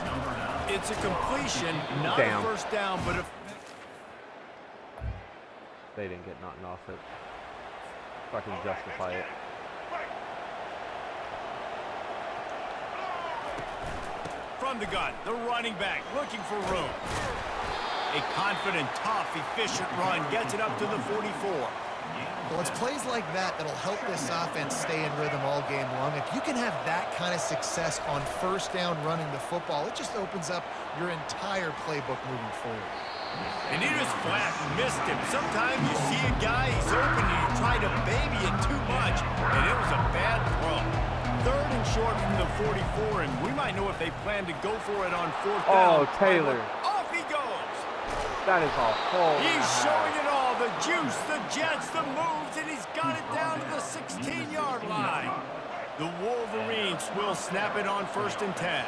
It's a completion, not a first down, but a... They didn't get nothing off it. Fucking justify it. From the gun, the running back looking for room. A confident, tough, efficient run gets it up to the 44. Well, it's plays like that that'll help this offense stay in rhythm all game long. If you can have that kind of success on 1st down running the football, it just opens up your entire playbook moving forward. And he just flat missed him. Sometimes you see a guy, he's open, and you try to baby it too much, and it was a bad throw. 3rd and short from the 44, and we might know if they plan to go for it on 4th down. Oh, Taylor. Off he goes. That is all full. He's showing it all. The juice, the jets, the moves, and he's got it down to the 16-yard line. The Wolverines will snap it on 1st and 10.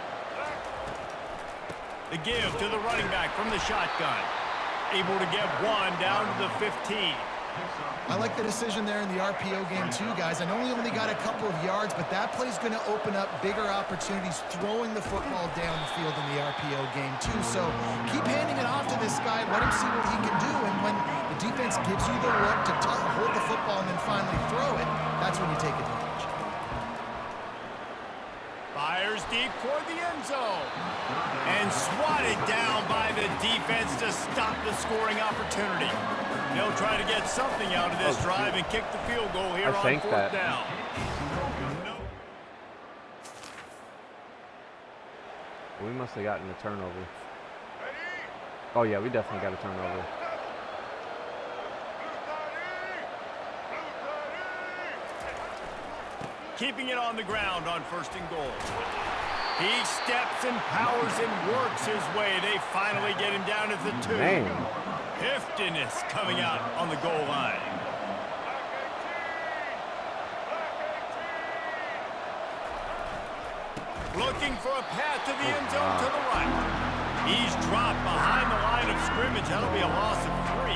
The give to the running back from the shotgun. Able to get one down to the 15. I like the decision there in the RPO game too, guys. I know he only got a couple of yards, but that play's going to open up bigger opportunities throwing the football down the field in the RPO game too. So keep handing it off to this guy. Let him see what he can do. And when the defense gives you the look to hold the football and then finally throw it, that's when you take advantage. Fires deep toward the end zone. And swatted down by the defense to stop the scoring opportunity. They'll try to get something out of this drive and kick the field goal here on 4th down. We must have gotten a turnover. Oh, yeah, we definitely got a turnover. Keeping it on the ground on 1st and goal. He steps and powers and works his way. They finally get him down at the 2. Man. Heftiness coming out on the goal line. Looking for a path to the end zone to the right. He's dropped behind the line of scrimmage. That'll be a loss of 3.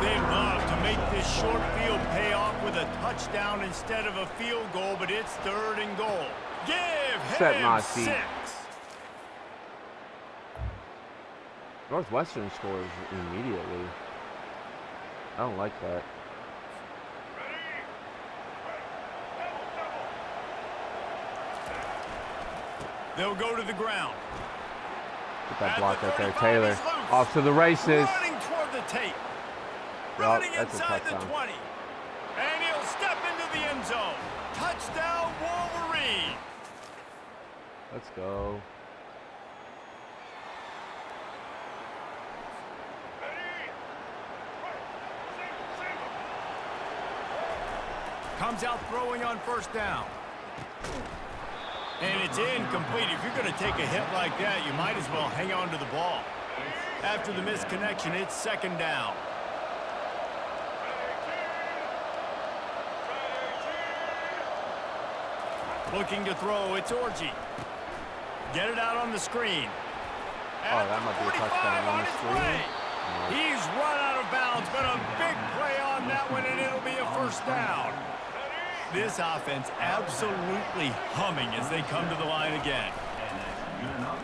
They love to make this short field pay off with a touchdown instead of a field goal, but it's 3rd and goal. Give him 6. Northwestern scores immediately. I don't like that. They'll go to the ground. Get that block right there, Taylor. Off to the races. Running toward the tape. Running inside the 20. And he'll step into the end zone. Touchdown, Wolverine. Let's go. Comes out throwing on 1st down. And it's incomplete. If you're going to take a hit like that, you might as well hang on to the ball. After the misconnection, it's 2nd down. Looking to throw, it's Orji. Get it out on the screen. Oh, that might be a touchdown on the screen. He's run out of bounds, but a big play on that one, and it'll be a first down. This offense absolutely humming as they come to the line again.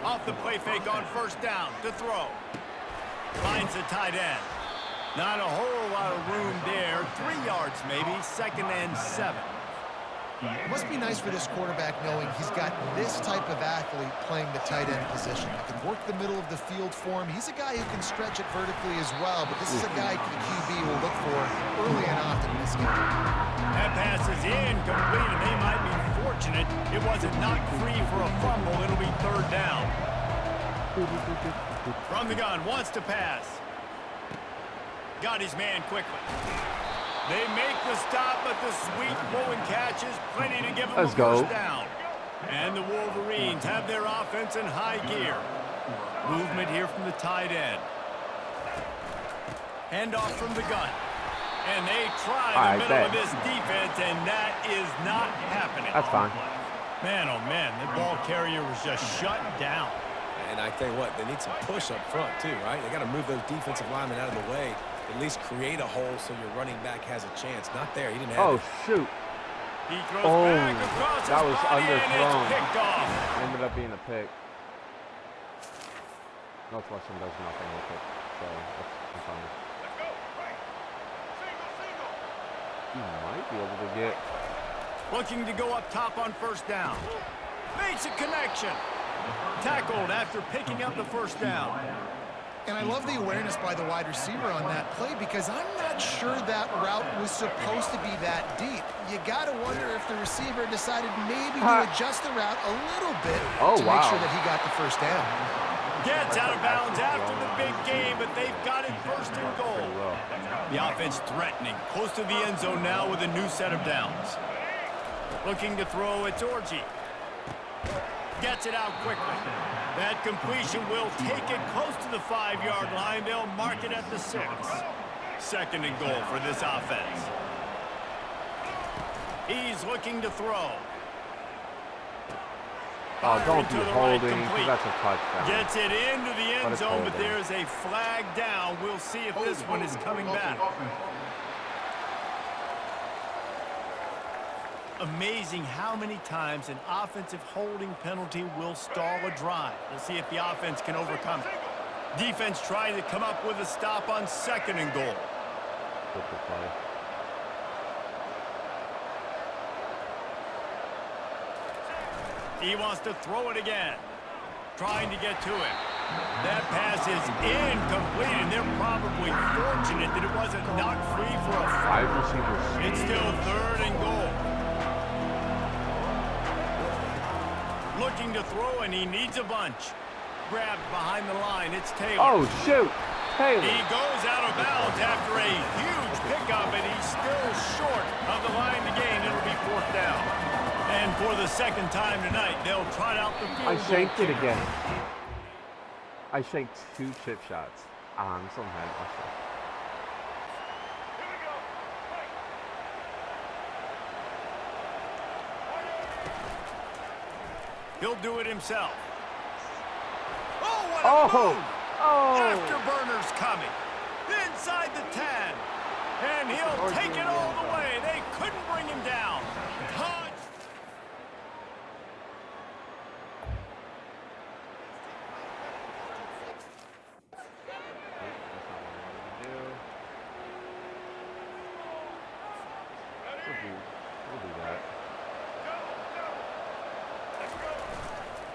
Off the play fake on first down to throw. Finds the tight end. Not a whole lot of room there. 3 yards maybe, 2nd and 7. It must be nice for this quarterback knowing he's got this type of athlete playing the tight end position. He can work the middle of the field for him. He's a guy who can stretch it vertically as well, but this is a guy the QB will look for early and often in this game. That pass is incomplete, and they might be fortunate it wasn't knocked free for a fumble. It'll be 3rd down. From the gun, wants to pass. Got his man quickly. They make the stop, but the sweet throw and catch is plenty to give them a first down. And the Wolverines have their offense in high gear. Movement here from the tight end. Handoff from the gun. And they try the middle of this defense, and that is not happening. That's fine. Man, oh man, the ball carrier was just shut down. And I tell you what, they need some push up front too, right? They got to move those defensive linemen out of the way. At least create a hole so your running back has a chance. Not there. He didn't have it. Shoot. He throws back across that his was body, underthrown. and it's picked off. Ended up being a pick. Northwestern does nothing with it, so that's fine. He might be able to get. Looking to go up top on first down. Makes a connection. Tackled after picking up the first down. And I love the awareness by the wide receiver on that play because I'm not sure that route was supposed to be that deep. You got to wonder if the receiver decided maybe to adjust the route a little bit to make sure that he got the first down. Gets out of bounds after the big game, but they've got it 1st and goal. The offense threatening, close to the end zone now with a new set of downs. Looking to throw, it's Orji. Gets it out quickly. That completion will take it close to the 5-yard line. They'll mark it at the 6. 2nd and goal for this offense. He's looking to throw. Oh, don't be holding, because that's a touchdown. Gets it into the end zone, but there's a flag down. We'll see if this one is coming back. Amazing how many times an offensive holding penalty will stall a drive. We'll see if the offense can overcome it. Defense trying to come up with a stop on 2nd and goal. He wants to throw it again. Trying to get to it. That pass is incomplete, and they're probably fortunate that it wasn't knocked free for a fumble. It's still 3rd and goal. Looking to throw, and he needs a bunch. Grabbed behind the line. It's Taylor. Oh, shoot. Taylor. He goes out of bounds after a huge pickup, and he's still short of the line to gain. It'll be 4th down. And for the 2nd time tonight, they'll trot out the field. I shanked it again. I shanked 2 chip shots. I'm so mad about that. He'll do it himself. Oh, what a move! Afterburners coming. Inside the 10. And he'll take it all the way. They couldn't bring him down. Touch. We'll do that.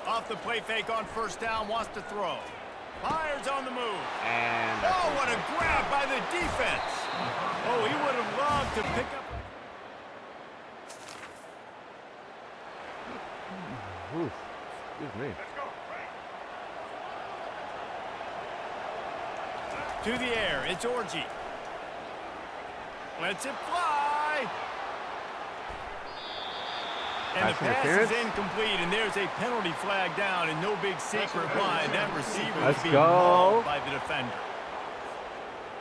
Off the play fake on first down, wants to throw. Fires on the move. And oh, what a grab by the defense. Oh, he would have loved to pick up. Oof. Excuse me. To the air, it's Orji. Lets it fly. And the pass is incomplete, and there's a penalty flag down, and no big secret why that receiver is being mauled by the defender.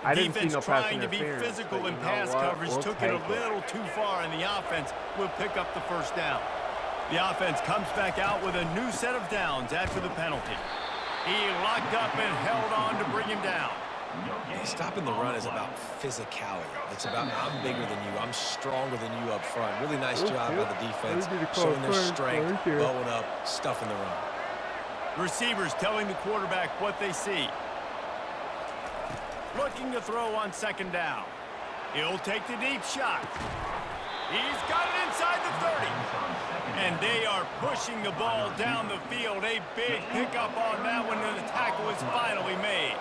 I didn't see no pass trying to be physical in pass coverage, took it a little too far, and the offense will pick up the first down. The offense comes back out with a new set of downs after the penalty. He locked up and held on to bring him down. Stopping the run is about physicality. It's about I'm bigger than you. I'm stronger than you up front. Really nice job by the defense, showing their strength, blowing up, stuffing the run. Receivers telling the quarterback what they see. Looking to throw on second down. He'll take the deep shot. He's got it inside the 30. And they are pushing the ball down the field. A big pickup on that one, and the tackle is finally made.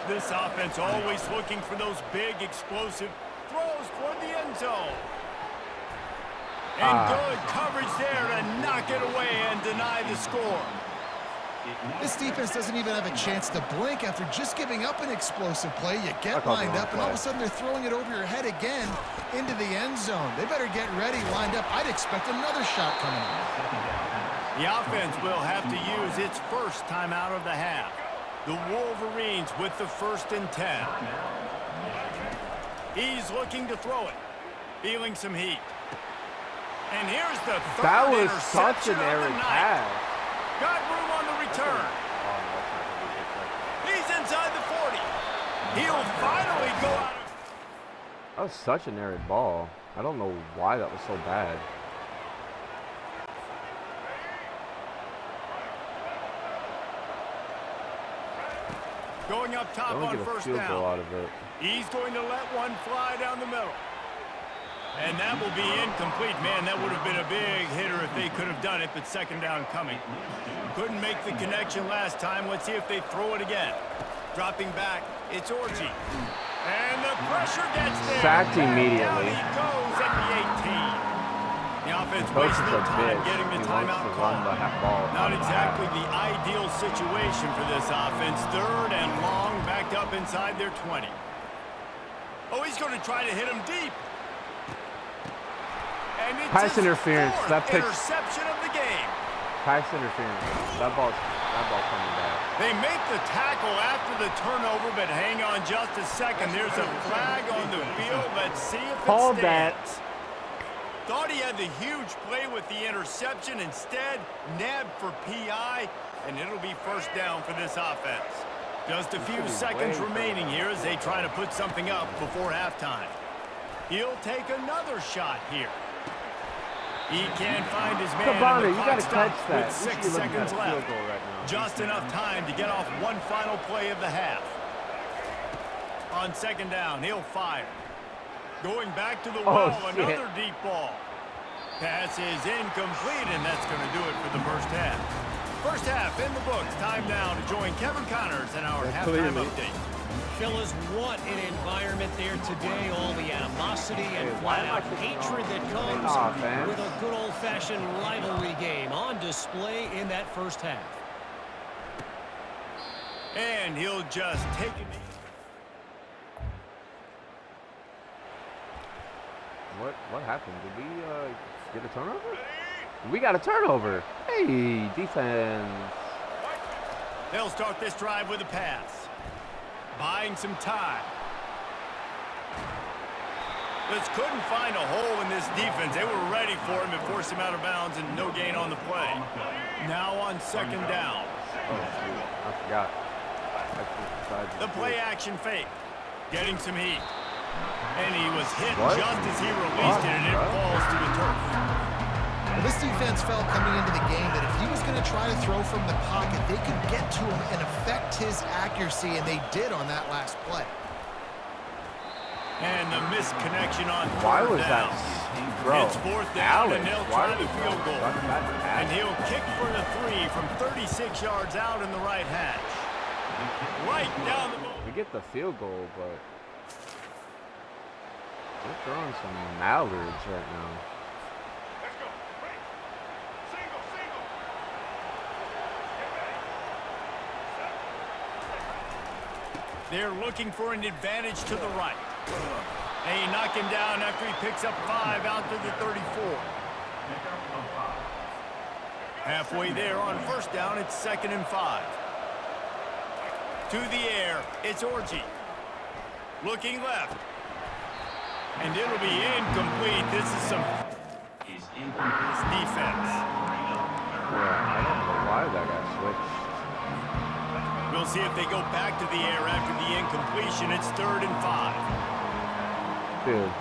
This offense always looking for those big, explosive throws toward the end zone. And good coverage there to knock it away and deny the score. This defense doesn't even have a chance to blink after just giving up an explosive play. You get lined up, and all of a sudden they're throwing it over your head again into the end zone. They better get ready, lined up. I'd expect another shot coming up. The offense will have to use its first timeout of the half. The Wolverines with the 1st and 10. He's looking to throw it. Feeling some heat. And here's the third That was interception such an of the errant night. pass. Got room on the return. He's inside the 40. He'll finally go out of... That was such an errant ball. I don't know why that was so bad. Going up top Don't on get a first field goal down. out of it. He's going to let one fly down the middle. And that will be incomplete. Man, that would have been a big hitter if they could have done it, but second down coming. Couldn't make the connection last time. Let's see if they throw it again. Dropping back, it's Orji. And the pressure gets there. Sacked immediately. Down he goes at the 18. The offense Coach wastes is no a time bitch. getting the He wants timeout to call. run the ball. Not exactly the ideal situation for this offense. 3rd and long, backed up inside their 20. Oh, he's going to try to hit him deep. And it's Pass his interference. 4th That picks- interception of the game. Pass interference. That ball's coming back. They make the tackle after the turnover, but hang on just a second. There's a flag on the field. Let's see if Call it that. stands. Thought he had the huge play with the interception. Instead, nabbed for PI, and it'll be 1st down for this offense. Just a few seconds remaining here as they try to put something up before halftime. He'll take another shot here. He can't find his man. Cabana, and the you clock gotta catch stops that. with You 6 should be looking seconds at a field left. goal right now. Just enough time to get off one final play of the half. On second down, he'll fire. Going back to the well, another deep ball. Pass is incomplete, and that's going to do it for the first half. First half in the books. Time now to join Kevin Connors in our halftime update. Fellas, what an environment there today. All the animosity and flat-out hatred that comes with a good old-fashioned rivalry game on display in that first half. And he'll just take it. What happened? Did we get a turnover? We got a turnover. Hey, defense. They'll start this drive with a pass. Buying some time. Just couldn't find a hole in this defense. They were ready for him and forced him out of bounds, and no gain on the play. Now on second down. I forgot. The play action fake. Getting some heat. And he was hit just as he released it, and it falls to the turf. Well, this defense felt coming into the game that if he was going to try to throw from the pocket, they could get to him and affect his accuracy, and they did on that last play. And the misconnection on Why third was down. that, bro? It's 4th down, and they'll try the field goal. And And he'll kick for the 3 from 36 yards out in the right hash. Right down the middle. we get the field goal, but we're throwing some mallards right now. They're looking for an advantage to the right. And he knocked him down after he picks up 5 out to the 34. Halfway there on first down, it's 2nd and 5. To the air, it's Orji. Looking left. And it'll be incomplete. This is some defense. Yeah, I don't know why that got switched. We'll see if they go back to the air after the incompletion. It's 3rd and 5. Dude.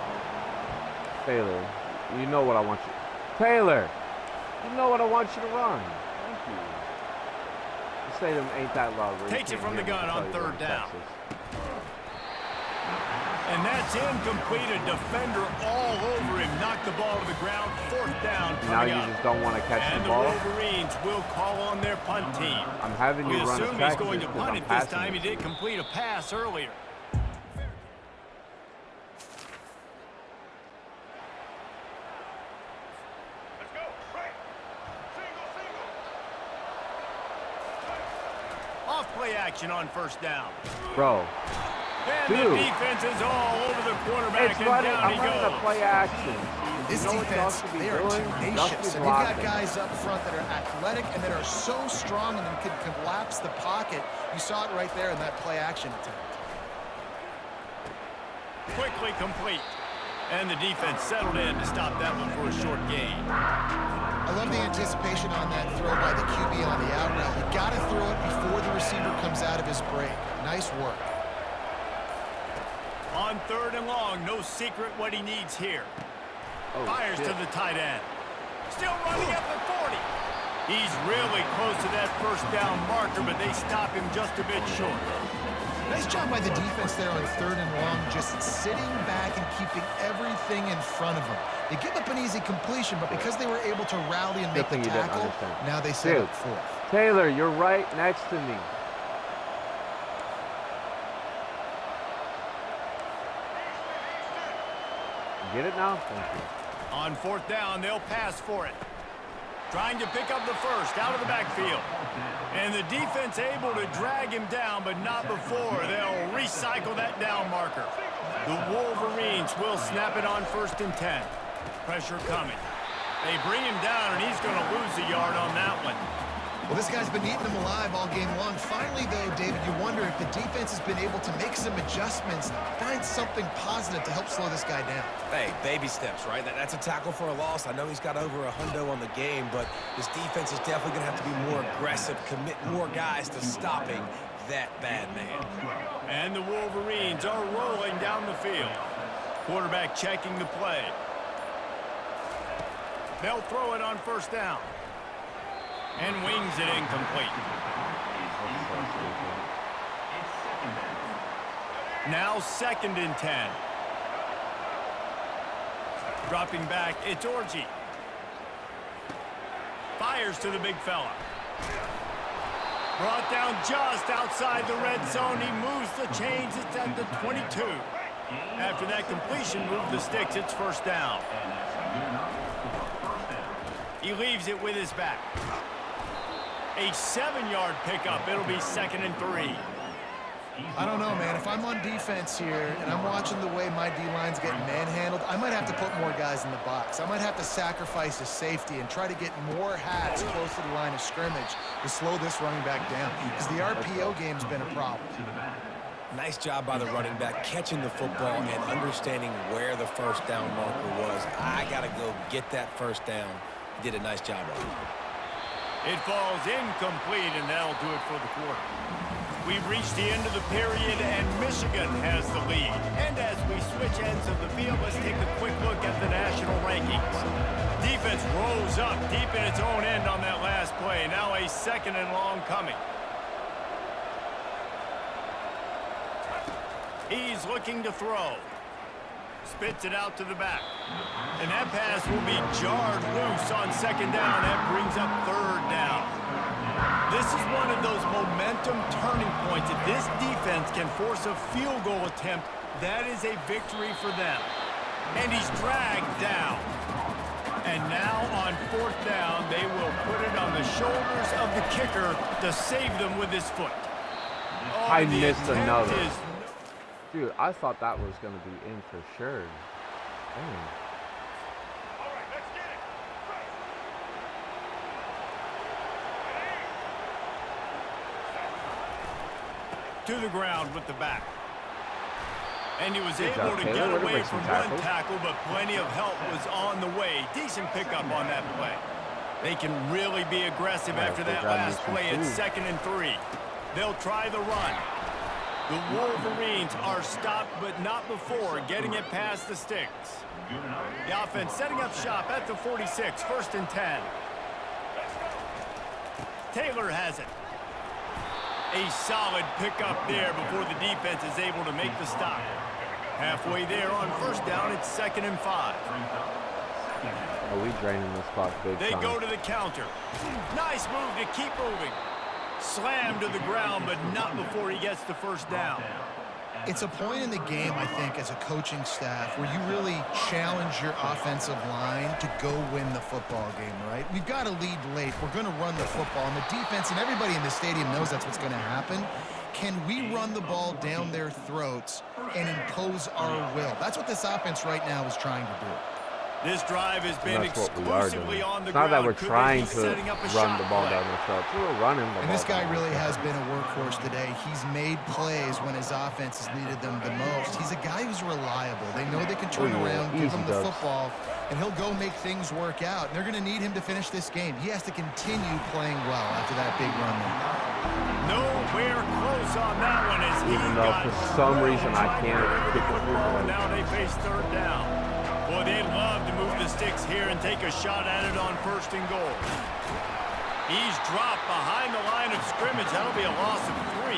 Taylor, you know what I want you. Taylor, you know what I want you to run. Thank you. The stadium ain't that loud. Takes it from the gun on 3rd down. And that's incomplete. A defender all over him. Knocked the ball to the ground. 4th down. Now you just don't want to catch the ball. And the Wolverines will call on their punt team. I'm having you run a assume he's going to punt it this time. He did complete a pass earlier. Let's go. Right. Single. Off play action on 1st down. Bro. And the defense is all over the quarterback, and down he goes. I'm running a play action. This defense, they are tenacious. And you've got guys up front that are athletic and that are so strong and can collapse the pocket. You saw it right there in that play action attempt. Quickly complete. And the defense settled in to stop that one for a short gain. I love the anticipation on that throw by the QB on the out route. You got to throw it before the receiver comes out of his break. Nice work. On 3rd and long, no secret what he needs here. Fires to the tight end. Still running at the 40. He's really close to that 1st down marker, but they stop him just a bit short. Nice job by the defense there on 3rd and long, just sitting back and keeping everything in front of them. They give up an easy completion, but because they were able to rally and make the tackle, now they set up 4th. Taylor, you're right next to me. Get it now? Thank you. On 4th down, they'll pass for it. Trying to pick up the 1st out of the backfield. And the defense able to drag him down, but not before. They'll recycle that down marker. The Wolverines will snap it on 1st and 10. Pressure coming. They bring him down, and he's going to lose a yard on that one. Well, this guy's been eating them alive all game long. Finally, though, David, you wonder if the defense has been able to make some adjustments, find something positive to help slow this guy down. Hey, baby steps, right? That's a tackle for a loss. I know he's got over a hundo on the game, but this defense is definitely going to have to be more aggressive, commit more guys to stopping that bad man. And the Wolverines are rolling down the field. Quarterback checking the play. They'll throw it on 1st down. And wings it incomplete. Now 2nd and 10. Dropping back, it's Orji. Fires to the big fella. Brought down just outside the red zone. He moves the chains. It's at the 22. After that completion, move the sticks. It's 1st down. He leaves it with his back. A 7-yard pickup. It'll be 2nd and 3. I don't know, man. If I'm on defense here and I'm watching the way my D-line's getting manhandled, I might have to put more guys in the box. I might have to sacrifice a safety and try to get more hats close to the line of scrimmage to slow this running back down, because the RPO game's been a problem. Nice job by the running back, catching the football and understanding where the 1st down marker was. I got to go get that 1st down. He did a nice job of it. It falls incomplete, and that'll do it for the quarter. We've reached the end of the period, and Michigan has the lead. And as we switch ends of the field, let's take a quick look at the national rankings. Defense rose up deep in its own end on that last play. Now a 2nd and long coming. He's looking to throw. Spits it out to the back. And that pass will be jarred loose on 2nd down. That brings up 3rd down. This is one of those momentum turning points. If this defense can force a field goal attempt, that is a victory for them. And he's dragged down. And now on 4th down, they will put it on the shoulders of the kicker to save them with his foot. Oh, I missed another. Dude, I thought that was going to be in for sure. Dang. All right, let's get it. To the ground with the back. And he was Good able job, to Taylor. get Way to away break some from one tackles. tackle, but plenty of help was on the way. Decent pickup on that play. They can really be aggressive after that last play. It's 2nd and 3. They'll try the run. The Wolverines are stopped, but not before getting it past the sticks. The offense setting up shop at the 46, 1st and 10. Taylor has it. A solid pickup there before the defense is able to make the stop. Halfway there on 1st down, it's 2nd and 5. Oh, we draining this clock big time. They go to the counter. Nice move to keep moving. Slammed to the ground, but not before he gets the 1st down. It's a point in the game, I think, as a coaching staff where you really challenge your offensive line to go win the football game, right? We've got to lead late. We're going to run the football. And the defense and everybody in the stadium knows that's what's going to happen. Can we run the ball down their throats and impose our will? That's what this offense right now is trying to do. This drive has been exclusively on the ground. It's not that we're Could trying to run the ball down the throat. We're running the ball. And this guy really has been a workhorse today. He's made plays when his offense has needed them the most. He's a guy who's reliable. They know they can turn around, give him the football, and he'll go make things work out. And they're going to need him to finish this game. He has to continue playing well after that big run there. Nowhere close on that one as he Even though for some reason I can't kick the football. Now they face 3rd down. Boy, they'd love to move the sticks here and take a shot at it on 1st and goal. He's dropped behind the line of scrimmage. That'll be a loss of 3.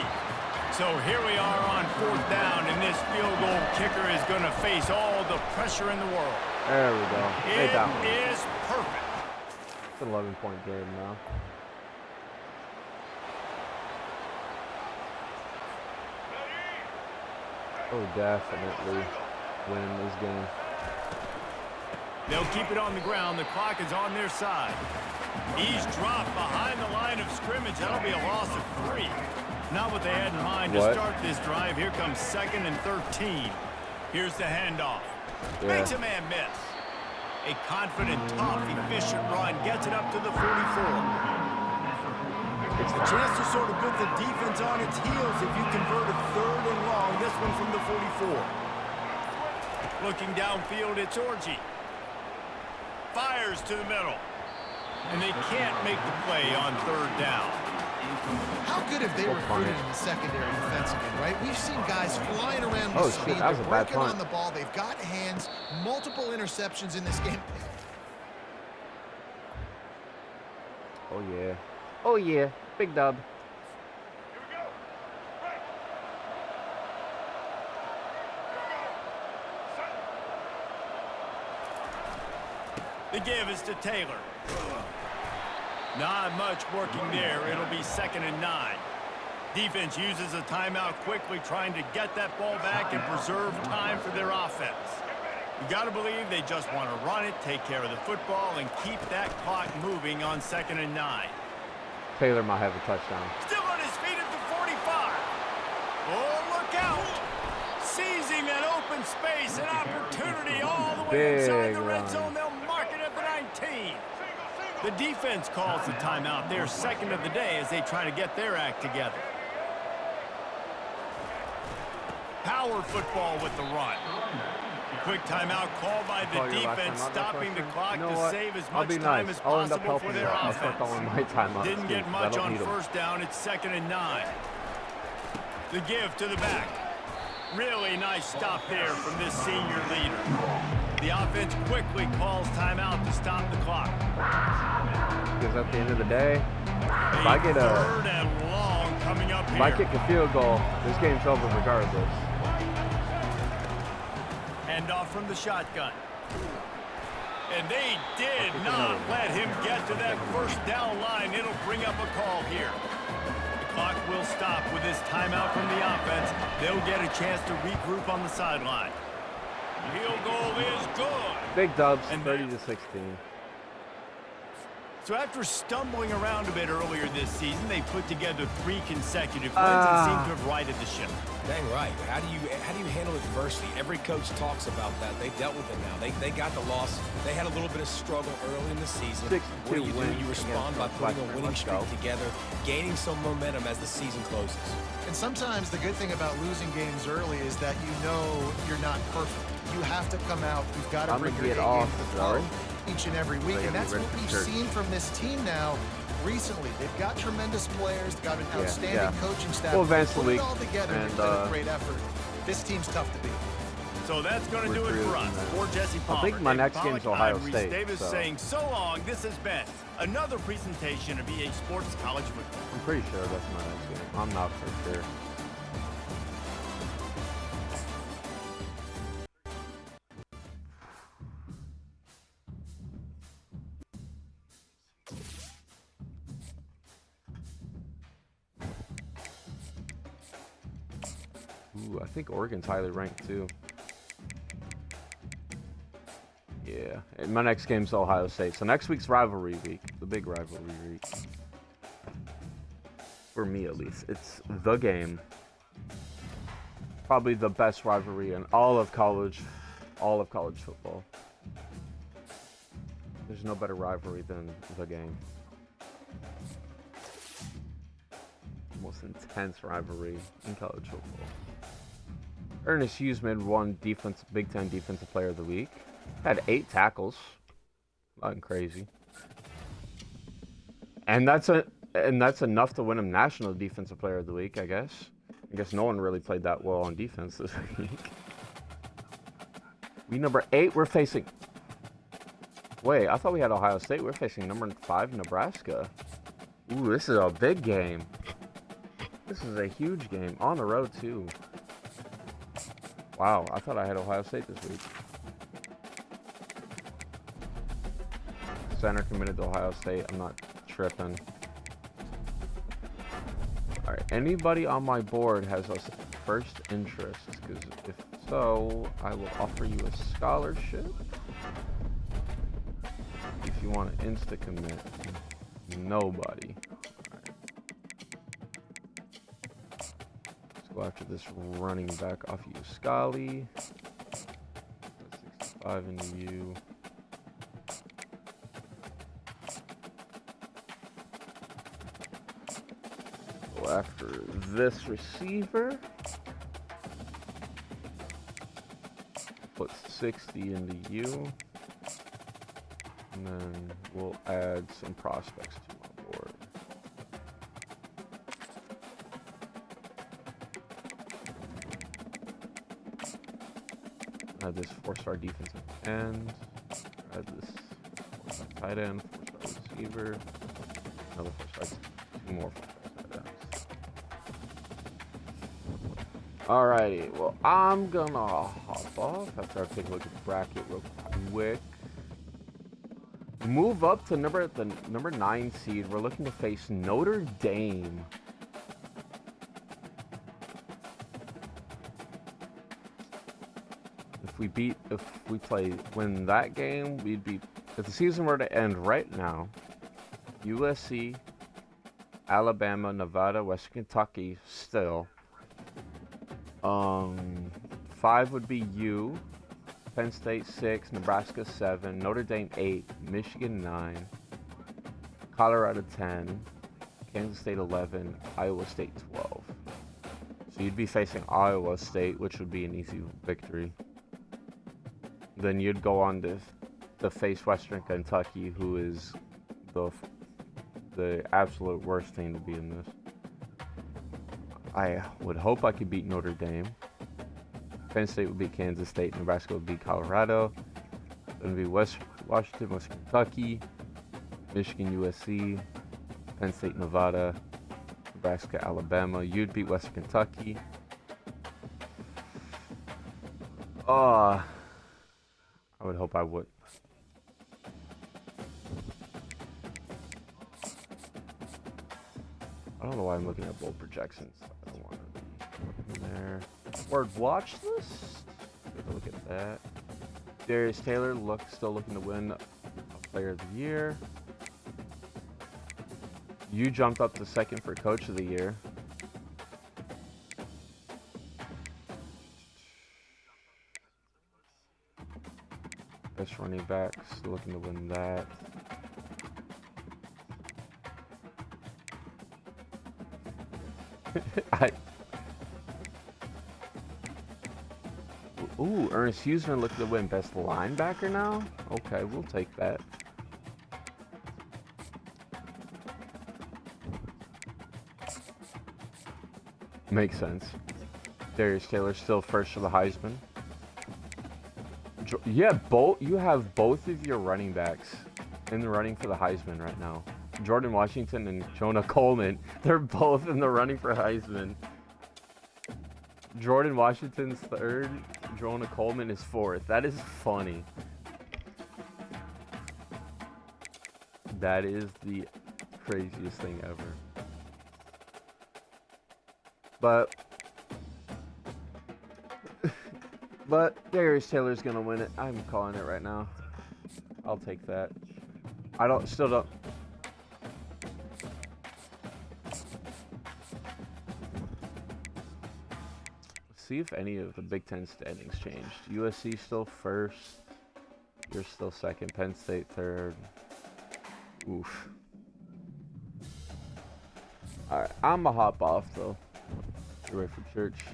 So here we are on 4th down, and this field goal kicker is going to face all the pressure in the world. There we go. It is perfect. It's an 11-point game now. Oh, definitely win this game. They'll keep it on the ground. The clock is on their side. He's dropped behind the line of scrimmage. That'll be a loss of 3. Not what they had in mind to start this drive. Here comes 2nd and 13. Here's the handoff. Makes a man miss. A confident, tough, efficient run. Gets it up to the 44. It's a chance to sort of put the defense on its heels if you convert a 3rd and long. This one from the 44. Looking downfield, it's Orji. Fires to the middle. And they can't make the play on 3rd down. How good have they recruited in the secondary defensively, right? We've seen guys flying around with speed. They're working on the ball. They've got hands. Multiple interceptions in this game. Oh, yeah. Oh, yeah. Big dub. The give is to Taylor. Not much working there. It'll be 2nd and 9. Defense uses a timeout quickly, trying to get that ball back and preserve time for their offense. You got to believe they just want to run it, take care of the football, and keep that clock moving on 2nd and 9. Taylor might have a touchdown. Still on his feet at the 45. Oh, look out. Seizing an open space, an opportunity all the way inside the red zone. They'll mark it at the 19. The defense calls the timeout. Their 2nd of the day as they try to get their act together. Power football with the run. Quick timeout called by the defense, stopping the clock to save as much time as possible for their offense. Didn't get much on 1st down. It's 2nd and 9. The give to the back. Really nice stop there from this senior leader. The offense quickly calls timeout to stop the clock. Because at the end of the day, if I get 3rd and long coming up here. If I kick a field goal, this game's over regardless. Hand off from the shotgun. And they did not let him get to that 1st down line. It'll bring up a call here. The clock will stop with this timeout from the offense. They'll get a chance to regroup on the sideline. Field goal is good. Big dubs, 30-16. So after stumbling around a bit earlier this season, they put together 3 consecutive wins and seem to have righted the ship. Dang right. How do you handle adversity? Every coach talks about that. They dealt with it now. They got the loss. They had a little bit of struggle early in the season. What do? You respond by putting a winning streak together, gaining some momentum as the season closes. And sometimes the good thing about losing games early is that you know you're not perfect. You have to come out. You've got to bring your A game to the floor. each and every week, and that's what we've seen from this team now recently. They've got tremendous players, got an outstanding coaching staff. We'll advance the Put it league. all together and a great effort. This team's tough to beat. So that's going to do it for us. For Jesse Palmer, I think my next Pollock, game's Ohio I'm Reese State. Davis saying so long. This has been another presentation of EA Sports College Football. I'm pretty sure that's my next game. I'm not for sure. Ooh, I think Oregon's highly ranked too. Yeah, and my next game's Ohio State. So next week's rivalry week, the big rivalry week. For me at least, it's the game. Probably the best rivalry in all of college football. There's no better rivalry than the game. Most intense rivalry in college football. Ernest Huseman won Big Ten Defensive Player of the Week. Had 8 tackles. Nothing crazy. And that's enough to win him National Defensive Player of the Week, I guess. I guess no one really played that well on defense this week. We number 8, we're facing... Wait, I thought we had Ohio State. We're facing number 5, Nebraska. Ooh, this is a big game. This is a huge game. On the road, too. Wow, I thought I had Ohio State this week. Center committed to Ohio State. I'm not tripping. Alright, anybody on my board has a first interest? Because if so, I will offer you a scholarship. If you want to insta-commit. Nobody. Go after this running back off you, Scully. 65 into you. Go after this receiver. Put 60 into you. And then we'll add some prospects to my board. Add this 4-star defensive end. Add this 4-star tight end, 4-star receiver. Another 4-star, 2 more 4-star tight ends. Alrighty, well, I'm gonna hop off after I take a look at the bracket real quick. Move up to the number 9 seed. We're looking to face Notre Dame. If we win that game, we'd be, if the season were to end right now, USC, Alabama, Nevada, Western Kentucky still. 5 would be U, Penn State 6, Nebraska 7, Notre Dame 8, Michigan 9, Colorado 10, Kansas State 11, Iowa State 12. So you'd be facing Iowa State, which would be an easy victory. Then you'd go on to face Western Kentucky, who is the absolute worst team to be in this. I would hope I could beat Notre Dame. Penn State would beat Kansas State. Nebraska would beat Colorado. Then would be Washington, Western Kentucky, Michigan, USC, Penn State, Nevada, Nebraska, Alabama. You'd beat Western Kentucky. I would hope I would. I don't know why I'm looking at bold projections. I don't want to be in there. Word watch list. Take a look at that. Darius Taylor still looking to win a Player of the Year. You jumped up to 2nd for Coach of the Year. Best running back, still looking to win that. Ooh, Ernest Huseman looking to win best linebacker now? Okay, we'll take that. Makes sense. Darius Taylor still first for the Heisman. Yeah, you have both of your running backs in the running for the Heisman right now. Jordan Washington and Jonah Coleman. They're both in the running for Heisman. Jordan Washington's third. Jonah Coleman is fourth. That is funny. That is the craziest thing ever. But Darius Taylor's gonna win it. I'm calling it right now. I'll take that. Still don't. See if any of the Big Ten standings changed. USC still first. You're still second. Penn State third. Oof. Alright, I'm gonna hop off though. Get ready for church.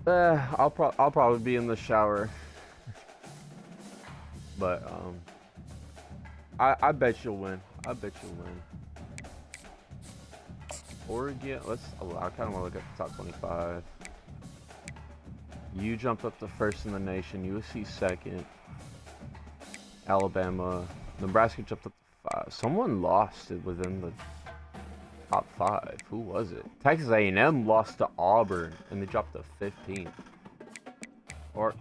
I'll probably be in the shower. But I bet you'll win. I bet you'll win. Oregon, I kind of want to look at the top 25. You jumped up to first in the nation. USC second. Alabama. Nebraska jumped up to 5. Someone lost it within the top 5. Who was it? Texas A&M lost to Auburn, and they dropped to 15th. Or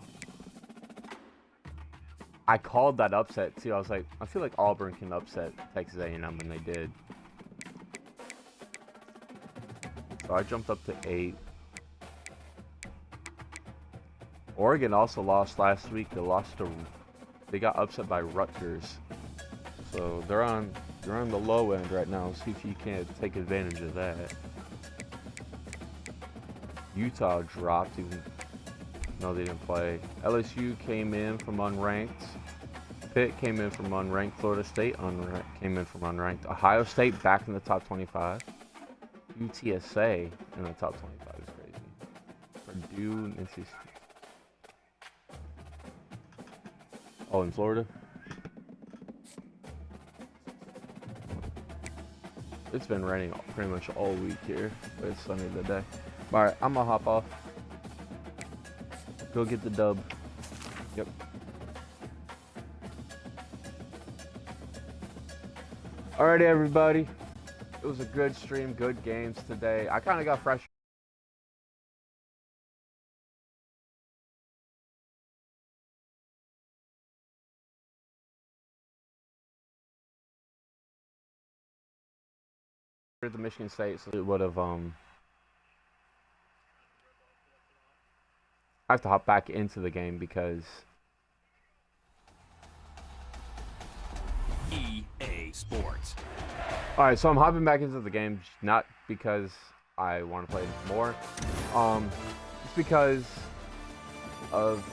I called that upset too. I was like, I feel like Auburn can upset Texas A&M, and they did. So I jumped up to 8. Oregon also lost last week. They got upset by Rutgers. So they're on the low end right now. See if you can't take advantage of that. Utah dropped even. No, they didn't play. LSU came in from unranked. Pitt came in from unranked. Florida State came in from unranked. Ohio State back in the top 25. UTSA in the top 25 is crazy. Purdue and NC State. Oh, in Florida? It's been raining pretty much all week here, but it's sunny today. Alright, I'm gonna hop off. Go get the dub. Yep. Alrighty, everybody. It was a good stream, good games today. I kind of got fresh. The Michigan State, so it would have I have to hop back into the game because EA Sports. all right, so I'm hopping back into the game, not because I want to play more, it's because of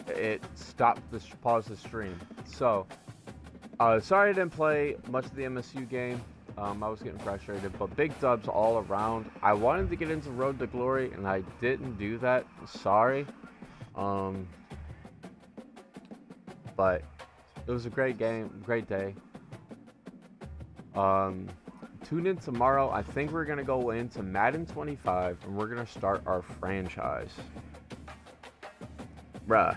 it stopped paused the stream. So sorry I didn't play much of the MSU game. I was getting frustrated, but big dubs all around. I wanted to get into Road to Glory, and I didn't do that. Sorry. But it was a great game, great day. Tune in tomorrow. I think we're going to go into Madden 25, and we're going to start our franchise. Bruh,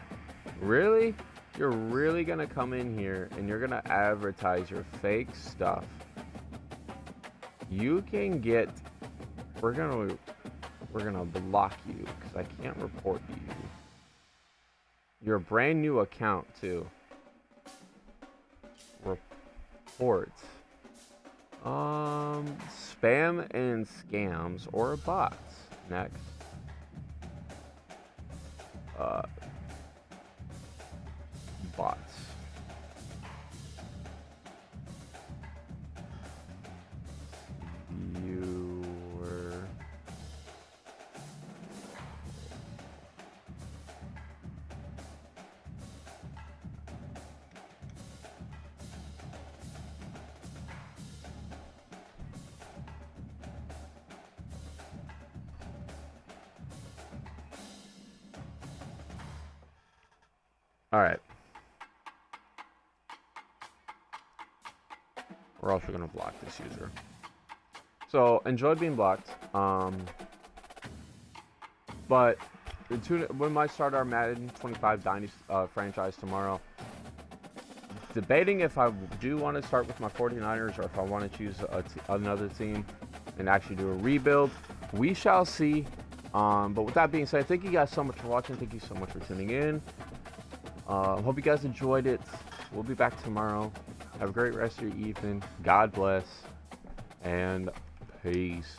really? You're really going to come in here, and you're going to advertise your fake stuff. You can get, we're gonna block you because I can't report you. You're a brand new account too. Reports. Spam and scams or bots. Next. Bots. All right. We're also going to block this user. So, enjoy being blocked. But we might start our Madden 25 Dynasty franchise tomorrow. Debating if I do want to start with my 49ers or if I want to choose another team and actually do a rebuild. We shall see. But with that being said, thank you guys so much for watching. Thank you so much for tuning in. Hope you guys enjoyed it. We'll be back tomorrow. Have a great rest of your evening. God bless. And peace.